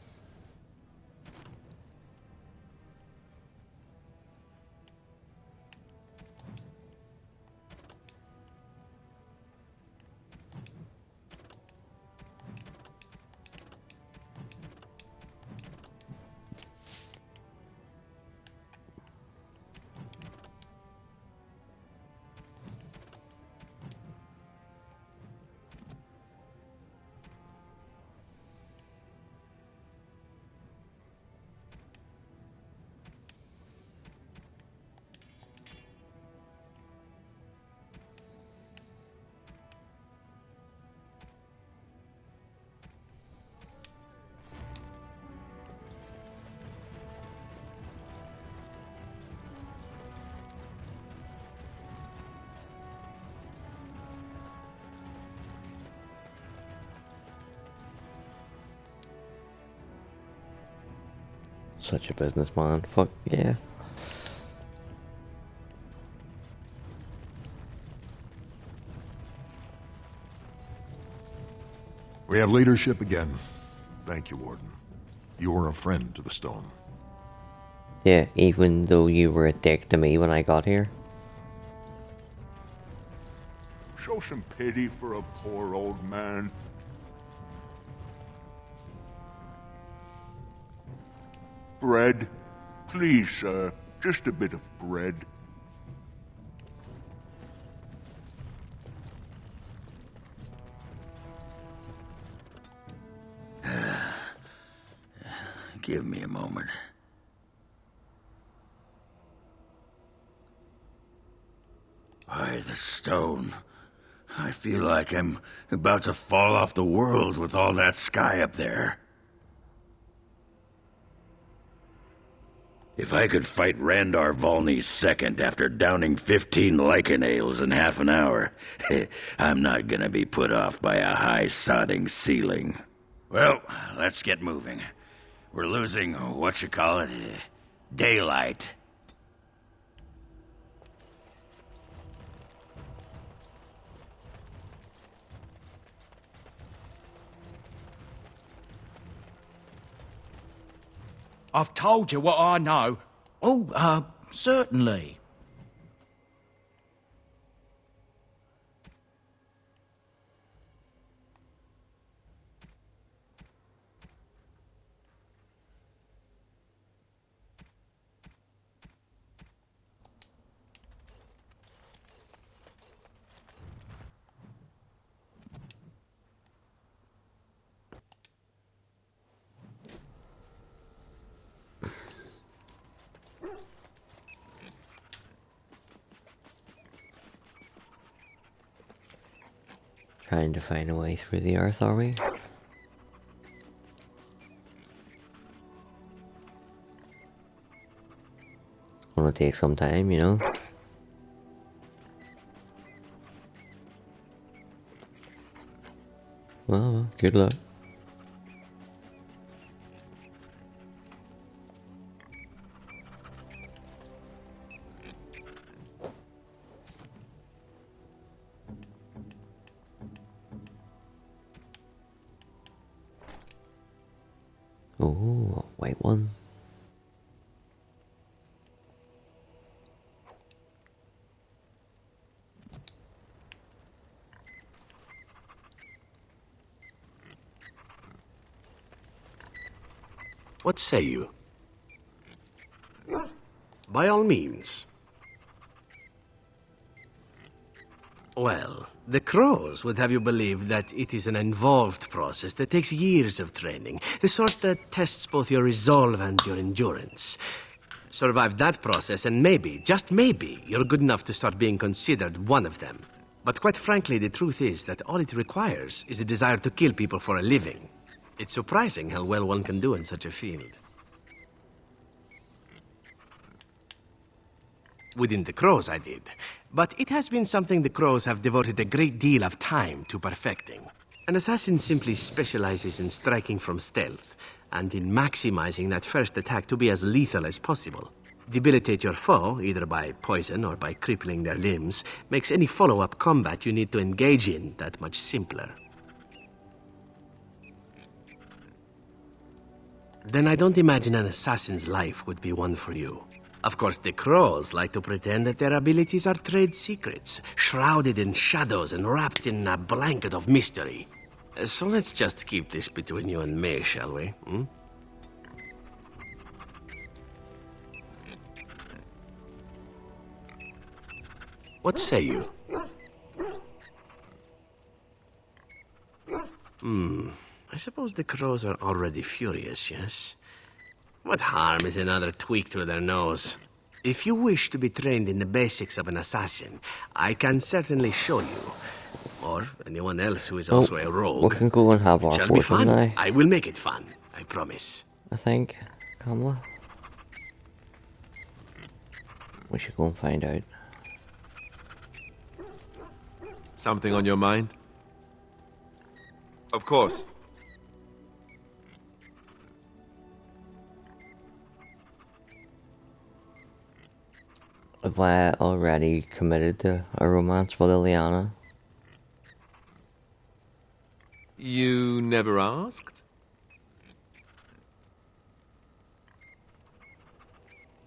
Such a businessman. Fuck yeah. We have leadership again. Thank you, Warden. You were a friend to the stone. Yeah, even though you were a dick to me when I got here. Show some pity for a poor old man. Bread? Please, sir. Just a bit of bread. Give me a moment. Why, the stone. I feel like I'm about to fall off the world with all that sky up there. If I could fight Randar Volney's second after downing 15 lichen ales in half an hour, I'm not gonna be put off by a high sodding ceiling. Well, let's get moving. We're losing, daylight. I've told you what I know. Oh, certainly. Trying to find a way through the earth, are we? It's gonna take some time, you know? Well, good luck. Oh, white one. What say you? By all means. Well, the crows would have you believe that it is an involved process that takes years of training, the sort that tests both your resolve and your endurance. Survive that process and maybe, just maybe, you're good enough to start being considered one of them. But quite frankly, the truth is that all it requires is a desire to kill people for a living. It's surprising how well one can do in such a field. Within the crows, I did. But it has been something the crows have devoted a great deal of time to perfecting. An assassin simply specializes in striking from stealth, and in maximizing that first attack to be as lethal as possible. Debilitate your foe, either by poison or by crippling their limbs, makes any follow-up combat you need to engage in that much simpler. Then I don't imagine an assassin's life would be one for you. Of course, the crows like to pretend that their abilities are trade secrets, shrouded in shadows and wrapped in a blanket of mystery. So let's just keep this between you and me, shall we? Hmm? What say you? I suppose the crows are already furious, yes? What harm is another tweak to their nose? If you wish to be trained in the basics of an assassin, I can certainly show you. Or anyone else who is also a rogue. We can go and have our Shall be fortune fun. now. I will make it fun, I promise. I think, Kamala. We should go and find out. Something on your mind? Of course. Have I already committed to a romance with Liliana? You never asked?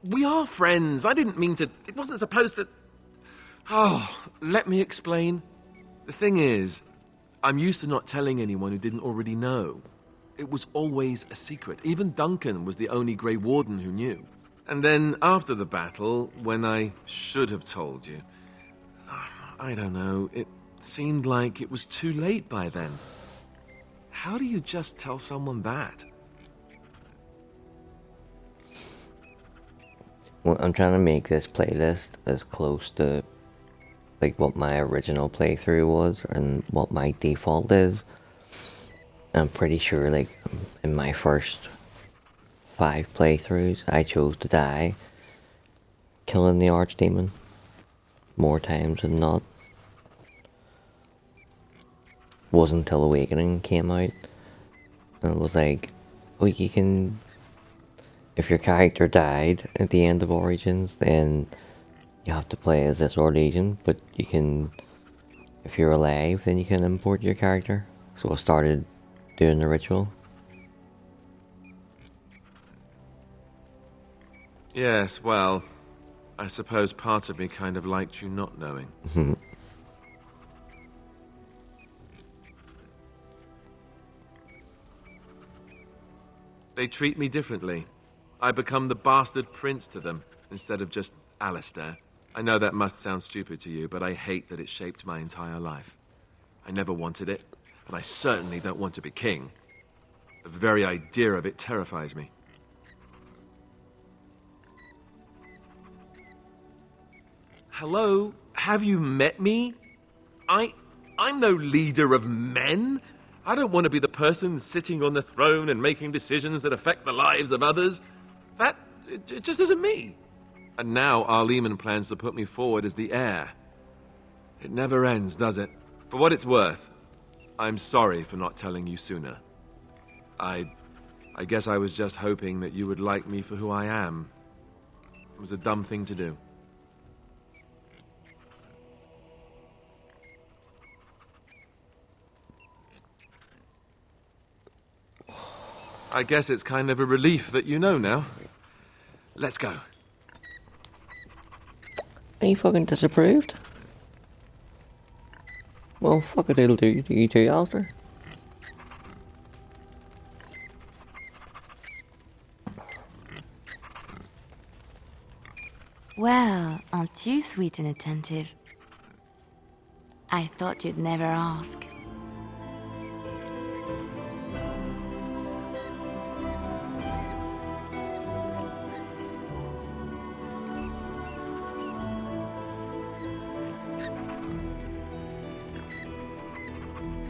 We are friends. I didn't mean to... It wasn't supposed to... Oh, let me explain. The thing is, I'm used to not telling anyone who didn't already know. It was always a secret. Even Duncan was the only Grey Warden who knew. And then, after the battle, when I should have told you... I don't know, it seemed like it was too late by then. How do you just tell someone that? Well, I'm trying to make this playlist as close to like what my original playthrough was and what my default is. I'm pretty sure like in my first 5 playthroughs I chose to die killing the archdemon more times than not. Wasn't until Awakening came out and it was like, oh, you can, if your character died at the end of Origins, then you have to play as this Lord Agent, but you can, if you're alive, then you can import your character. So I started doing the ritual. Yes, well, I suppose part of me kind of liked you not knowing. They treat me differently. I become the bastard prince to them, instead of just Alistair. I know that must sound stupid to you, but I hate that it shaped my entire life. I never wanted it, and I certainly don't want to be king. The very idea of it terrifies me. Hello? Have you met me? I'm no leader of men. I don't want to be the person sitting on the throne and making decisions that affect the lives of others. It just isn't me. And now our Lehman plans to put me forward as the heir. It never ends, does it? For what it's worth, I'm sorry for not telling you sooner. I guess I was just hoping that you would like me for who I am. It was a dumb thing to do. I guess it's kind of a relief that you know now. Let's go. Are you fucking disapproved? Well, fuck it, it'll do you too, Alistair. Well, aren't you sweet and attentive? I thought you'd never ask.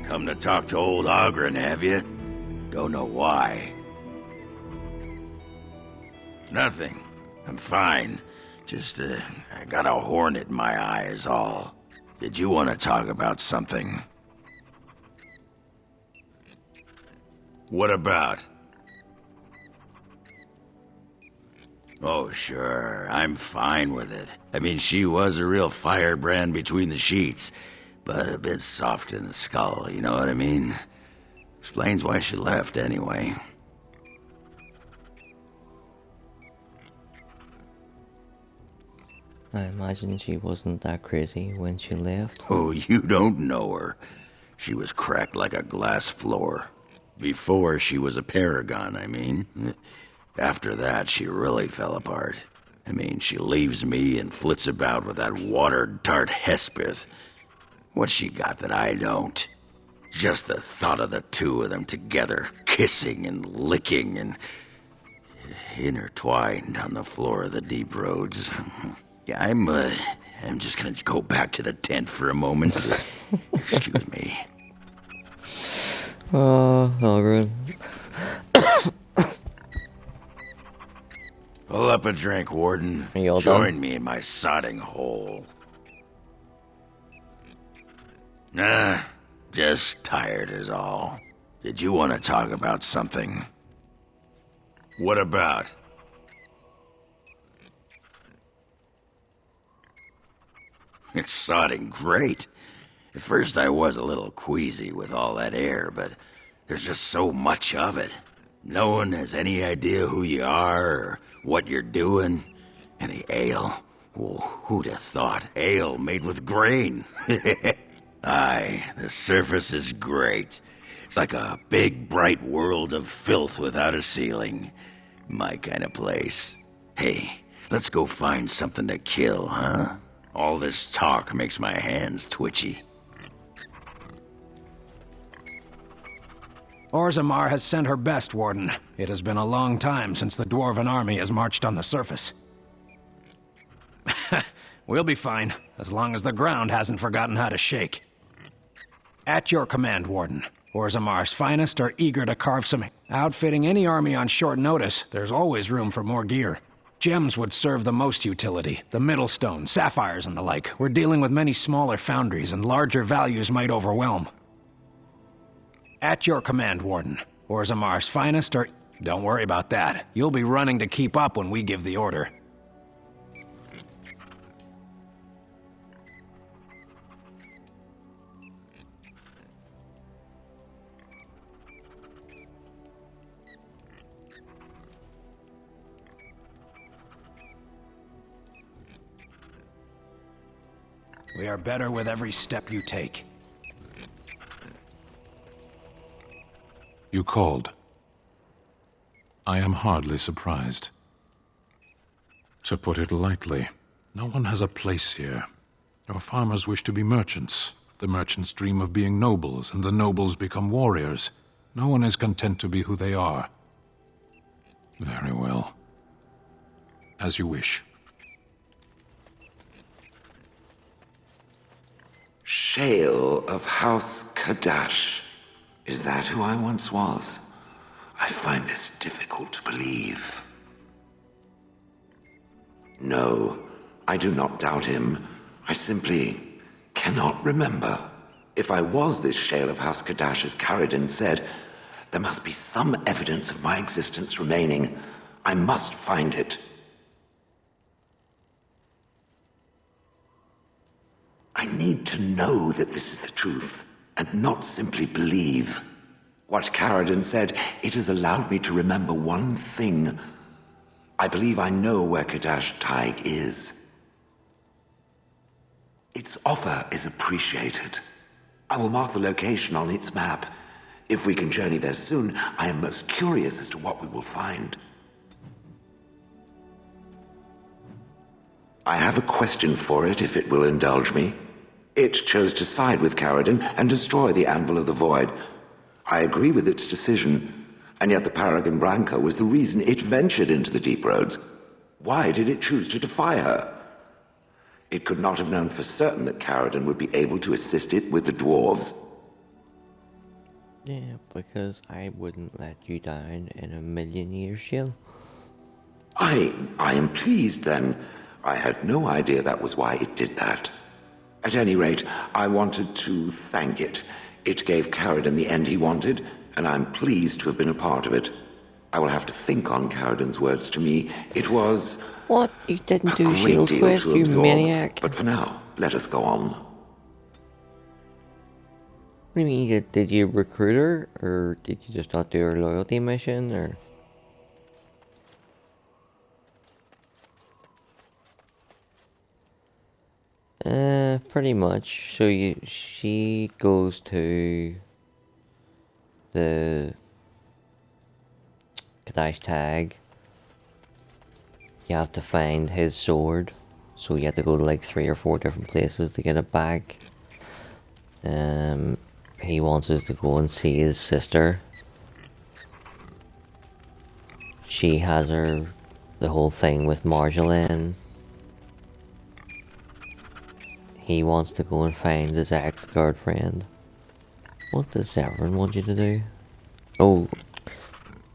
Come to talk to old Ogren, have you? Don't know why. Nothing. I'm fine. Just, I got a hornet in my eye is all. Did you want to talk about something? What about? Oh, sure. I'm fine with it. I mean, she was a real firebrand between the sheets. But a bit soft in the skull, you know what I mean? Explains why she left, anyway. I imagine she wasn't that crazy when she left. Oh, you don't know her. She was cracked like a glass floor. Before she was a paragon, I mean. After that, she really fell apart. I mean, she leaves me and flits about with that watered tart Hespeth. What's she got that I don't? Just the thought of the two of them together, kissing and licking and intertwined on the floor of the deep roads. Yeah, I'm just gonna go back to the tent for a moment. Excuse me. Oh, good. Pull up a drink, Warden. Are you all Join done? me in my sodding hole. Nah, just tired is all. Did you want to talk about something? What about? It's sodding great. At first I was a little queasy with all that air, but there's just so much of it. No one has any idea who you are or what you're doing. And the ale. Oh, who'd have thought? Ale made with grain. Aye, the surface is great. It's like a big, bright world of filth without a ceiling. My kind of place. Hey, let's go find something to kill, huh? All this talk makes my hands twitchy. Orzammar has sent her best, Warden. It has been a long time since the Dwarven army has marched on the surface. We'll be fine, as long as the ground hasn't forgotten how to shake. At your command, Warden. Orzammar's finest are eager to carve some... Outfitting any army on short notice, there's always room for more gear. Gems would serve the most utility. The Middlestone, sapphires, and the like. We're dealing with many smaller foundries, and larger values might overwhelm. At your command, Warden. Orzammar's finest are... Don't worry about that. You'll be running to keep up when we give the order. We are better with every step you take. You called. I am hardly surprised. To put it lightly, no one has a place here. Your farmers wish to be merchants. The merchants dream of being nobles, and the nobles become warriors. No one is content to be who they are. Very well. As you wish. Shit. Shale of House Kadash. Is that who I once was? I find this difficult to believe. No, I do not doubt him. I simply cannot remember. If I was this Shale of House Kadash, as Caradon said, there must be some evidence of my existence remaining. I must find it. I need to know that this is the truth, and not simply believe. What Caradon said, it has allowed me to remember one thing. I believe I know where Kadash Taig is. Its offer is appreciated. I will mark the location on its map. If we can journey there soon, I am most curious as to what we will find. I have a question for it, if it will indulge me. It chose to side with Caradon and destroy the Anvil of the Void. I agree with its decision, and yet the Paragon Branca was the reason it ventured into the Deep Roads. Why did it choose to defy her? It could not have known for certain that Caradon would be able to assist it with the dwarves. Yeah, because I wouldn't let you down in a million years, Shale. I am pleased, then. I had no idea that was why it did that. At any rate, I wanted to thank it. It gave Caradon the end he wanted, and I'm pleased to have been a part of it. I will have to think on Caradon's words to me. It was... What? You didn't do Shale's quest, you maniac. But for now, let us go on. What do you mean, did you recruit her, or did you just not do her loyalty mission, or... Pretty much. So she goes to the Kadash Tag. You have to find his sword, so you have to go to like 3 or 4 different places to get it back. He wants us to go and see his sister. She has the whole thing with Marjolaine. He wants to go and find his ex-girlfriend. What does Severin want you to do? Oh,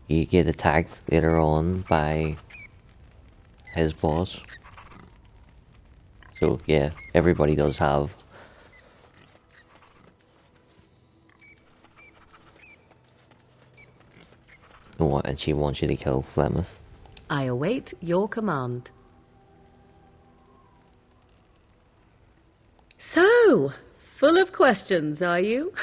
you get attacked later on by his boss. So yeah, everybody does have. And she wants you to kill Flemeth. I await your command. So, full of questions, are you?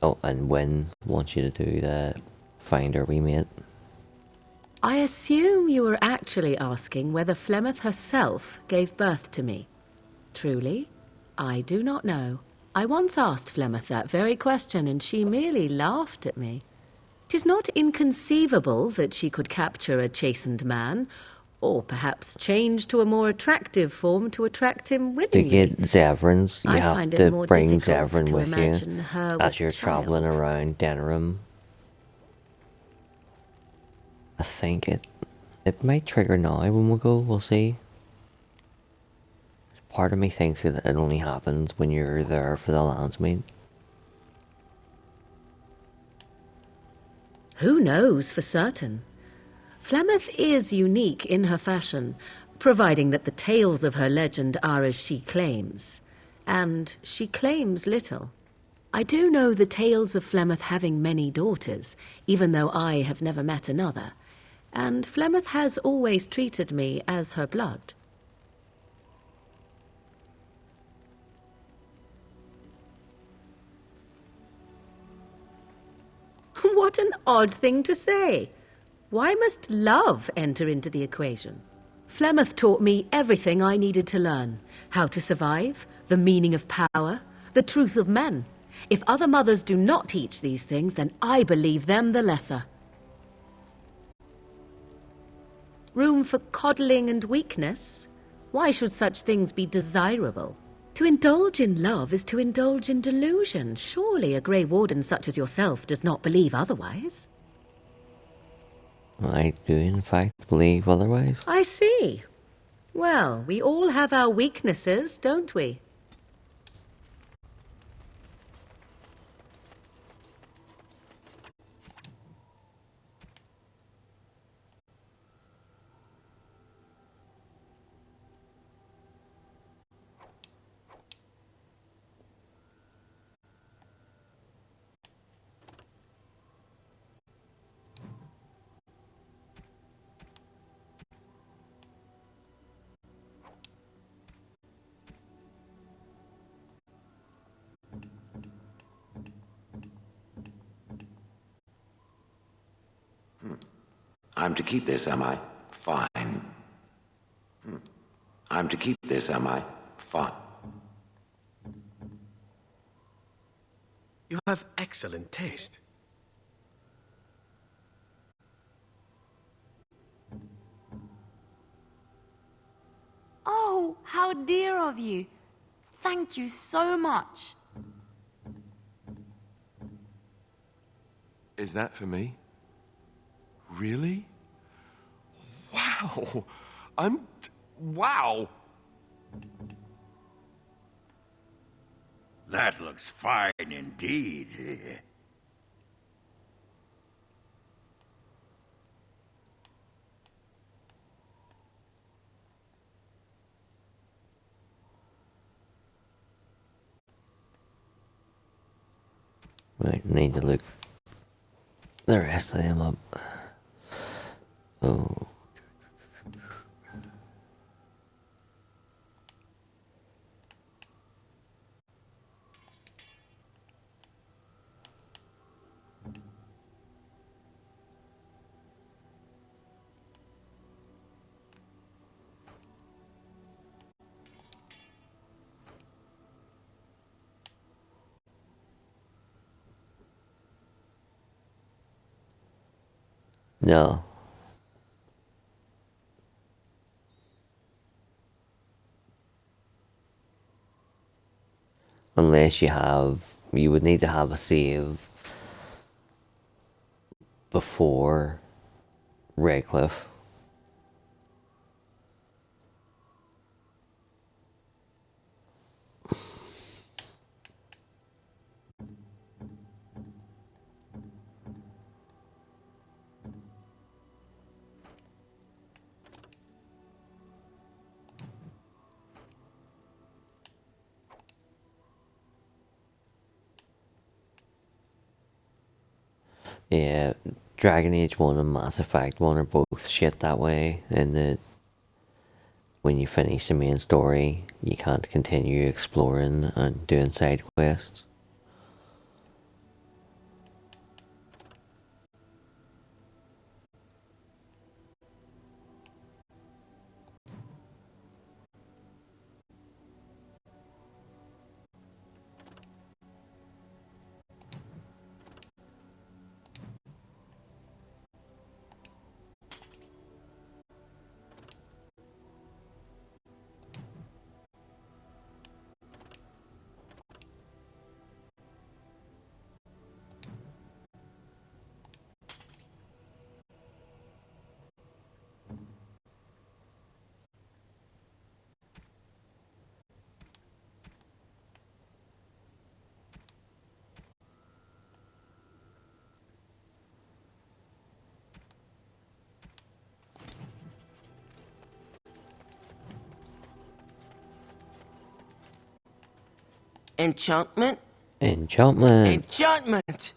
Oh, and Wynne wants you to do the find her remate. I assume you were actually asking whether Flemeth herself gave birth to me. Truly, I do not know. I once asked Flemeth that very question, and she merely laughed at me. 'Tis not inconceivable that she could capture a chastened man, or perhaps change to a more attractive form to attract him willingly. To get Zevrins, you have to bring Zevrin with you as you're traveling around Denerim. I think it might trigger now when we go, we'll see. Part of me thinks that it only happens when you're there for the Landsmeet. Who knows for certain? Flemeth is unique in her fashion, providing that the tales of her legend are as she claims. And she claims little. I do know the tales of Flemeth having many daughters, even though I have never met another. And Flemeth has always treated me as her blood. What an odd thing to say. Why must love enter into the equation? Flemeth taught me everything I needed to learn. How to survive, the meaning of power, the truth of men. If other mothers do not teach these things, then I believe them the lesser. Room for coddling and weakness? Why should such things be desirable? To indulge in love is to indulge in delusion. Surely a Grey Warden such as yourself does not believe otherwise. I do in fact believe otherwise. I see. Well, we all have our weaknesses, don't we? I'm to keep this, am I? Fine. I'm to keep this, am I? Fine. You have excellent taste. Oh, how dear of you. Thank you so much. Is that for me? Really? Wow. Wow. That looks fine indeed. Right, need to look the rest of them up. Oh. No. Unless you would need to have a save before Redcliffe. Yeah, Dragon Age 1 and Mass Effect 1 are both shit that way, in that when you finish the main story, you can't continue exploring and doing side quests. Enchantment? Enchantment! Enchantment!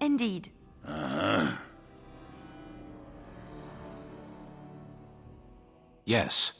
Indeed. Uh-huh. Yes.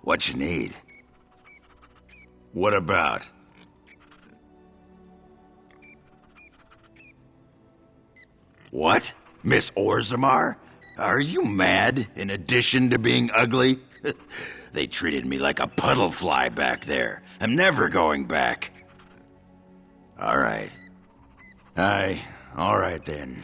What you need? What about? What? Miss Orzammar? Are you mad, in addition to being ugly? They treated me like a puddle fly back there. I'm never going back. All right. All right then.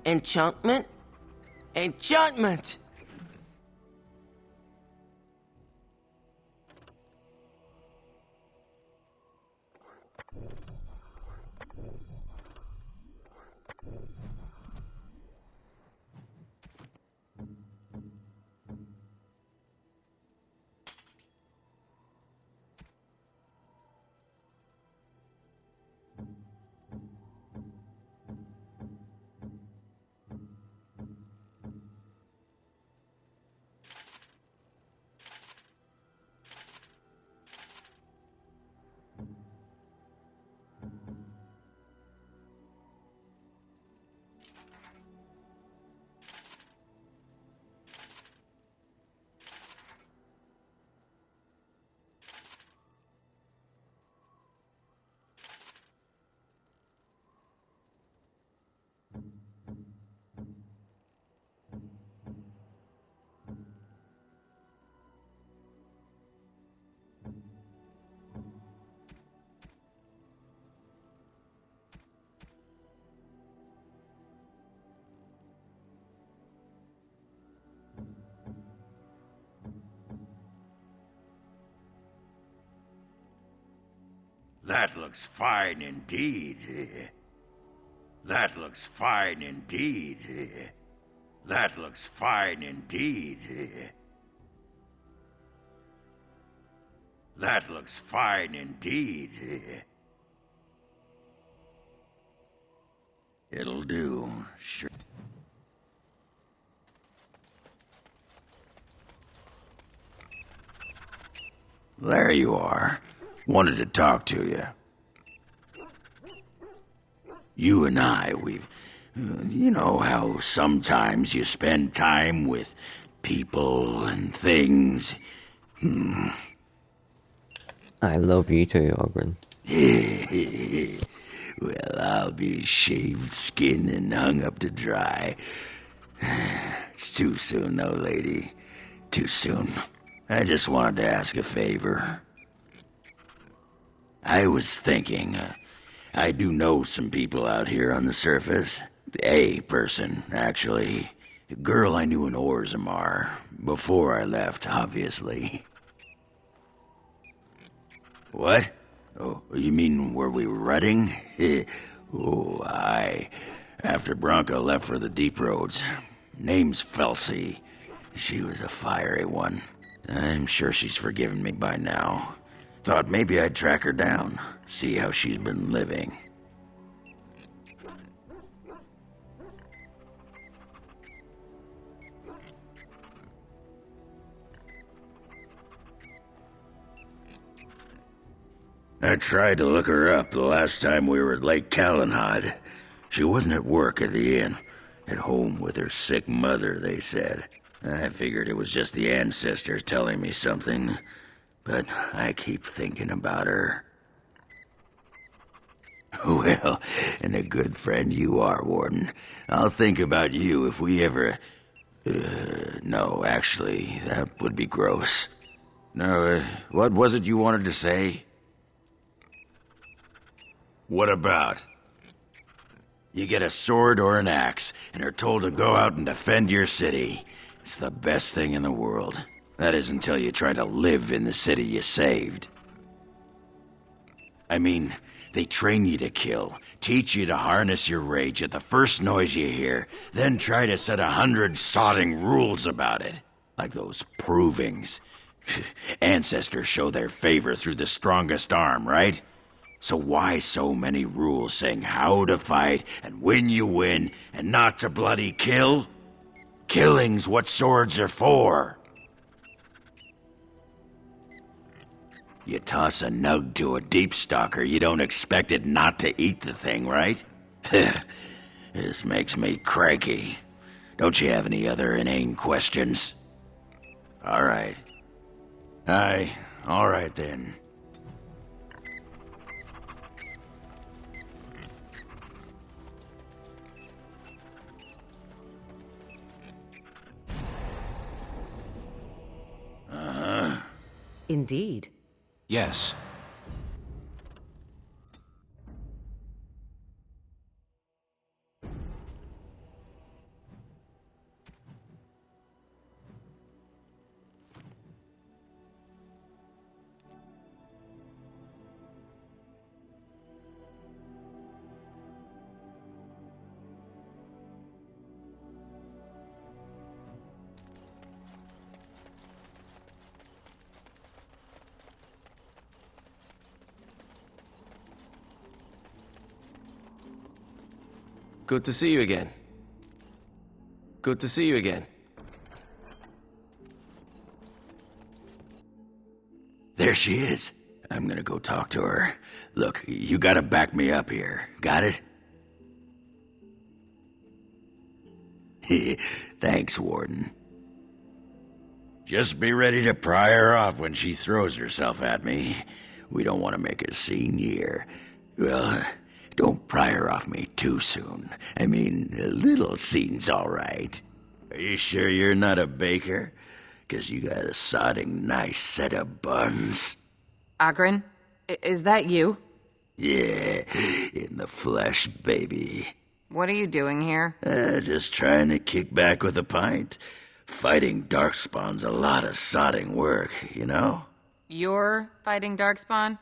Enchantment? Enchantment! That looks fine indeed. That looks fine indeed. That looks fine indeed. That looks fine indeed. It'll do, sure. There you are. Wanted to talk to you. You and I, you know how sometimes you spend time with people and things. I love you too, Ogren. Well, I'll be shaved, skinned, and hung up to dry. It's too soon, though, lady. Too soon. I just wanted to ask a favor. I was thinking, I do know some people out here on the surface. A person, actually. A girl I knew in Orzammar. Before I left, obviously. What? Oh, you mean where we were running? Oh, aye. After Bronca left for the deep roads. Name's Felsi. She was a fiery one. I'm sure she's forgiven me by now. Thought maybe I'd track her down, see how she's been living. I tried to look her up the last time we were at Lake Calenhad. She wasn't at work at the inn. At home with her sick mother, they said. I figured it was just the ancestors telling me something. But I keep thinking about her. Well, and a good friend you are, Warden. I'll think about you if we ever... no, actually, that would be gross. No, what was it you wanted to say? What about? You get a sword or an axe, and are told to go out and defend your city. It's the best thing in the world. That is until you try to live in the city you saved. I mean, they train you to kill, teach you to harness your rage at the first noise you hear, then try to set 100 sodding rules about it. Like those provings. Ancestors show their favor through the strongest arm, right? So why so many rules saying how to fight and when you win and not to bloody kill? Killing's what swords are for. You toss a nug to a deep stalker, you don't expect it not to eat the thing, right? This makes me cranky. Don't you have any other inane questions? All right. Aye, all right then. Indeed. Yes. Good to see you again. Good to see you again. There she is. I'm gonna go talk to her. Look, you gotta back me up here. Got it? Thanks, Warden. Just be ready to pry her off when she throws herself at me. We don't want to make a scene here. Well, don't pry her off me too soon. I mean, a little scene's all right. Are you sure you're not a baker? 'Cause you got a sodding nice set of buns. Ogren, is that you? Yeah, in the flesh, baby. What are you doing here? Just trying to kick back with a pint. Fighting Darkspawn's a lot of sodding work, you know? You're fighting Darkspawn?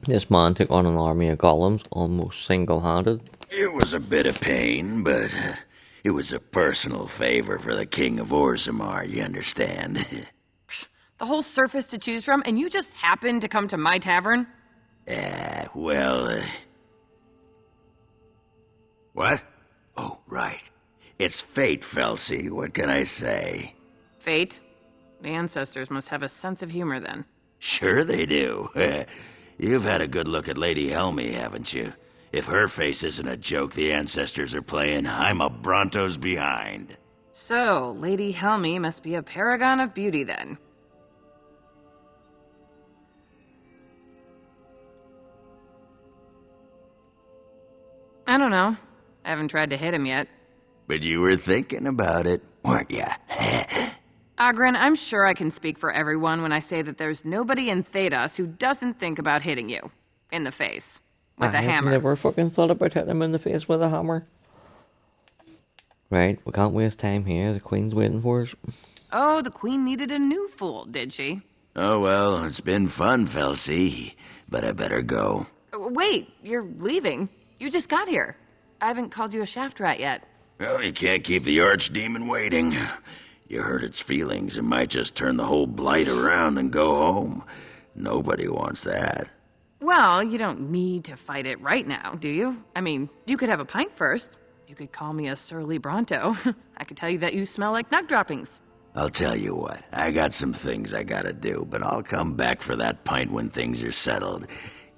This man took on an army of golems almost single-handed. It was a bit of pain, but it was a personal favor for the King of Orzammar, you understand? The whole surface to choose from, and you just happened to come to my tavern? What? Oh, right. It's fate, Felsi. What can I say? Fate? The ancestors must have a sense of humor then. Sure they do. You've had a good look at Lady Helmy, haven't you? If her face isn't a joke the ancestors are playing, I'm a Bronto's behind. So, Lady Helmy must be a paragon of beauty then. I don't know. I haven't tried to hit him yet. But you were thinking about it, weren't you? Agrin, I'm sure I can speak for everyone when I say that there's nobody in Thedas who doesn't think about hitting you. In the face. With a hammer. I never fucking thought about hitting him in the face with a hammer. Right, we can't waste time here. The Queen's waiting for us. Oh, the Queen needed a new fool, did she? Oh well, it's been fun, Felsi. But I better go. Wait, you're leaving? You just got here. I haven't called you a shaft rat yet. Well, you can't keep the archdemon waiting. You hurt its feelings, it might just turn the whole blight around and go home. Nobody wants that. Well, you don't need to fight it right now, do you? I mean, you could have a pint first. You could call me a surly Bronto. I could tell you that you smell like nug droppings. I'll tell you what, I got some things I gotta do, but I'll come back for that pint when things are settled.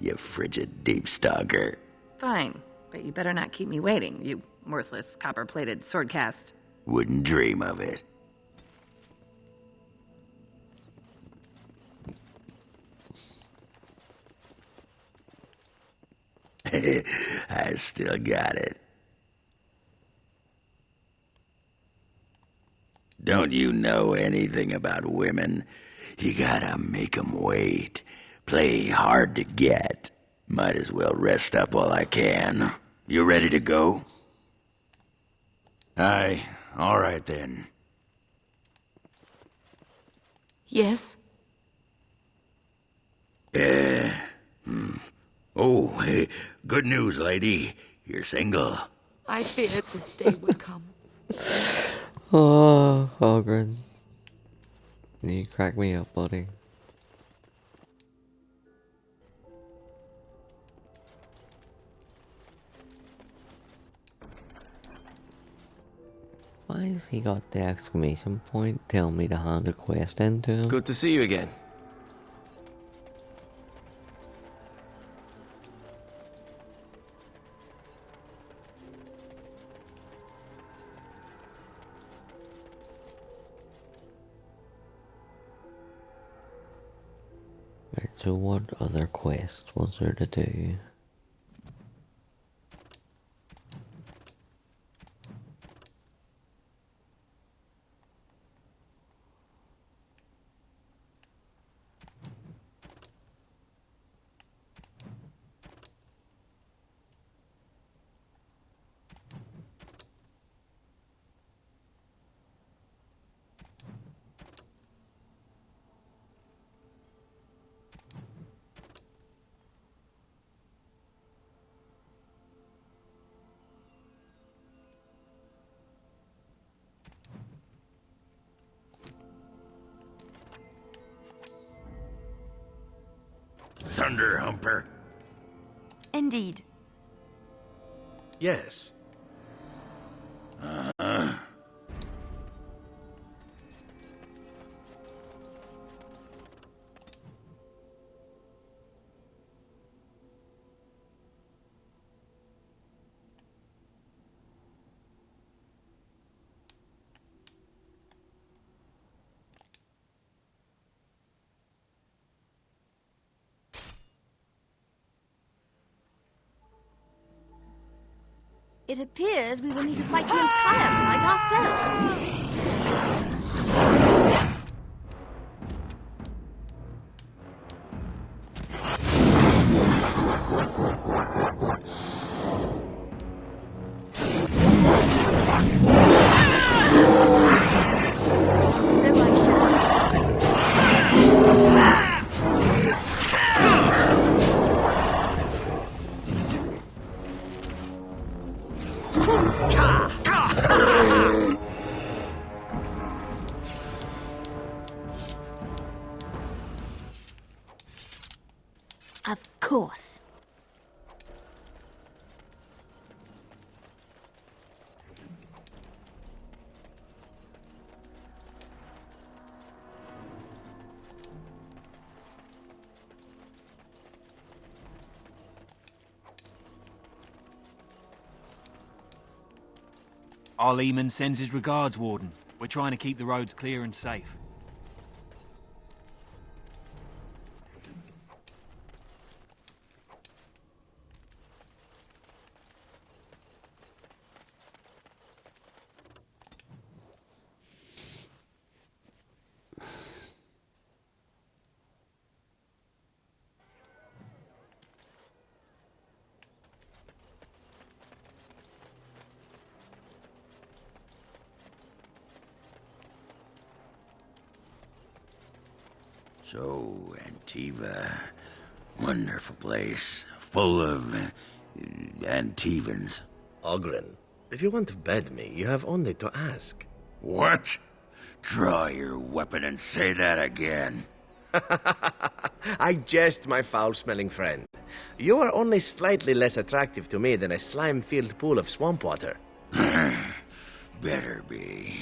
You frigid deep stalker. Fine, but you better not keep me waiting, you worthless copper-plated sword cast. Wouldn't dream of it. I still got it. Don't you know anything about women? You gotta make 'em wait. Play hard to get. Might as well rest up while I can. You ready to go? Aye, all right then. Yes? Oh, hey, good news, lady. You're single. I feared this day would come. Oh, Ogren. You crack me up, buddy. Why has he got the exclamation point? Tell me to hand a quest in to him. Good to see you again. Right, so what other quest was there to do? Thunder Humper. Indeed. Yes. It appears we will need to fight the entire fight ourselves. So I shall. Our Lehman sends his regards, Warden. We're trying to keep the roads clear and safe. So, Antiva. Wonderful place. Full of Antivans. Ogren, if you want to bed me, you have only to ask. What? Draw your weapon and say that again. I jest, my foul-smelling friend. You are only slightly less attractive to me than a slime-filled pool of swamp water. Better be.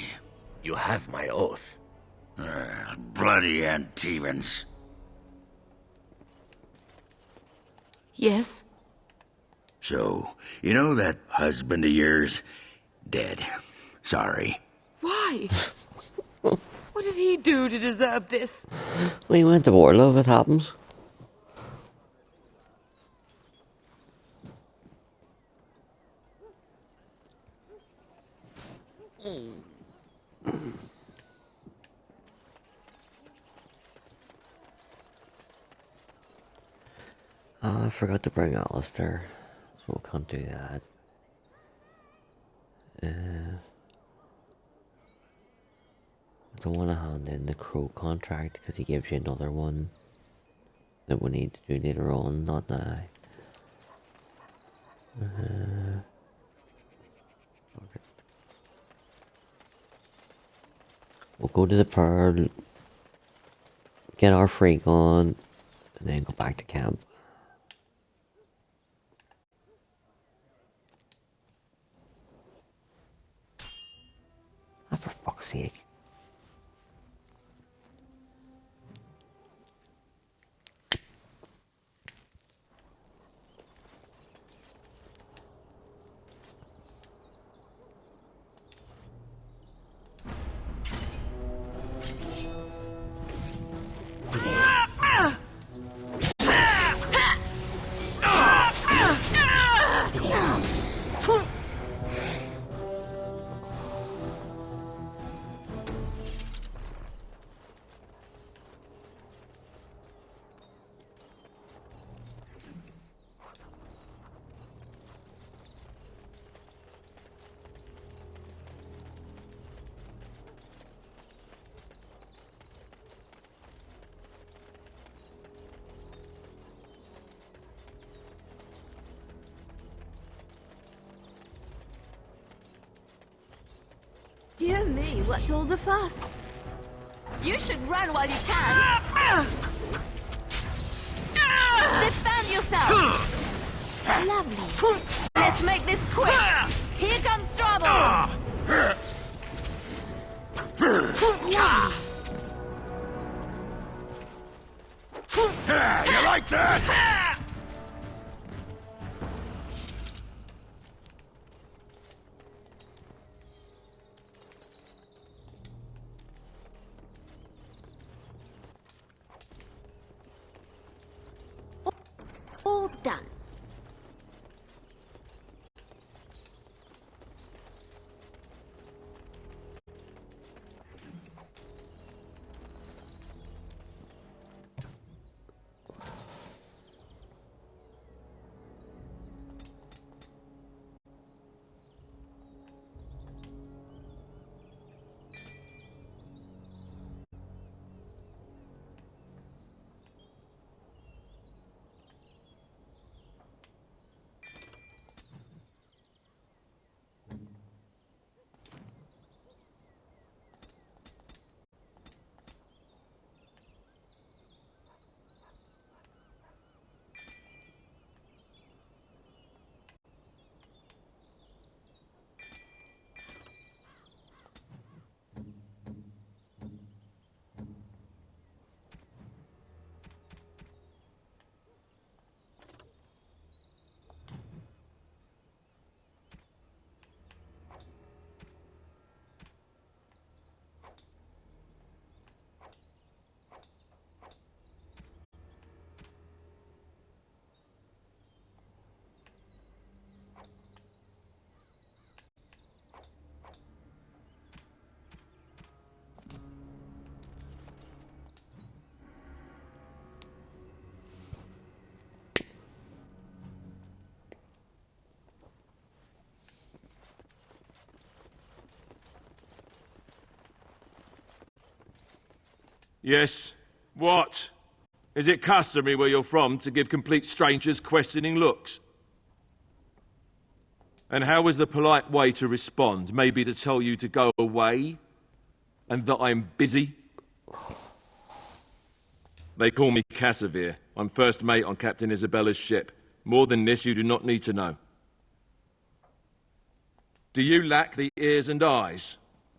You have my oath. Bloody Antivans. Yes? So, you know that husband of yours? Dead. Sorry. Why? What did he do to deserve this? We went to war, love, it happens. I forgot to bring Alistair, so we can't do that. I don't want to hand in the Crow contract because he gives you another one that we need to do later on, not now. Okay. We'll go to the Pearl, get our freak on, and then go back to camp. Oh, for fuck's sake. Dear me, what's all the fuss? You should run while you can. Defend yourself. Lovely. Let's make this quick. Here comes trouble. Lovely. You like that? All done. Yes. What? Is it customary where you're from to give complete strangers questioning looks? And how is the polite way to respond? Maybe to tell you to go away? And that I'm busy? They call me Cassavir. I'm first mate on Captain Isabella's ship. More than this, you do not need to know. Do you lack the ears and eyes?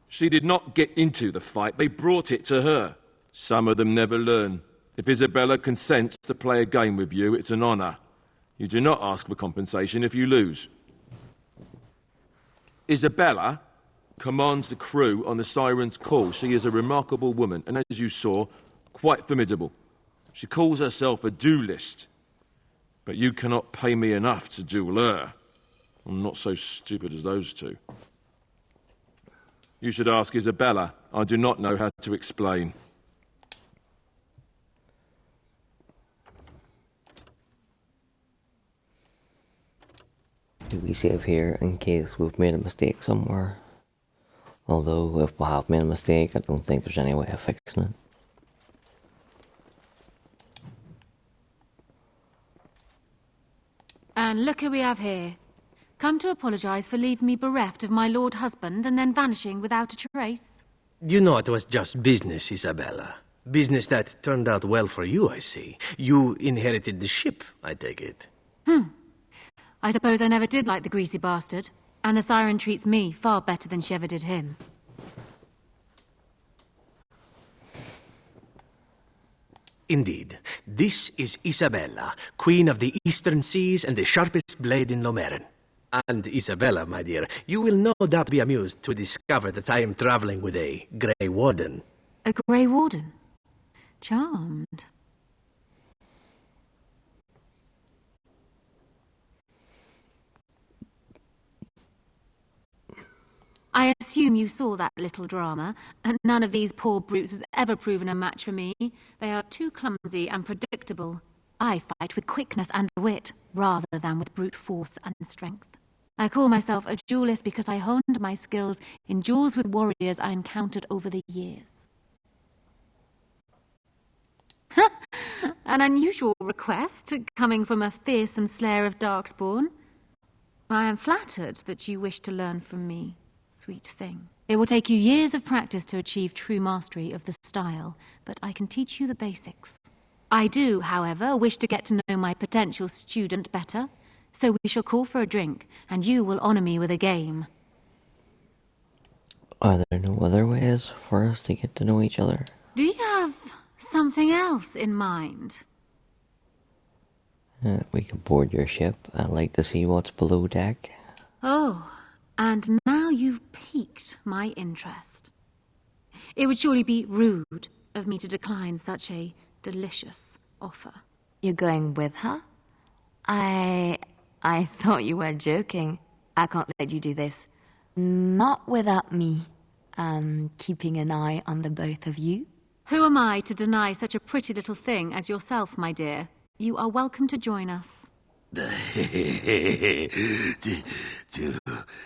She did not get into the fight. They brought it to her. Some of them never learn. If Isabella consents to play a game with you, it's an honor. You do not ask for compensation if you lose. Isabella commands the crew on the Siren's call. She is a remarkable woman, and as you saw, quite formidable. She calls herself a duelist. But you cannot pay me enough to duel her. I'm not so stupid as those two. You should ask Isabella. I do not know how to explain. Do we save here in case we've made a mistake somewhere? Although, if we have made a mistake, I don't think there's any way of fixing it. And look who we have here. Come to apologise for leaving me bereft of my lord husband and then vanishing without a trace. You know it was just business, Isabella. Business that turned out well for you, I see. You inherited the ship, I take it. I suppose I never did like the greasy bastard. And the Siren treats me far better than she ever did him. Indeed. This is Isabella, Queen of the Eastern Seas and the sharpest blade in Lomerin. And Isabella, my dear, you will no doubt be amused to discover that I am traveling with a Grey Warden. A Grey Warden? Charmed. I assume you saw that little drama, and none of these poor brutes has ever proven a match for me. They are too clumsy and predictable. I fight with quickness and wit, rather than with brute force and strength. I call myself a duelist because I honed my skills in duels with warriors I encountered over the years. An unusual request, coming from a fearsome slayer of Darkspawn. I am flattered that you wish to learn from me. Sweet thing. It will take you years of practice to achieve true mastery of the style, but I can teach you the basics. I do, however, wish to get to know my potential student better, so we shall call for a drink, and you will honor me with a game. Are there no other ways for us to get to know each other? Do you have something else in mind? We can board your ship. I'd like to see what's below deck. Oh, and now you've piqued my interest. It would surely be rude of me to decline such a delicious offer. You're going with her? I thought you were joking. I can't let you do this. Not without me. Keeping an eye on the both of you. Who am I to deny such a pretty little thing as yourself, my dear? You are welcome to join us.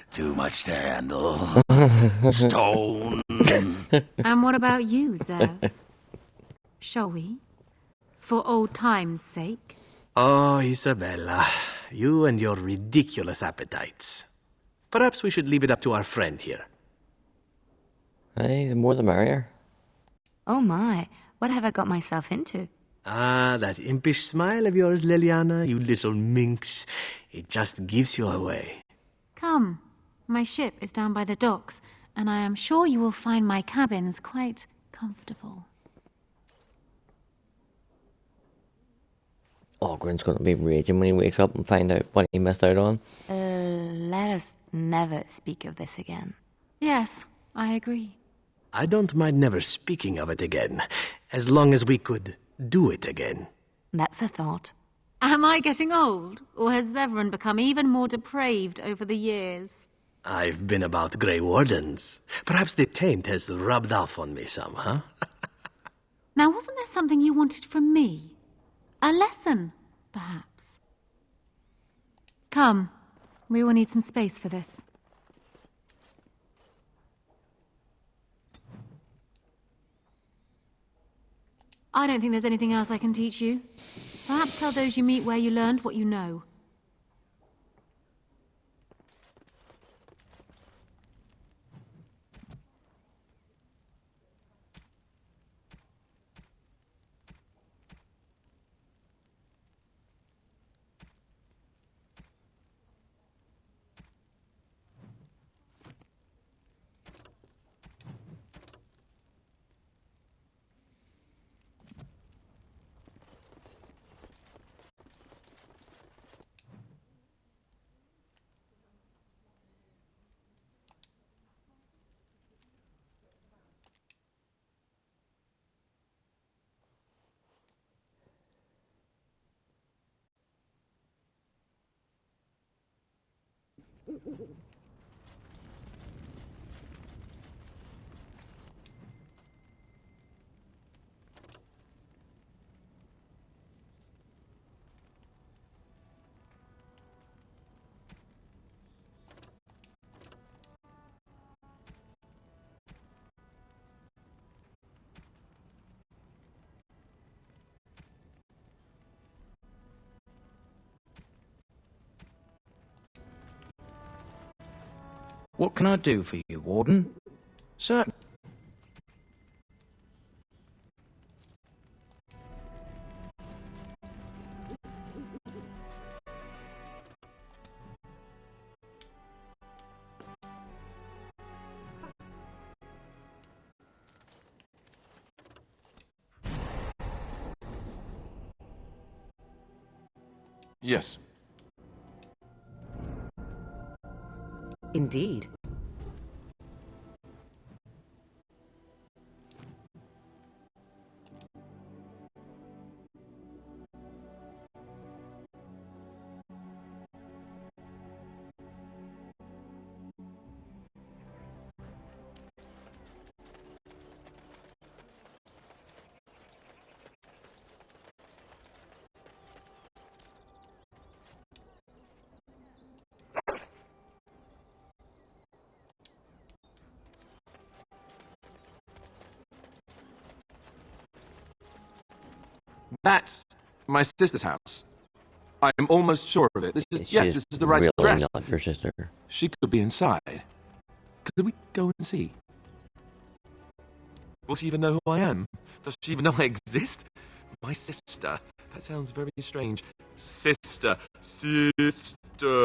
Too much to handle. Stone. And what about you, Zev? Shall we? For old time's sake? Oh, Isabella, you and your ridiculous appetites. Perhaps we should leave it up to our friend here. Hey, the more the merrier. Oh my, what have I got myself into? Ah, that impish smile of yours, Liliana, you little minx. It just gives you away. Come, my ship is down by the docks, and I am sure you will find my cabins quite comfortable. Ogren's gonna be raging when he wakes up and find out what he missed out on. Let us never speak of this again. Yes, I agree. I don't mind never speaking of it again, as long as we could do it again. That's a thought. Am I getting old, or has Zevran become even more depraved over the years? I've been about Grey Wardens. Perhaps the taint has rubbed off on me some, huh? Now, wasn't there something you wanted from me? A lesson, perhaps? Come, we will need some space for this. I don't think there's anything else I can teach you. Perhaps tell those you meet where you learned what you know. What can I do for you, Warden? Sir? Yes. Indeed. That's my sister's house. I am almost sure of it. This is the right really address. not your sister. She could be inside. Could we go and see? Will she even know who I am? Does she even know I exist? My sister. That sounds very strange. Sister.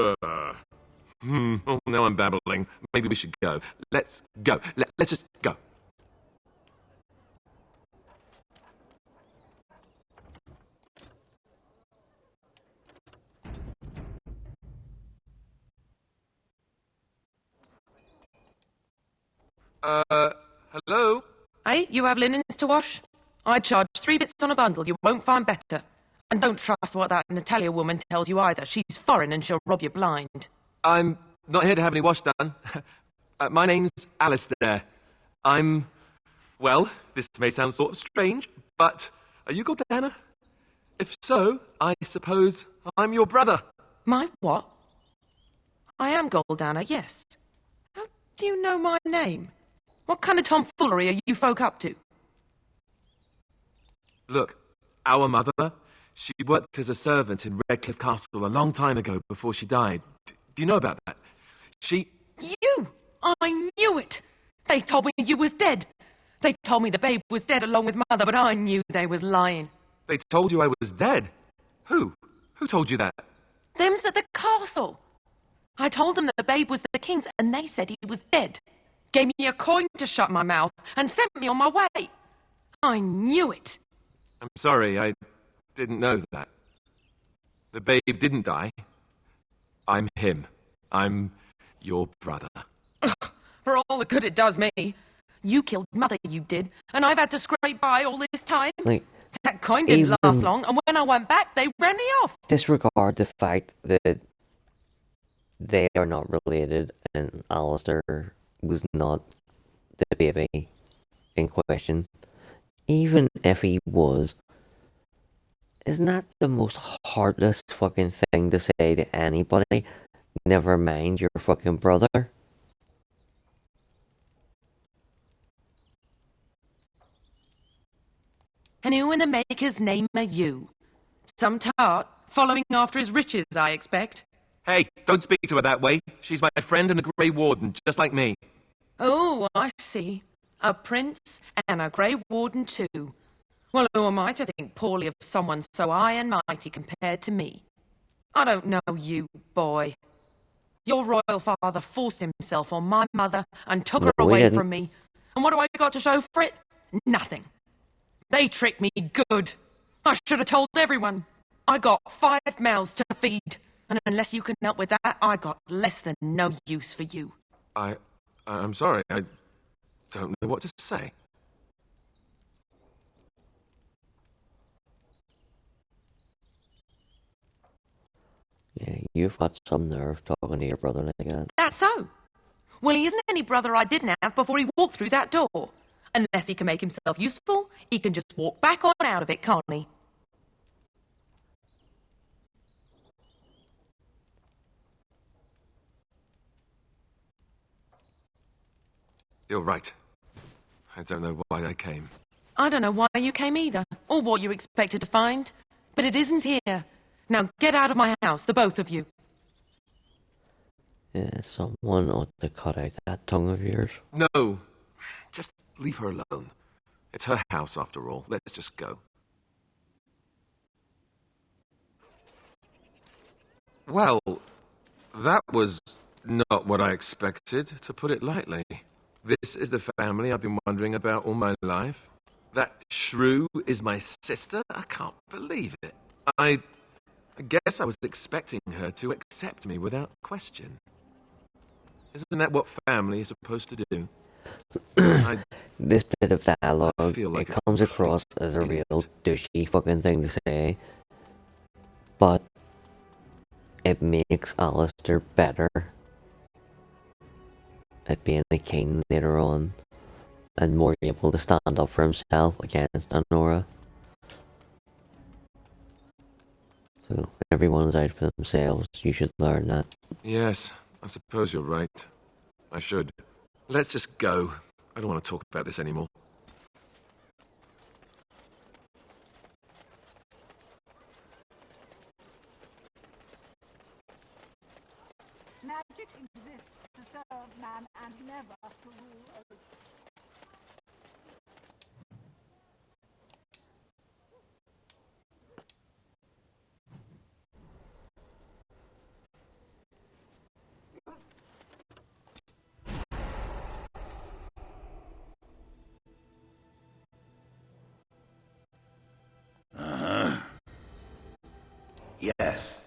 Oh, now I'm babbling. Maybe we should go. Let's go. Let's just go. Hello? Hey, you have linens to wash? I charge 3 bits on a bundle. You won't find better. And don't trust what that Natalia woman tells you either. She's foreign and she'll rob you blind. I'm not here to have any wash done. My name's Alistair. Well, this may sound sort of strange, but are you Gordana? If so, I suppose I'm your brother. My what? I am Goldana, yes. How do you know my name? What kind of tomfoolery are you folk up to? Look, our mother, she worked as a servant in Redcliffe Castle a long time ago before she died. Do you know about that? You! I knew it! They told me you was dead. They told me the babe was dead along with mother, but I knew they was lying. They told you I was dead? Who? Who told you that? Them's at the castle. I told them that the babe was the king's, and they said he was dead. Gave me a coin to shut my mouth, and sent me on my way. I knew it. I'm sorry, I didn't know that. The babe didn't die. I'm him. I'm your brother. Ugh, for all the good it does me. You killed mother, you did, and I've had to scrape by all this time. That coin didn't last long, and when I went back, they ran me off. Disregard the fact that they are not related, and Alistair was not the baby in question. Even if he was, isn't that the most heartless fucking thing to say to anybody? Never mind your fucking brother. And who in the Maker's name are you? Some tart, following after his riches, I expect. Hey, don't speak to her that way. She's my friend and a Grey Warden, just like me. Oh, I see. A prince and a Grey Warden too. Well, who am I to think poorly of someone so high and mighty compared to me? I don't know you, boy. Your royal father forced himself on my mother and took her away from me. And what do I got to show for it? Nothing. They tricked me good. I should have told everyone. I got 5 mouths to feed. And unless you can help with that, I got less than no use for you. I'm sorry. I don't know what to say. Yeah, you've got some nerve talking to your brother like that. That's so. Well, he isn't any brother I didn't have before he walked through that door. Unless he can make himself useful, he can just walk back on out of it, can't he? You're right. I don't know why I came. I don't know why you came either, or what you expected to find. But it isn't here. Now get out of my house, the both of you. Yeah, someone ought to cut out that tongue of yours. No. Just leave her alone. It's her house after all. Let's just go. Well, that was not what I expected, to put it lightly. This is the family I've been wondering about all my life. That shrew is my sister? I can't believe it. I guess I was expecting her to accept me without question. Isn't that what family is supposed to do? This bit of dialogue, like it comes across as a real douchey fucking thing to say. But it makes Alistair better at being a king later on, and more able to stand up for himself against Anora. So everyone's out for themselves. You should learn that. Yes, I suppose you're right. I should. Let's just go. I don't want to talk about this anymore. Magic exists to serve man and never to rule over. Yes.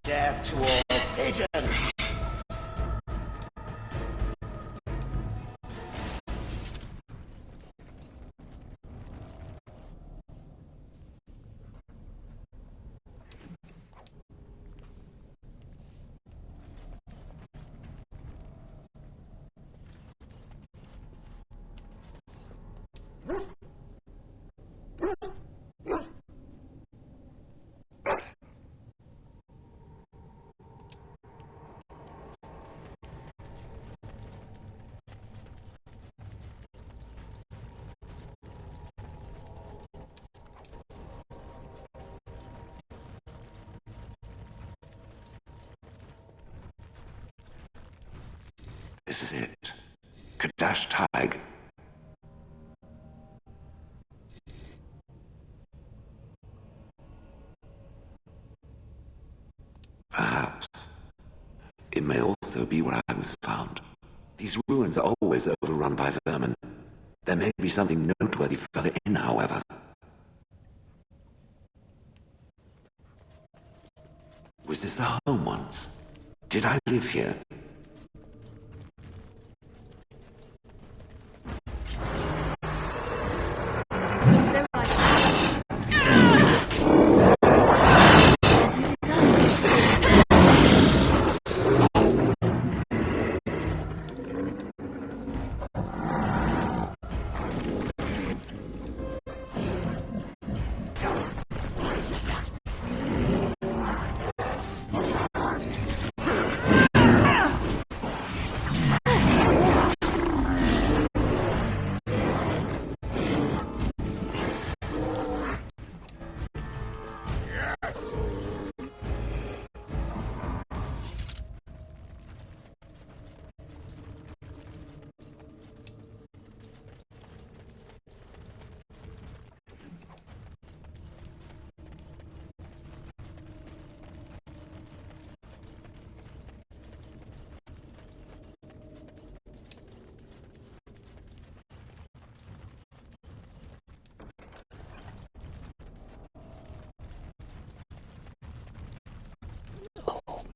Death to all pigeons! This is it. Kadash Tig. It may also be where I was found. These ruins are always overrun by vermin. There may be something noteworthy further in, however. Was this the home once? Did I live here?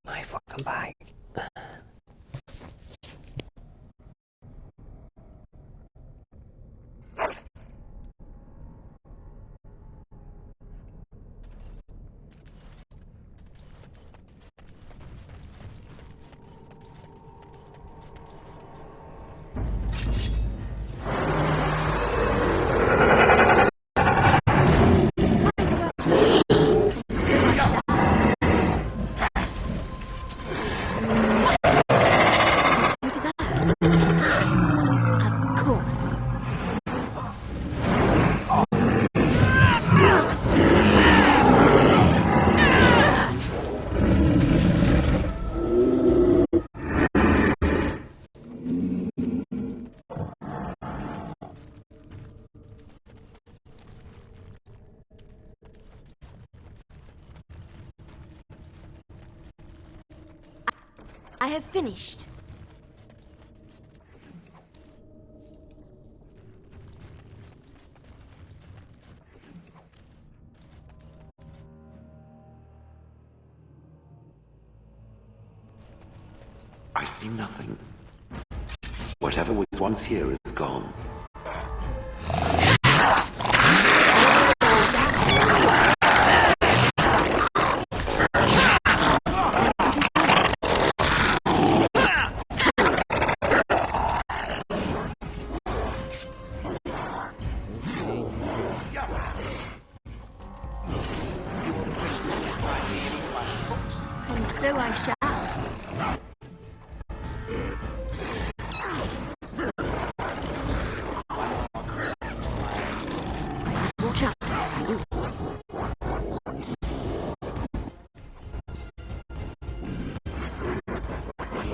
My fucking bag. I have finished. I see nothing. Whatever was once here is gone. And so I shall. Watch out.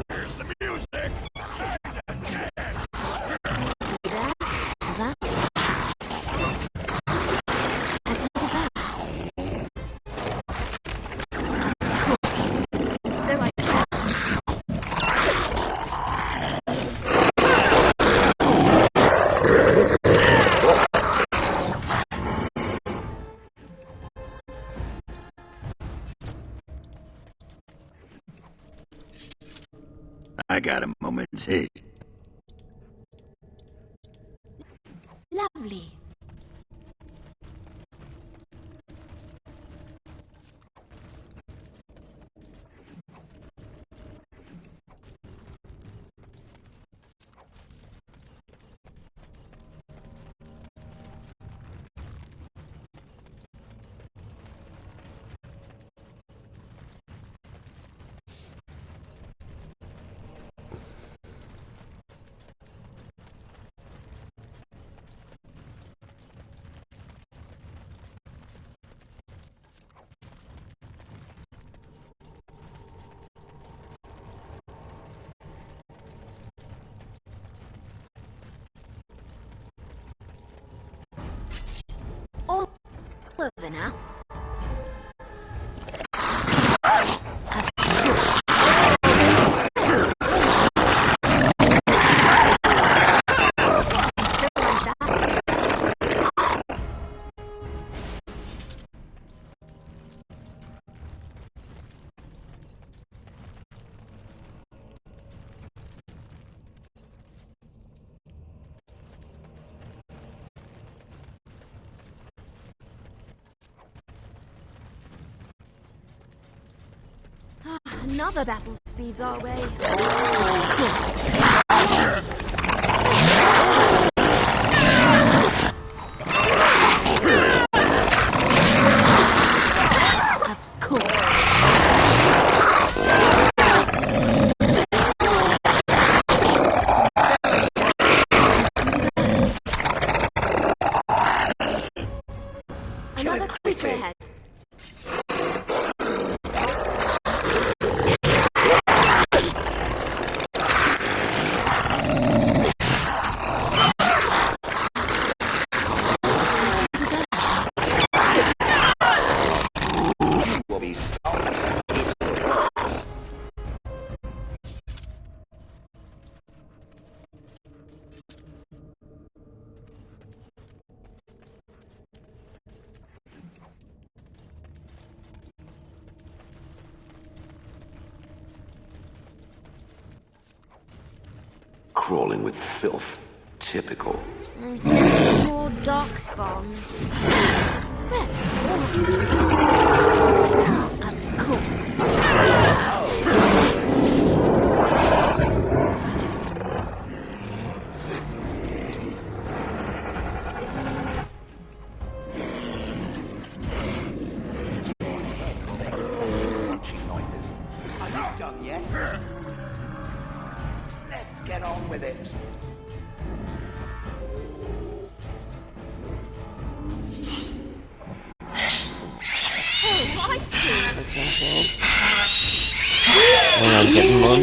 Here's the music. I got a moment's hit. Lovely. All over now. Another battle speeds our way. Another creature ahead. Crawling with filth. Typical. I'm sensing more darkspawn. Well, all of you. Of course. Crunching noises. Are you done yet? Let's get on with it. Oh, I see. Oh, I'm getting one.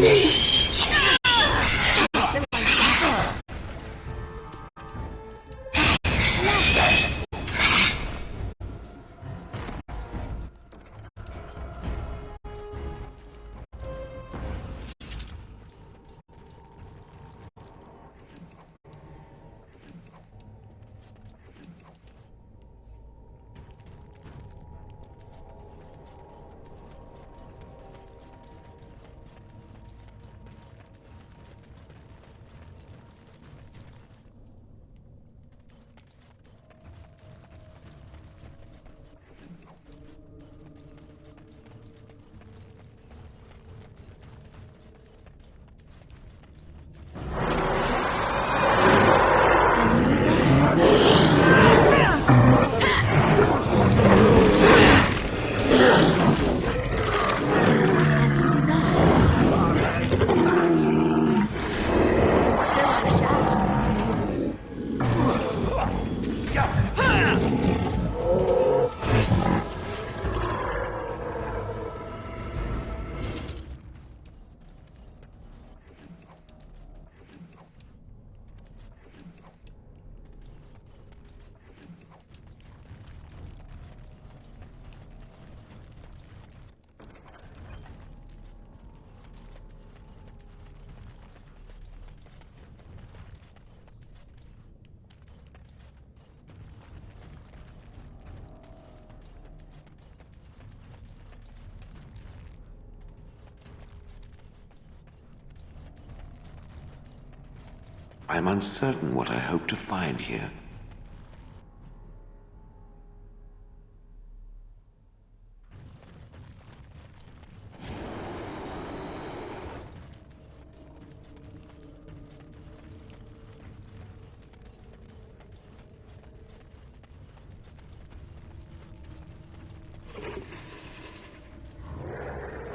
I'm uncertain what I hope to find here.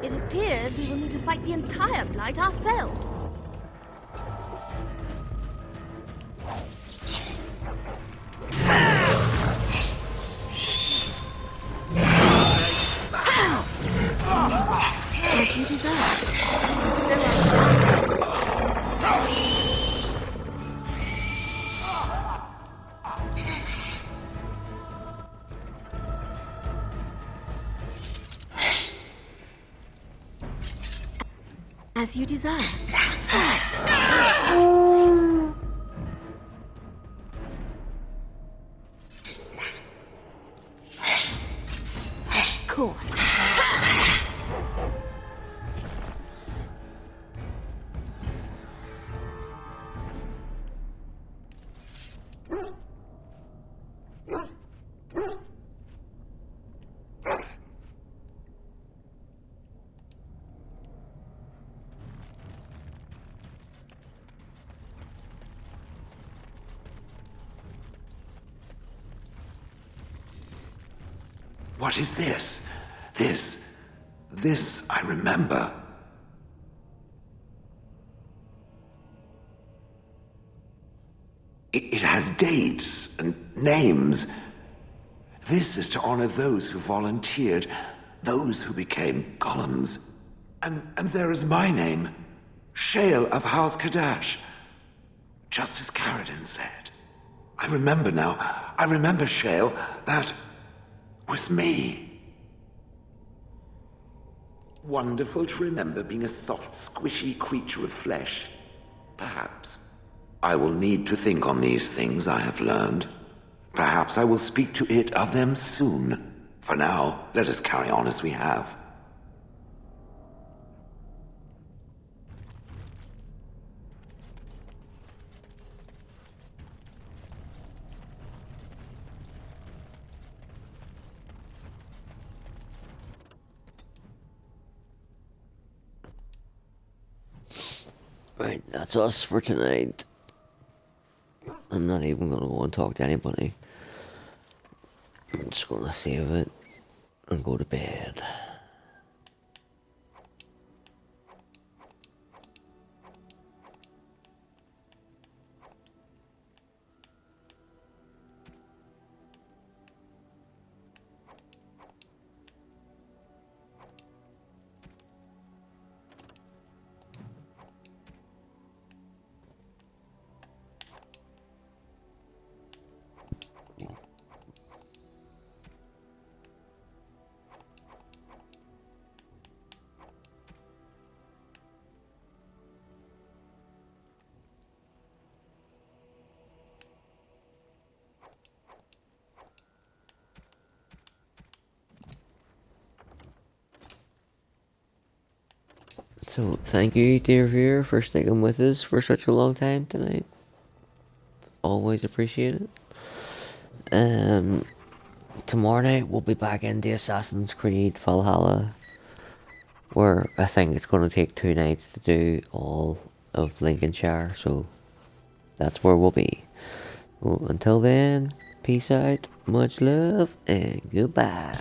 It appears we will need to fight the entire blight ourselves. As you deserve. So as you desire. Of course. What is this? This I remember. It has dates and names. This is to honor those who volunteered, those who became golems. And there is my name, Shale of House Kadash. Just as Caradin said. I remember now. I remember, Shale. That was me. Wonderful to remember being a soft, squishy creature of flesh. Perhaps I will need to think on these things I have learned. Perhaps I will speak to it of them soon. For now, let us carry on as we have. Right, that's us for tonight. I'm not even gonna go and talk to anybody. I'm just gonna save it and go to bed. So, thank you, dear viewer, for sticking with us for such a long time tonight. Always appreciate it. Tomorrow night we'll be back in the Assassin's Creed Valhalla, where I think it's going to take 2 nights to do all of Lincolnshire, so that's where we'll be. Well, until then, peace out, much love, and goodbye.